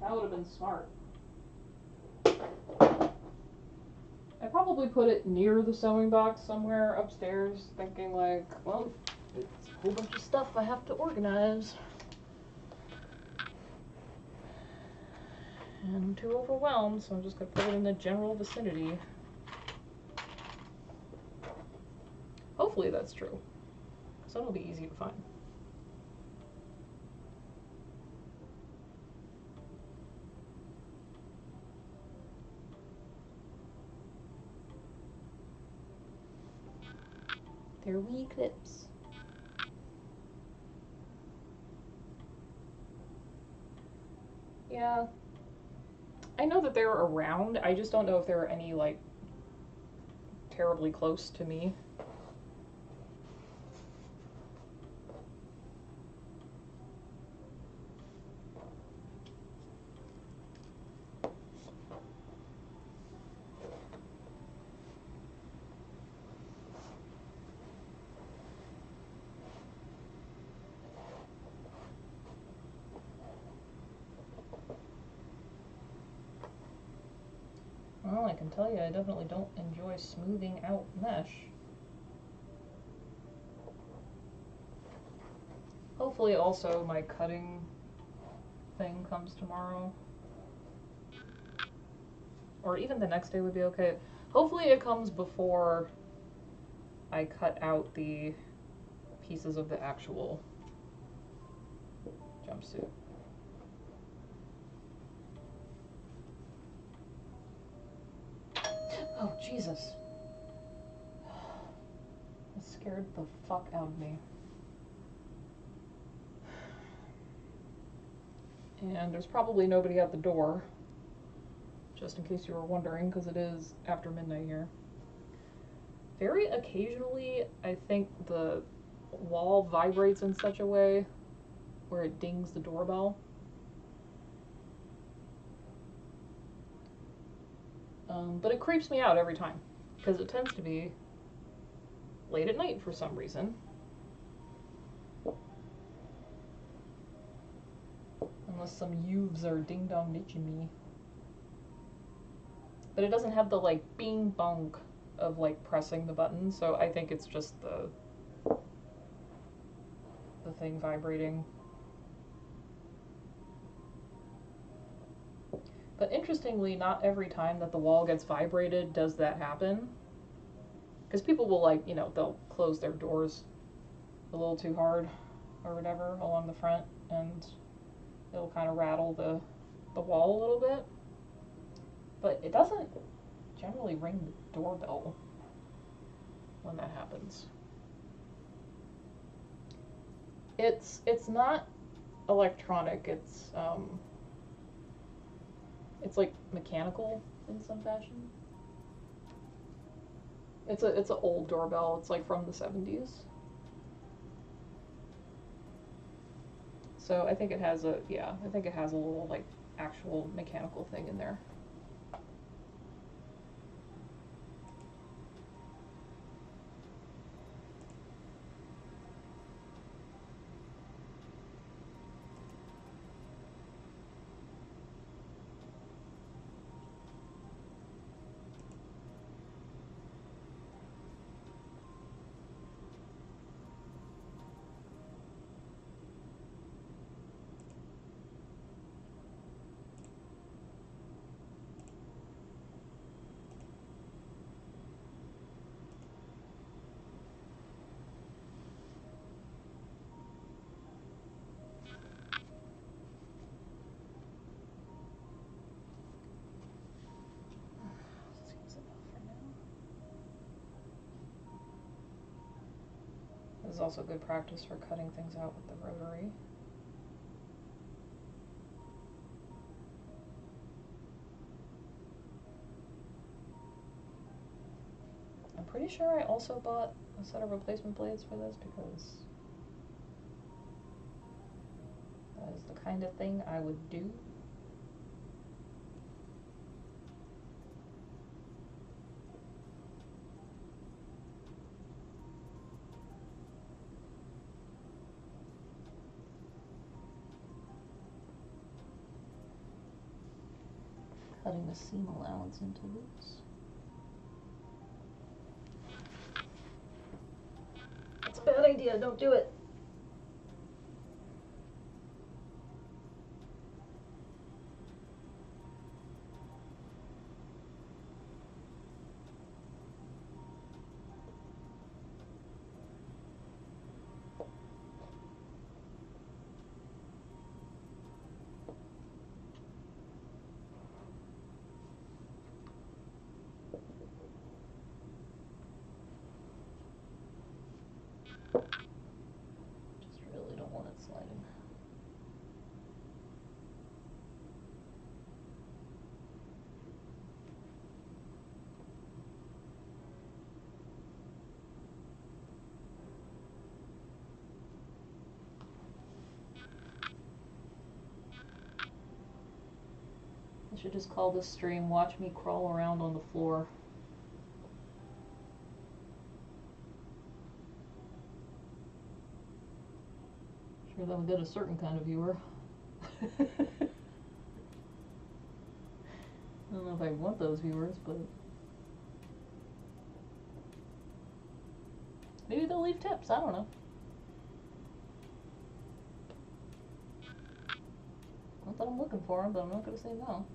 S1: That would have been smart. I probably put it near the sewing box somewhere upstairs, thinking like, well, it's a whole bunch of stuff I have to organize. And I'm too overwhelmed, so I'm just gonna put it in the general vicinity. Hopefully that's true, because then it'll be easy to find. They're wee clips. Yeah. I know that they're around, I just don't know if there are any, like, terribly close to me. Well, I can tell you, I definitely don't enjoy smoothing out mesh. Hopefully also my cutting thing comes tomorrow. Or even the next day would be okay. Hopefully it comes before I cut out the pieces of the actual jumpsuit. Oh, Jesus. That scared the fuck out of me. And there's probably nobody at the door, just in case you were wondering, because it is after midnight here. Very occasionally, I think the wall vibrates in such a way where it dings the doorbell. But it creeps me out every time, because it tends to be late at night for some reason. Unless some youths are ding-dong ditching me. But it doesn't have the, like, bing-bonk of, like, pressing the button, so I think it's just the thing vibrating. But interestingly, not every time that the wall gets vibrated does that happen. Because people will, like, you know, they'll close their doors a little too hard or whatever along the front, and it'll kind of rattle the wall a little bit. But it doesn't generally ring the doorbell when that happens. It's not electronic, it's like mechanical in some fashion. It's an old doorbell. It's like from the 70s. So I think it has a little, like, actual mechanical thing in there. This is also good practice for cutting things out with the rotary. I'm pretty sure I also bought a set of replacement blades for this because that is the kind of thing I would do. Cutting the seam allowance into this. idea. Don't do it. Just really don't want it sliding. I should just call this stream "Watch Me Crawl Around on the Floor." Sure that would get a certain kind of viewer. I don't know if I want those viewers, but maybe they'll leave tips, I don't know. Not that I'm looking for them, but I'm not going to say no.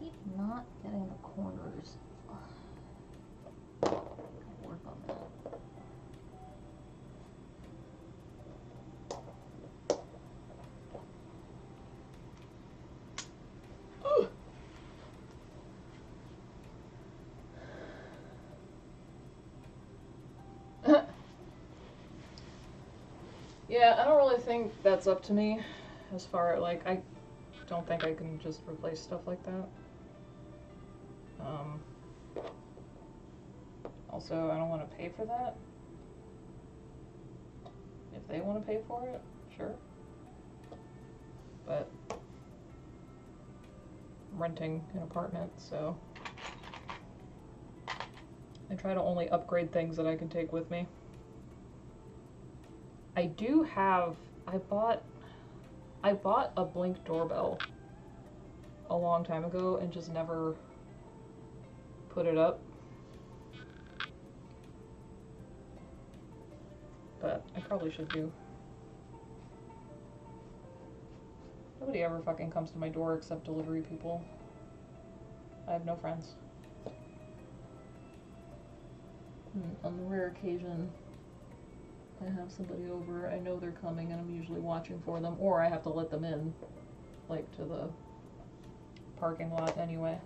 S1: Keep not getting the corners. Gotta work on that. Yeah, I don't really think that's up to me as far as, like, I don't think I can just replace stuff like that. Also, I don't want to pay for that. If they want to pay for it, sure. But I'm renting an apartment, so I try to only upgrade things that I can take with me. I do have, I bought a Blink doorbell a long time ago and just never put it up. But I probably should do. Nobody ever fucking comes to my door except delivery people. I have no friends. On the rare occasion I have somebody over, I know they're coming and I'm usually watching for them, or I have to let them in, like, to the parking lot anyway.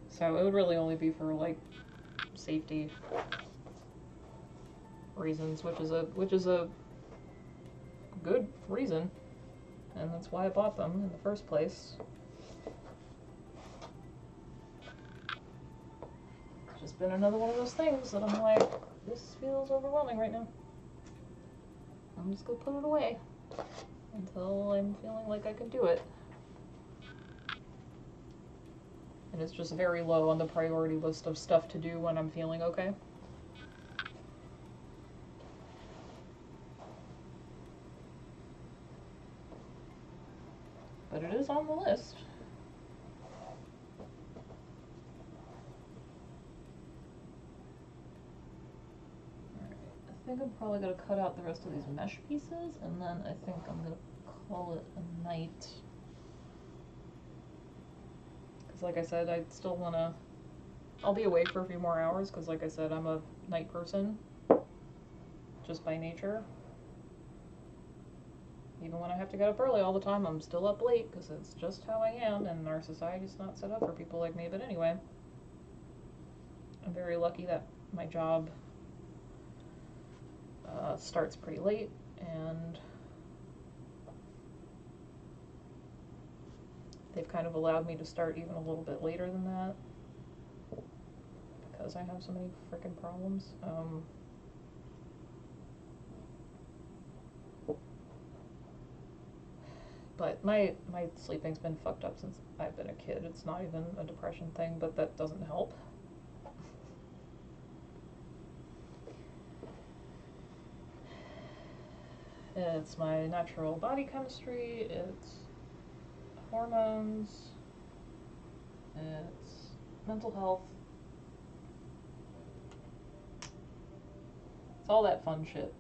S1: So it would really only be for, like, safety reasons, which is a good reason, and that's why I bought them in the first place. It's just been another one of those things that I'm like, this feels overwhelming right now. I'm just gonna put it away until I'm feeling like I can do it. And it's just very low on the priority list of stuff to do when I'm feeling okay. but it is on the list. Alright, I think I'm probably going to cut out the rest of these mesh pieces, and then I think I'm going to call it a night. Because like I said, I still want to... I'll be awake for a few more hours, because like I said, I'm a night person, just by nature. Even when I have to get up early all the time, I'm still up late, because it's just how I am, and our society's not set up for people like me. But anyway, I'm very lucky that my job starts pretty late, and they've kind of allowed me to start even a little bit later than that, because I have so many frickin' problems. But my sleeping's been fucked up since I've been a kid. It's not even a depression thing, but that doesn't help. It's my natural body chemistry, it's hormones, it's mental health. It's all that fun shit.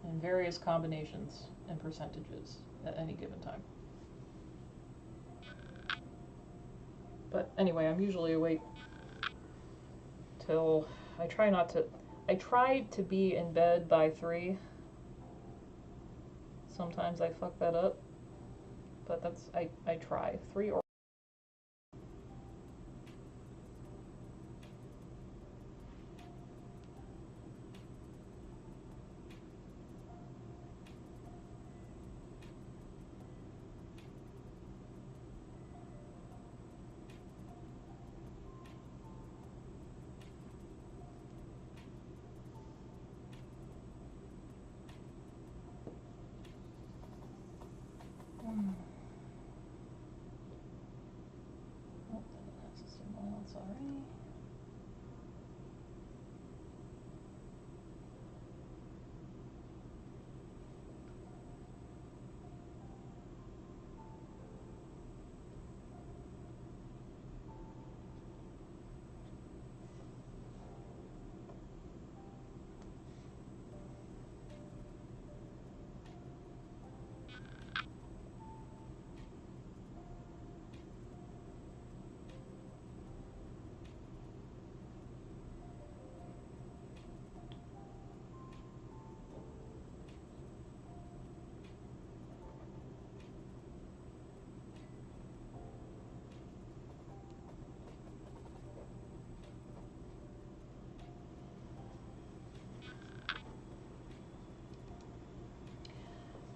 S1: In various combinations and percentages at any given time. But anyway, I'm usually awake till I try to be in bed by 3. Sometimes I fuck that up, but that's I try 3 or sorry.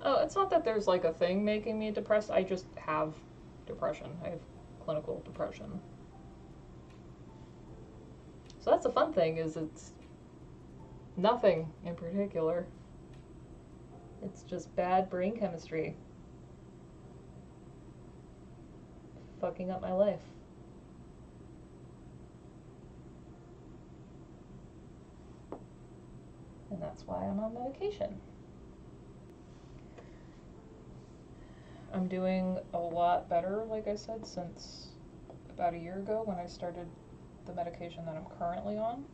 S1: Oh, it's not that there's like a thing making me depressed. I just have depression. I have clinical depression. So that's the fun thing, is it's nothing in particular. It's just bad brain chemistry. Fucking up my life. And that's why I'm on medication. I'm doing a lot better, like I said, since about a year ago when I started the medication that I'm currently on.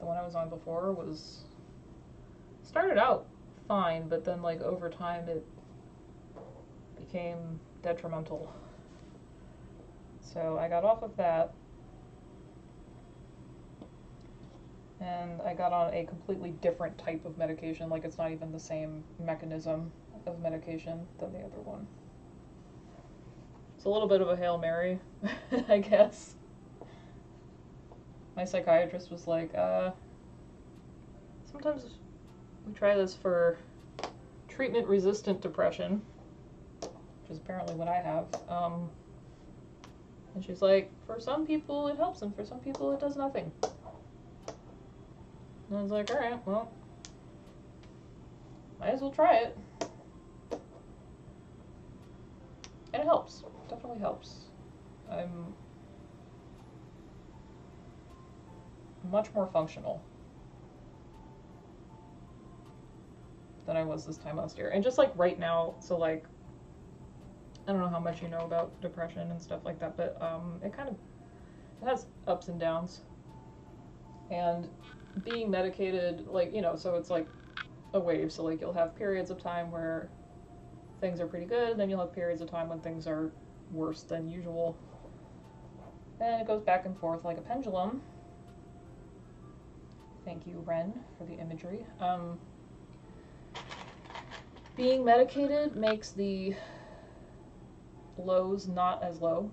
S1: The one I was on before started out fine, but then like over time it became detrimental. So I got off of that, and I got on a completely different type of medication. Like, it's not even the same mechanism of medication than the other one. It's a little bit of a Hail Mary, I guess. My psychiatrist was like, sometimes we try this for treatment-resistant depression, which is apparently what I have. And she's like, for some people it helps, and for some people it does nothing. And I was like, alright, well, might as well try it. And it helps. It definitely helps. I'm much more functional than I was this time last year. And just like right now, so like, I don't know how much you know about depression and stuff like that, but it kind of has ups and downs. And being medicated, like, you know, so it's like a wave. So like you'll have periods of time where things are pretty good, and then you'll have periods of time when things are worse than usual. And it goes back and forth like a pendulum. Thank you, Ren, for the imagery. Being medicated makes the lows not as low,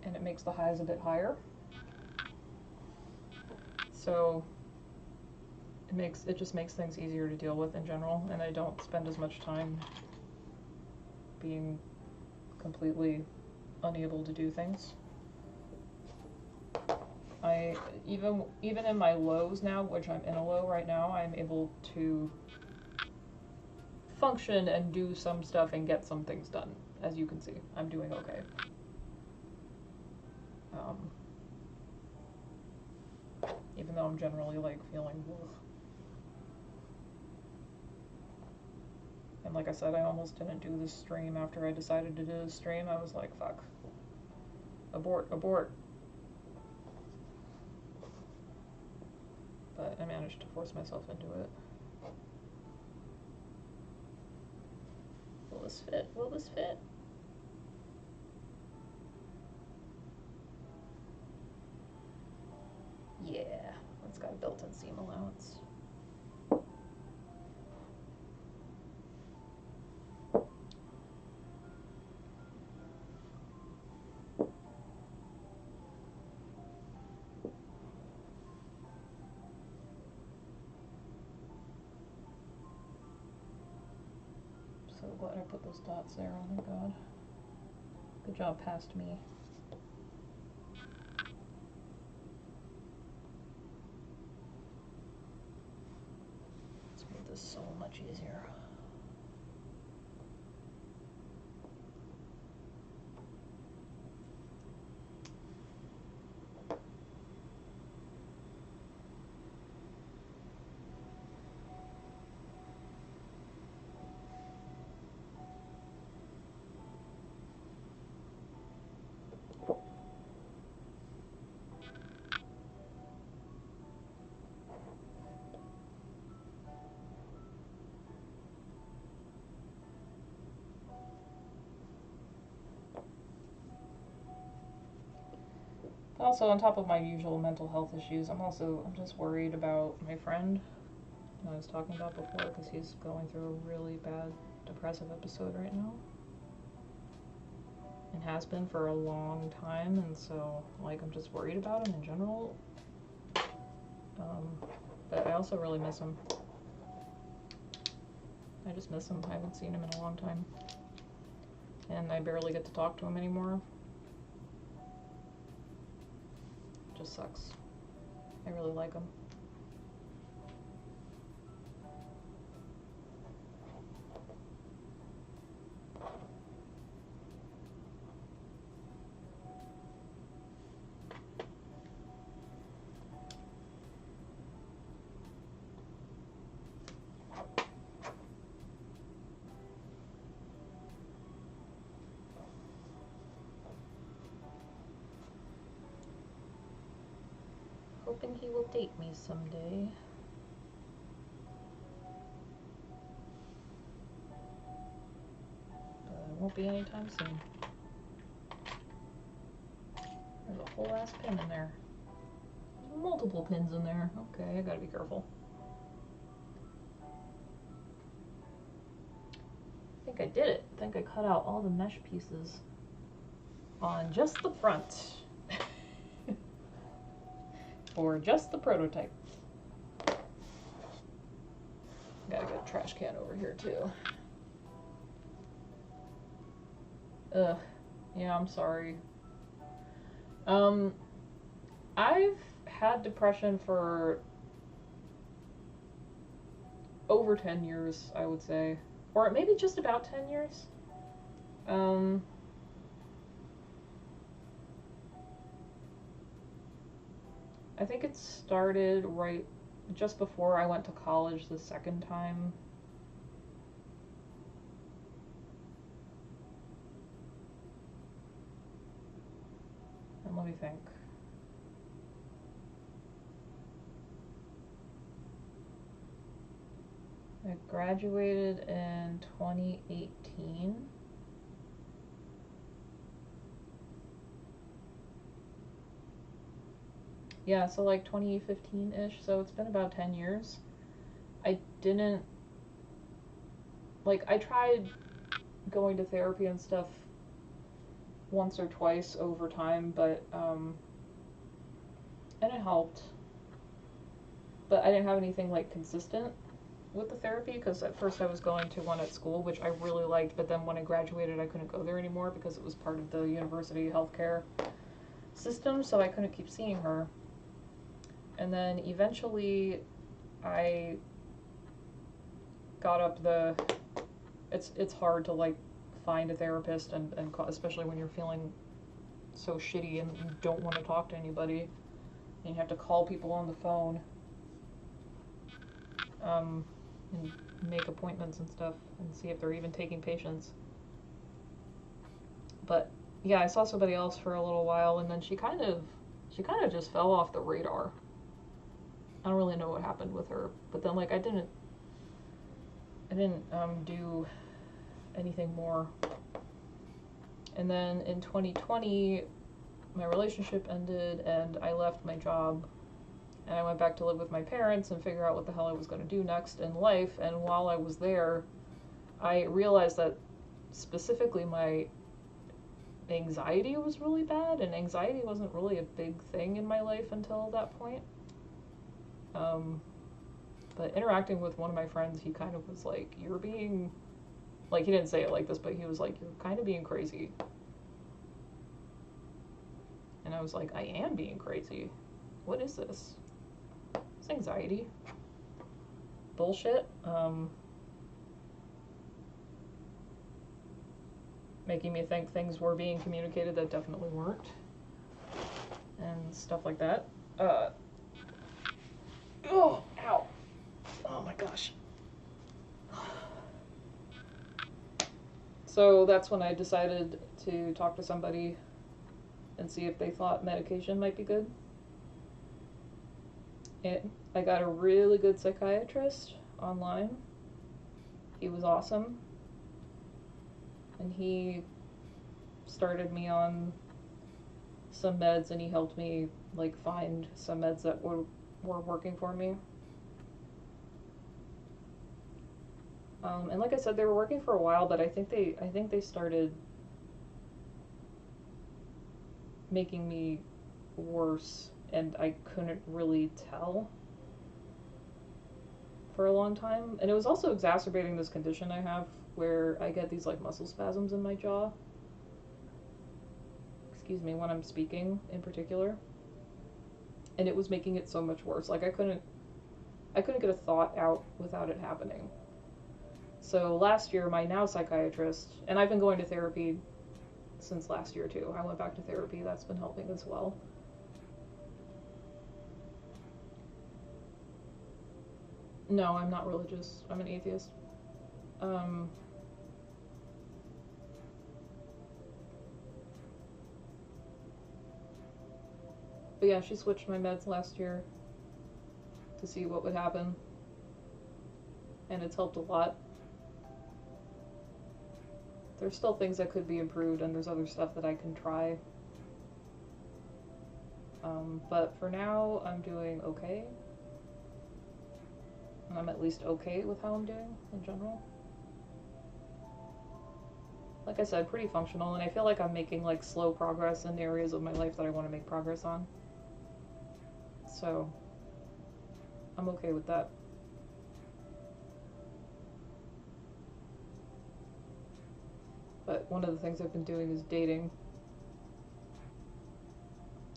S1: and it makes the highs a bit higher. So it just makes things easier to deal with in general, and I don't spend as much time being completely unable to do things. Even in my lows now, which I'm in a low right now, I'm able to function and do some stuff and get some things done. As you can see, I'm doing okay. Even though I'm generally like feeling ugh. And like I said, I almost didn't do this stream after I decided to do this stream. I was like, fuck. Abort, abort. But I managed to force myself into it. Will this fit? Will this fit? Yeah, it's got a built-in seam allowance. So glad I put those dots there, oh my god. Good job, past me. Let's make this so much easier. Also, on top of my usual mental health issues, I'm just worried about my friend who I was talking about before, because he's going through a really bad depressive episode right now. And has been for a long time, and so, like, I'm just worried about him in general. But I also really miss him. I just miss him. I haven't seen him in a long time. And I barely get to talk to him anymore. Just sucks. I really like him. Hoping he will date me someday. But it won't be anytime soon. There's a whole ass pin in there. There's multiple pins in there. Okay, I gotta be careful. I think I did it. I think I cut out all the mesh pieces on just the front. Or just the prototype. Got a good trash can over here too. Ugh. Yeah, I'm sorry. I've had depression for over 10 years, I would say. Or maybe just about 10 years. I think it started right just before I went to college the second time. And let me think. I graduated in 2018. Yeah, so like 2015-ish, so it's been about 10 years. I didn't, like, I tried going to therapy and stuff once or twice over time, but, and it helped. But I didn't have anything, like, consistent with the therapy, because at first I was going to one at school, which I really liked, but then when I graduated I couldn't go there anymore because it was part of the university healthcare system, so I couldn't keep seeing her. And then eventually I got up the, it's hard to like find a therapist and especially when you're feeling so shitty and you don't want to talk to anybody and you have to call people on the phone and make appointments and stuff and see if they're even taking patients. But yeah, I saw somebody else for a little while and then she kind of just fell off the radar. I don't really know what happened with her, but then like I didn't do anything more. And then in 2020 my relationship ended and I left my job and I went back to live with my parents and figure out what the hell I was going to do next in life. And while I was there, I realized that specifically my anxiety was really bad, and anxiety wasn't really a big thing in my life until that point. But interacting with one of my friends, he kind of was like, you're being, like, he didn't say it like this, but he was like, you're kind of being crazy. And I was like, I am being crazy. What is this? It's anxiety. Bullshit. Making me think things were being communicated that definitely weren't. And stuff like that. Oh, ow. Oh my gosh. So that's when I decided to talk to somebody and see if they thought medication might be good. I got a really good psychiatrist online. He was awesome. And he started me on some meds and he helped me like find some meds that were working for me. And like I said, they were working for a while, but I think they started making me worse, and I couldn't really tell for a long time. And it was also exacerbating this condition I have where I get these like muscle spasms in my jaw. Excuse me, when I'm speaking in particular. And it was making it so much worse. Like I couldn't get a thought out without it happening. So last year, my now psychiatrist, and I've been going to therapy since last year too. I went back to therapy. That's been helping as well. No, I'm not religious. I'm an atheist. But yeah, she switched my meds last year to see what would happen. And it's helped a lot. There's still things that could be improved, and there's other stuff that I can try. But for now, I'm doing okay. I'm at least okay with how I'm doing in general. Like I said, pretty functional, and I feel like I'm making like slow progress in areas of my life that I want to make progress on. So, I'm okay with that. But one of the things I've been doing is dating.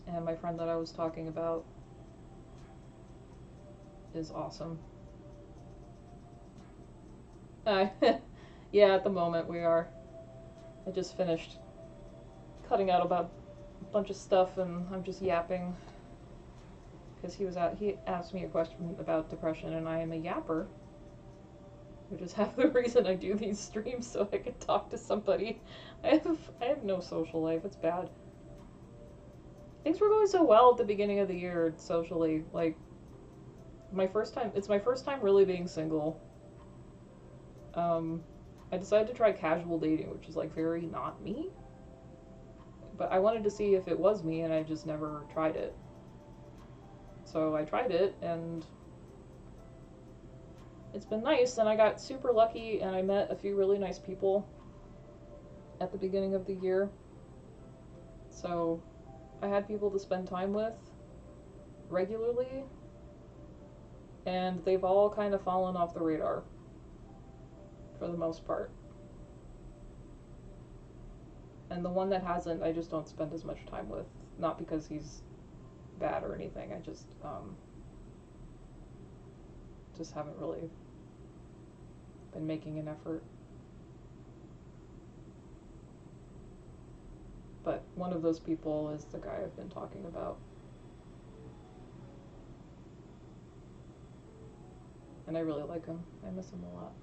S1: And my friend that I was talking about is awesome. Yeah, at the moment we are. I just finished cutting out about a bunch of stuff and I'm just yapping. because he asked me a question about depression, and I am a yapper, which is half the reason I do these streams, so I can talk to somebody. I have no social life. It's bad. Things were going so well at the beginning of the year socially. Like, it's my first time really being single. I decided to try casual dating, which is like very not me. But I wanted to see if it was me, and I just never tried it. So I tried it, and it's been nice, and I got super lucky, and I met a few really nice people at the beginning of the year. So I had people to spend time with regularly, and they've all kind of fallen off the radar for the most part. And the one that hasn't, I just don't spend as much time with. Not because he's bad or anything, I just haven't really been making an effort. But one of those people is the guy I've been talking about. And I really like him. I miss him a lot.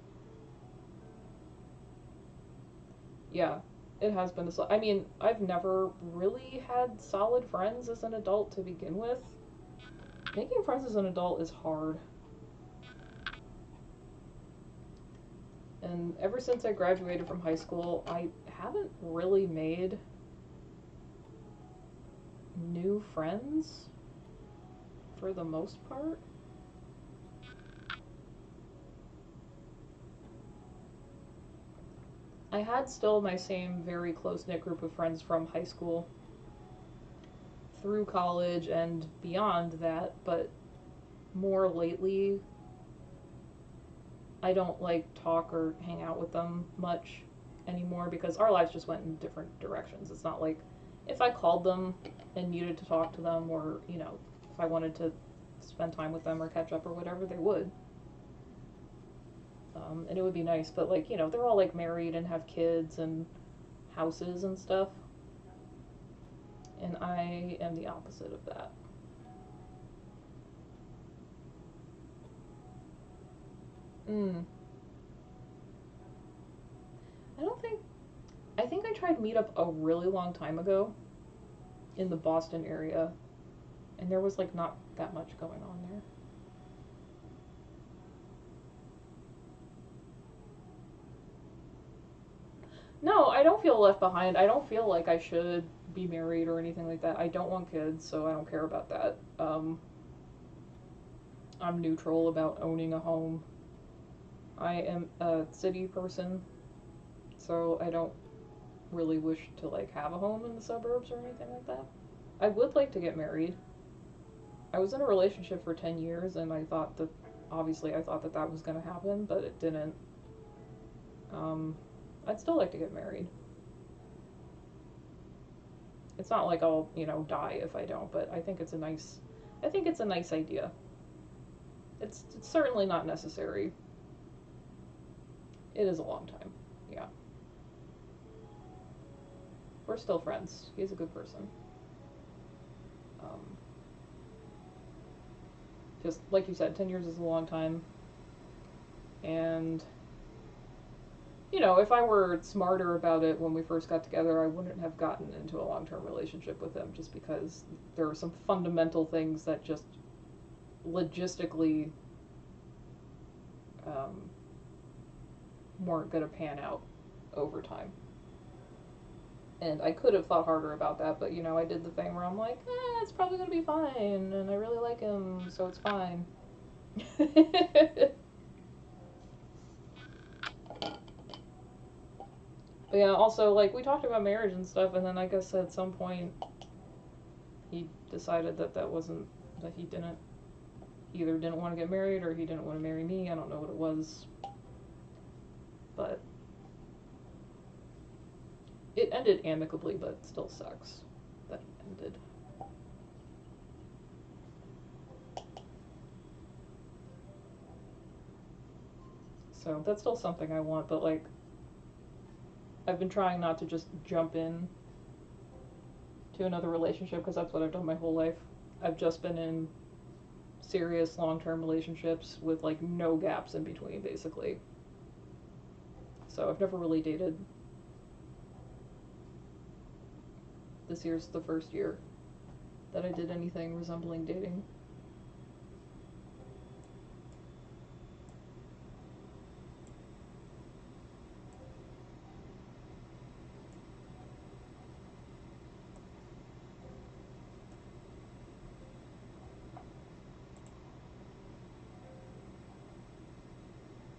S1: Yeah, it has been I mean, I've never really had solid friends as an adult to begin with. Making friends as an adult is hard. And ever since I graduated from high school, I haven't really made new friends for the most part. I had still my same very close-knit group of friends from high school through college and beyond that, but more lately I don't like talk or hang out with them much anymore because our lives just went in different directions. It's not like if I called them and needed to talk to them, or, you know, if I wanted to spend time with them or catch up or whatever, they would. And it would be nice, but, like, you know, they're all, like, married and have kids and houses and stuff. And I am the opposite of that. I don't think... I think I tried Meetup a really long time ago in the Boston area, and there was, like, not that much going on there. No, I don't feel left behind. I don't feel like I should be married or anything like that. I don't want kids, so I don't care about that. I'm neutral about owning a home. I am a city person, so I don't really wish to, like, have a home in the suburbs or anything like that. I would like to get married. I was in a relationship for 10 years, and I thought that, obviously, I thought that that was going to happen, but it didn't. I'd still like to get married. It's not like I'll, you know, die if I don't, but I think it's a nice idea. It's certainly not necessary. It is a long time. Yeah. We're still friends. He's a good person. Just like you said, 10 years is a long time. And, you know, if I were smarter about it when we first got together, I wouldn't have gotten into a long-term relationship with him, just because there are some fundamental things that just logistically weren't going to pan out over time. And I could have thought harder about that, but, you know, I did the thing where I'm like, it's probably going to be fine, and I really like him, so it's fine. But yeah, also, like, we talked about marriage and stuff, and then I guess at some point he decided that he either didn't want to get married or he didn't want to marry me. I don't know what it was. But it ended amicably, but it still sucks that it ended. So that's still something I want, but, like, I've been trying not to just jump in to another relationship, because that's what I've done my whole life. I've just been in serious long-term relationships with like no gaps in between, basically. So I've never really dated. This year's the first year that I did anything resembling dating.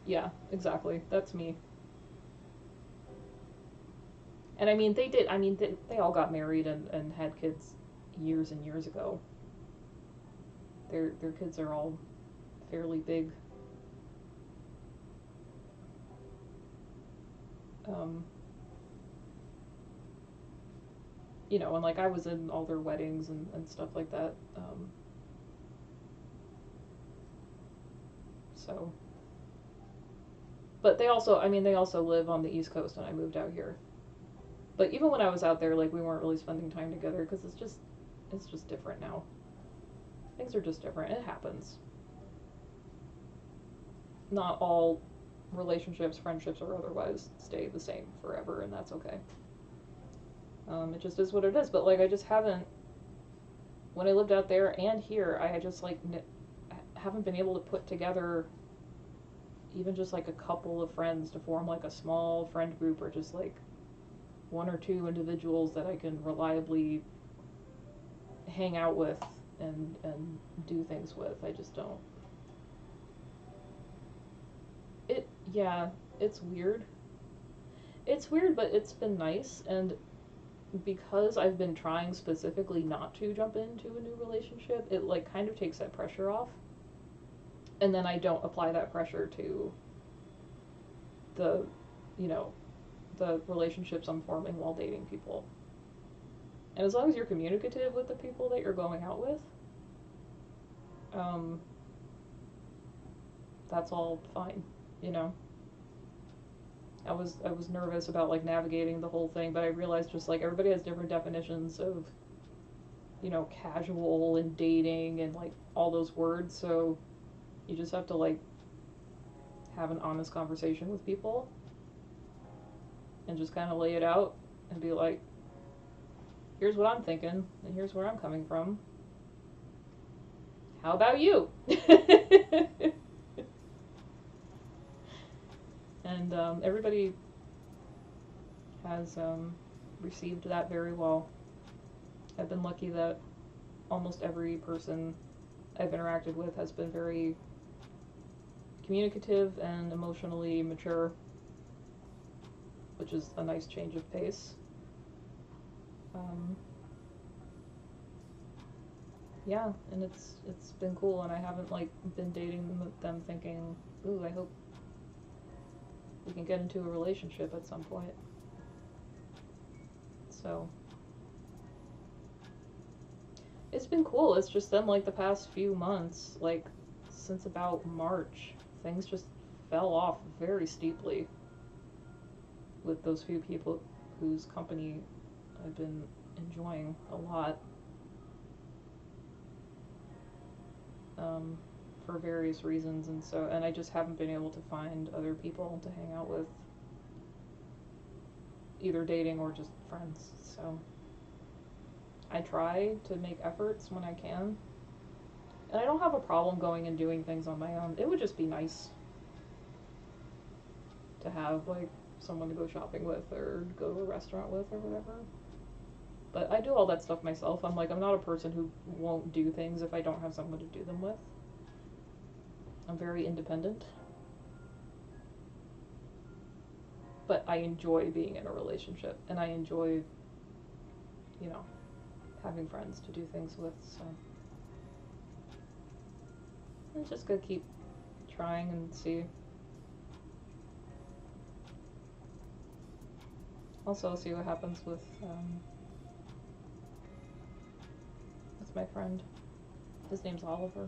S1: Yeah, exactly. That's me. And I mean, they all got married and had kids years and years ago. Their kids are all fairly big. Um, you know, and like I was in all their weddings and stuff like that. So, but they also, they also live on the East Coast, and I moved out here. But even when I was out there, like we weren't really spending time together because it's just different now. Things are just different. It happens. Not all relationships, friendships, or otherwise stay the same forever, and that's okay. It just is what it is. But like I just haven't. When I lived out there and here, I just like haven't been able to put together even just like a couple of friends to form like a small friend group, or just like one or two individuals that I can reliably hang out with and do things with. I just don't. Yeah, it's weird. It's weird, but it's been nice, and because I've been trying specifically not to jump into a new relationship, it like kind of takes that pressure off. And then I don't apply that pressure to the, you know, the relationships I'm forming while dating people. And as long as you're communicative with the people that you're going out with, um, that's all fine, you know. I was nervous about like navigating the whole thing, but I realized just like everybody has different definitions of, you know, casual and dating and like all those words, so you just have to like have an honest conversation with people and just kind of lay it out and be like, here's what I'm thinking and here's where I'm coming from. How about you? And everybody has received that very well. I've been lucky that almost every person I've interacted with has been very communicative and emotionally mature, which is a nice change of pace. Yeah, and it's been cool, and I haven't like been dating them thinking, ooh, I hope we can get into a relationship at some point. So it's been cool. It's just then like the past few months, like since about March, things just fell off very steeply with those few people whose company I've been enjoying a lot, for various reasons, and I just haven't been able to find other people to hang out with, either dating or just friends. So I try to make efforts when I can, and I don't have a problem going and doing things on my own. It would just be nice to have like someone to go shopping with or go to a restaurant with or whatever. But I do all that stuff myself. I'm not a person who won't do things if I don't have someone to do them with. I'm very independent. But I enjoy being in a relationship, and I enjoy, you know, having friends to do things with, so I'm just gonna keep trying and see. Also, see what happens with my friend. His name's Oliver.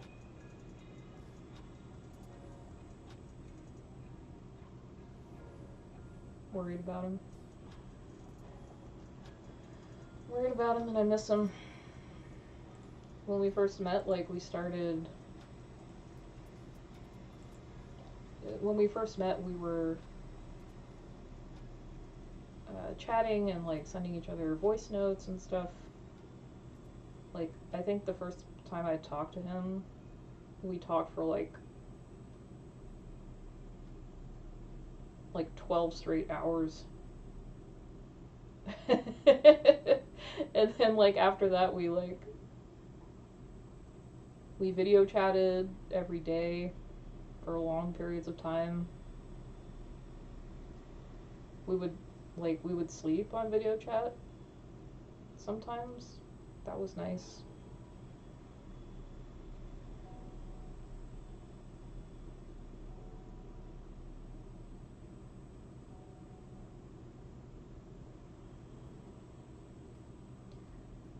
S1: Worried about him. And I miss him. When we first met, like, we started when we first met, we were chatting and like sending each other voice notes and stuff. Like, I think the first time I talked to him, we talked for like 12 straight hours. And then like after that we video chatted every day for long periods of time. We would sleep on video chat sometimes. That was nice.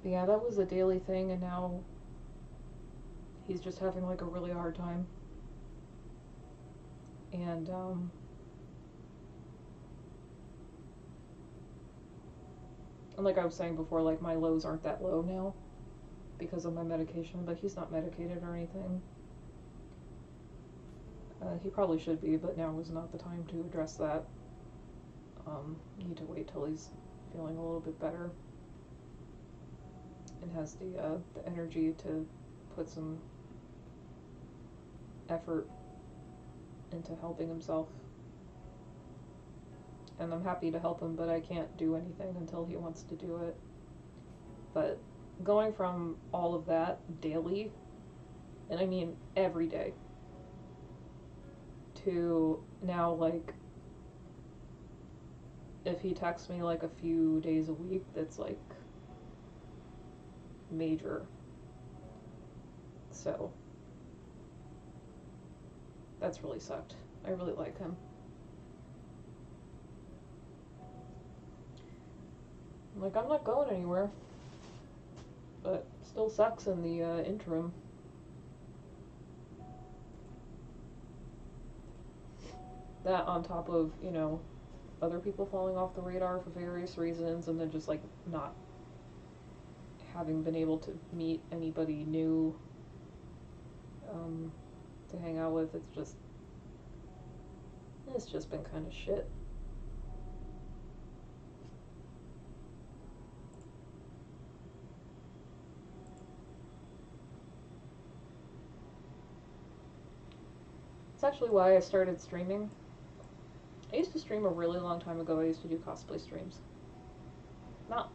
S1: But yeah, that was a daily thing, and now he's just having like a really hard time. And like I was saying before, like my lows aren't that low now because of my medication, but he's not medicated or anything. He probably should be, but now is not the time to address that. Need to wait till he's feeling a little bit better and has the energy to put some effort into helping himself. And I'm happy to help him, but I can't do anything until he wants to do it. But going from all of that daily, and I mean every day, to now like if he texts me like a few days a week, that's like major. So that's really sucked. I really like him. Like, I'm not going anywhere, but still sucks in the interim. That on top of, you know, other people falling off the radar for various reasons, and then just like not having been able to meet anybody new to hang out with. It's just been kind of shit. It's actually why I started streaming. I used to stream a really long time ago. I used to do cosplay streams.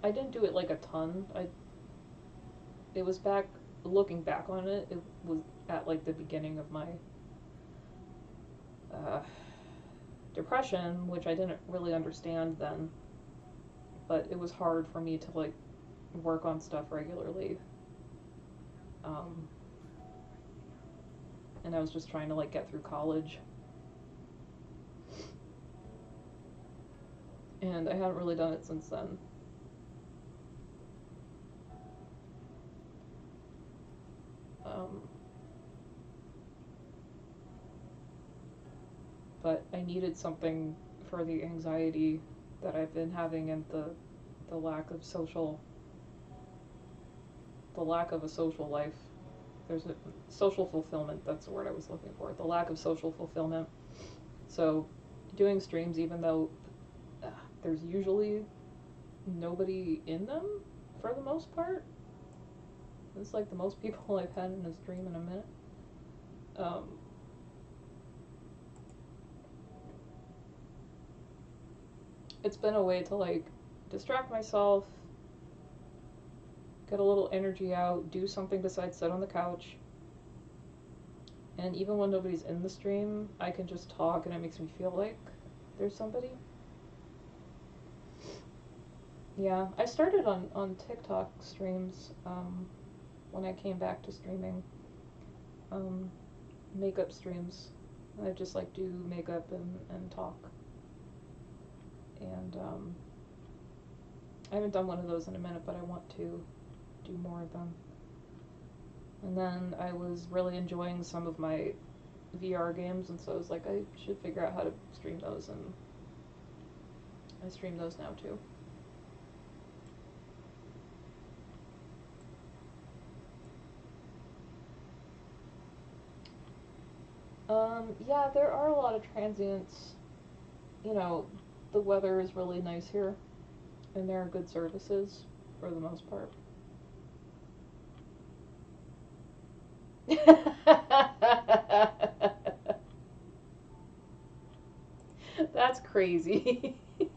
S1: I didn't do it like a ton. It was back, looking back on it, it was at like the beginning of my depression, which I didn't really understand then. But it was hard for me to like work on stuff regularly. And I was just trying to like get through college. And I haven't really done it since then. But I needed something for the anxiety that I've been having and the lack of a social life. There's a social fulfillment, that's the word I was looking for. The lack of social fulfillment. So doing streams, even though there's usually nobody in them for the most part. It's like the most people I've had in a stream in a minute. It's been a way to like distract myself, get a little energy out, do something besides sit on the couch. And even when nobody's in the stream, I can just talk and it makes me feel like there's somebody. Yeah, I started on TikTok streams when I came back to streaming. Makeup streams. I just like do makeup and talk. And I haven't done one of those in a minute, but I want to do more of them. And then I was really enjoying some of my VR games, and so I was like, I should figure out how to stream those, and I stream those now too. Yeah, there are a lot of transients. You know, the weather is really nice here, and there are good services for the most part. That's crazy. Ow,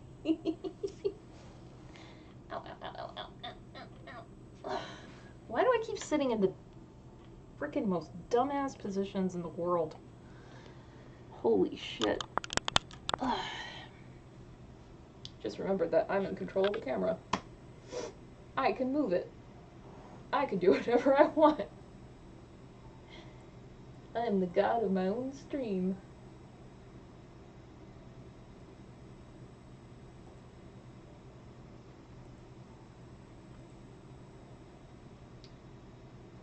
S1: ow, ow, ow, ow, ow, ow. Why do I keep sitting in the freaking most dumbass positions in the world? Holy shit. Just remembered that I'm in control of the camera. I can move it. I can do whatever I want. I am the god of my own stream.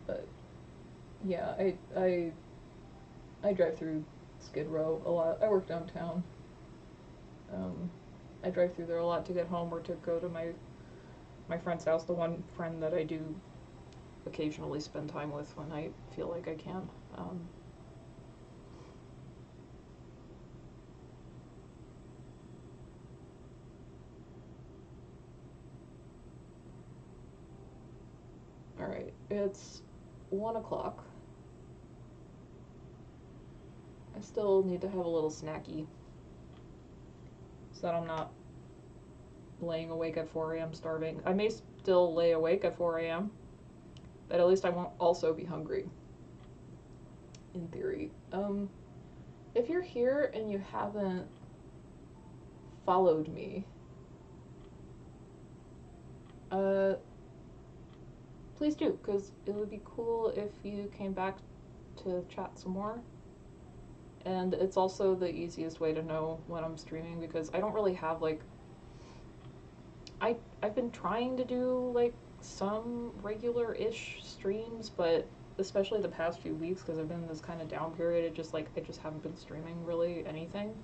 S1: But yeah, I drive through Skid Row a lot. I work downtown. I drive through there a lot to get home or to go to my friend's house, the one friend that I do occasionally spend time with when I feel like I can. Alright, it's 1 o'clock. I still need to have a little snacky so that I'm not laying awake at 4 a.m. starving. I may still lay awake at 4 a.m., but at least I won't also be hungry. In theory. If you're here and you haven't followed me, please do, because it would be cool if you came back to chat some more. And it's also the easiest way to know when I'm streaming, because I don't really have, like, I've been trying to do, like, some regular-ish streams, but especially the past few weeks, because I've been in this kind of down period, I just haven't been streaming really anything.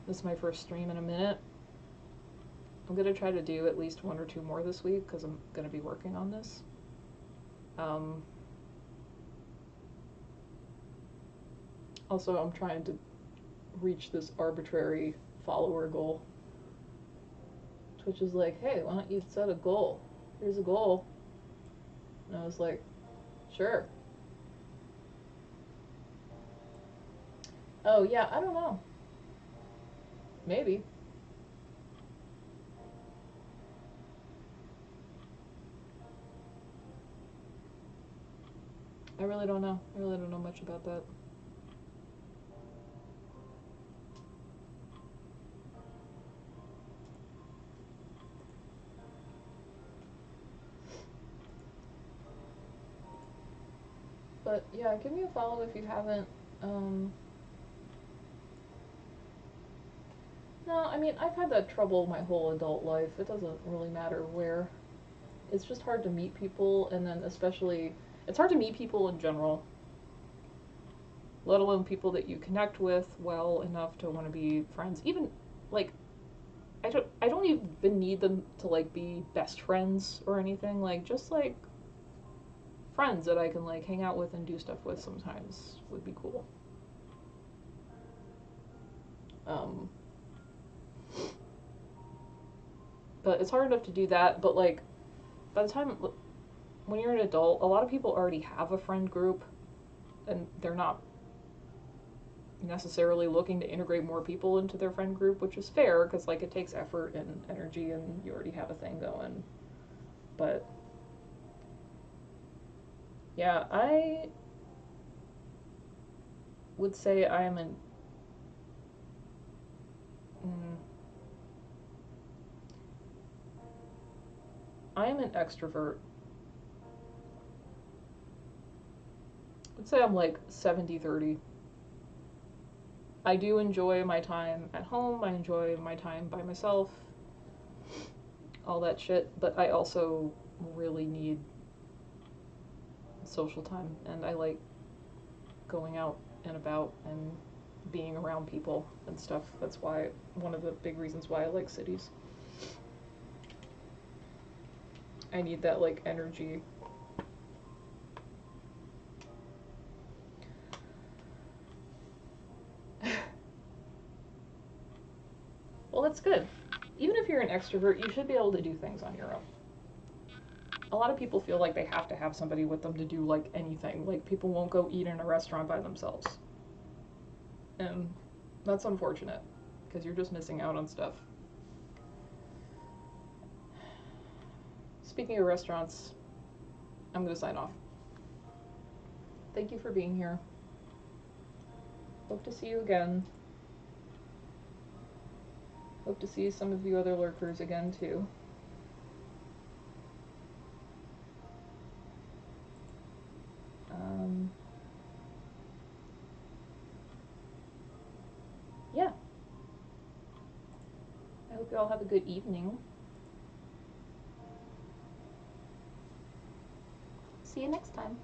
S1: This is my first stream in a minute. I'm gonna try to do at least 1 or 2 more this week, because I'm gonna be working on this. Also, I'm trying to reach this arbitrary follower goal. Twitch is like, hey, why don't you set a goal? Here's a goal. And I was like, sure. Oh, yeah, I don't know. Maybe. I really don't know. I really don't know much about that. But yeah, give me a follow if you haven't. No, I mean, I've had that trouble my whole adult life. It doesn't really matter where. It's just hard to meet people, and then especially, it's hard to meet people in general, let alone people that you connect with well enough to want to be friends. Even, like, I don't even need them to, like, be best friends or anything. Like, just, like, friends that I can, like, hang out with and do stuff with sometimes would be cool. But it's hard enough to do that, but, like, by the time, when you're an adult, a lot of people already have a friend group, and they're not necessarily looking to integrate more people into their friend group, which is fair, because, like, it takes effort and energy, and you already have a thing going. But yeah, I would say I am an I am an extrovert. I'd say I'm like 70-30. I do enjoy my time at home, I enjoy my time by myself, all that shit, but I also really need social time, and I like going out and about and being around people and stuff. That's why, one of the big reasons why I like cities. I need that, like, energy. that's good. Even if you're an extrovert, you should be able to do things on your own. A lot of people feel like they have to have somebody with them to do like anything. Like people won't go eat in a restaurant by themselves. And that's unfortunate because you're just missing out on stuff. Speaking of restaurants, I'm going to sign off. Thank you for being here. Hope to see you again. Hope to see some of you other lurkers again too. Yeah. I hope you all have a good evening. See you next time.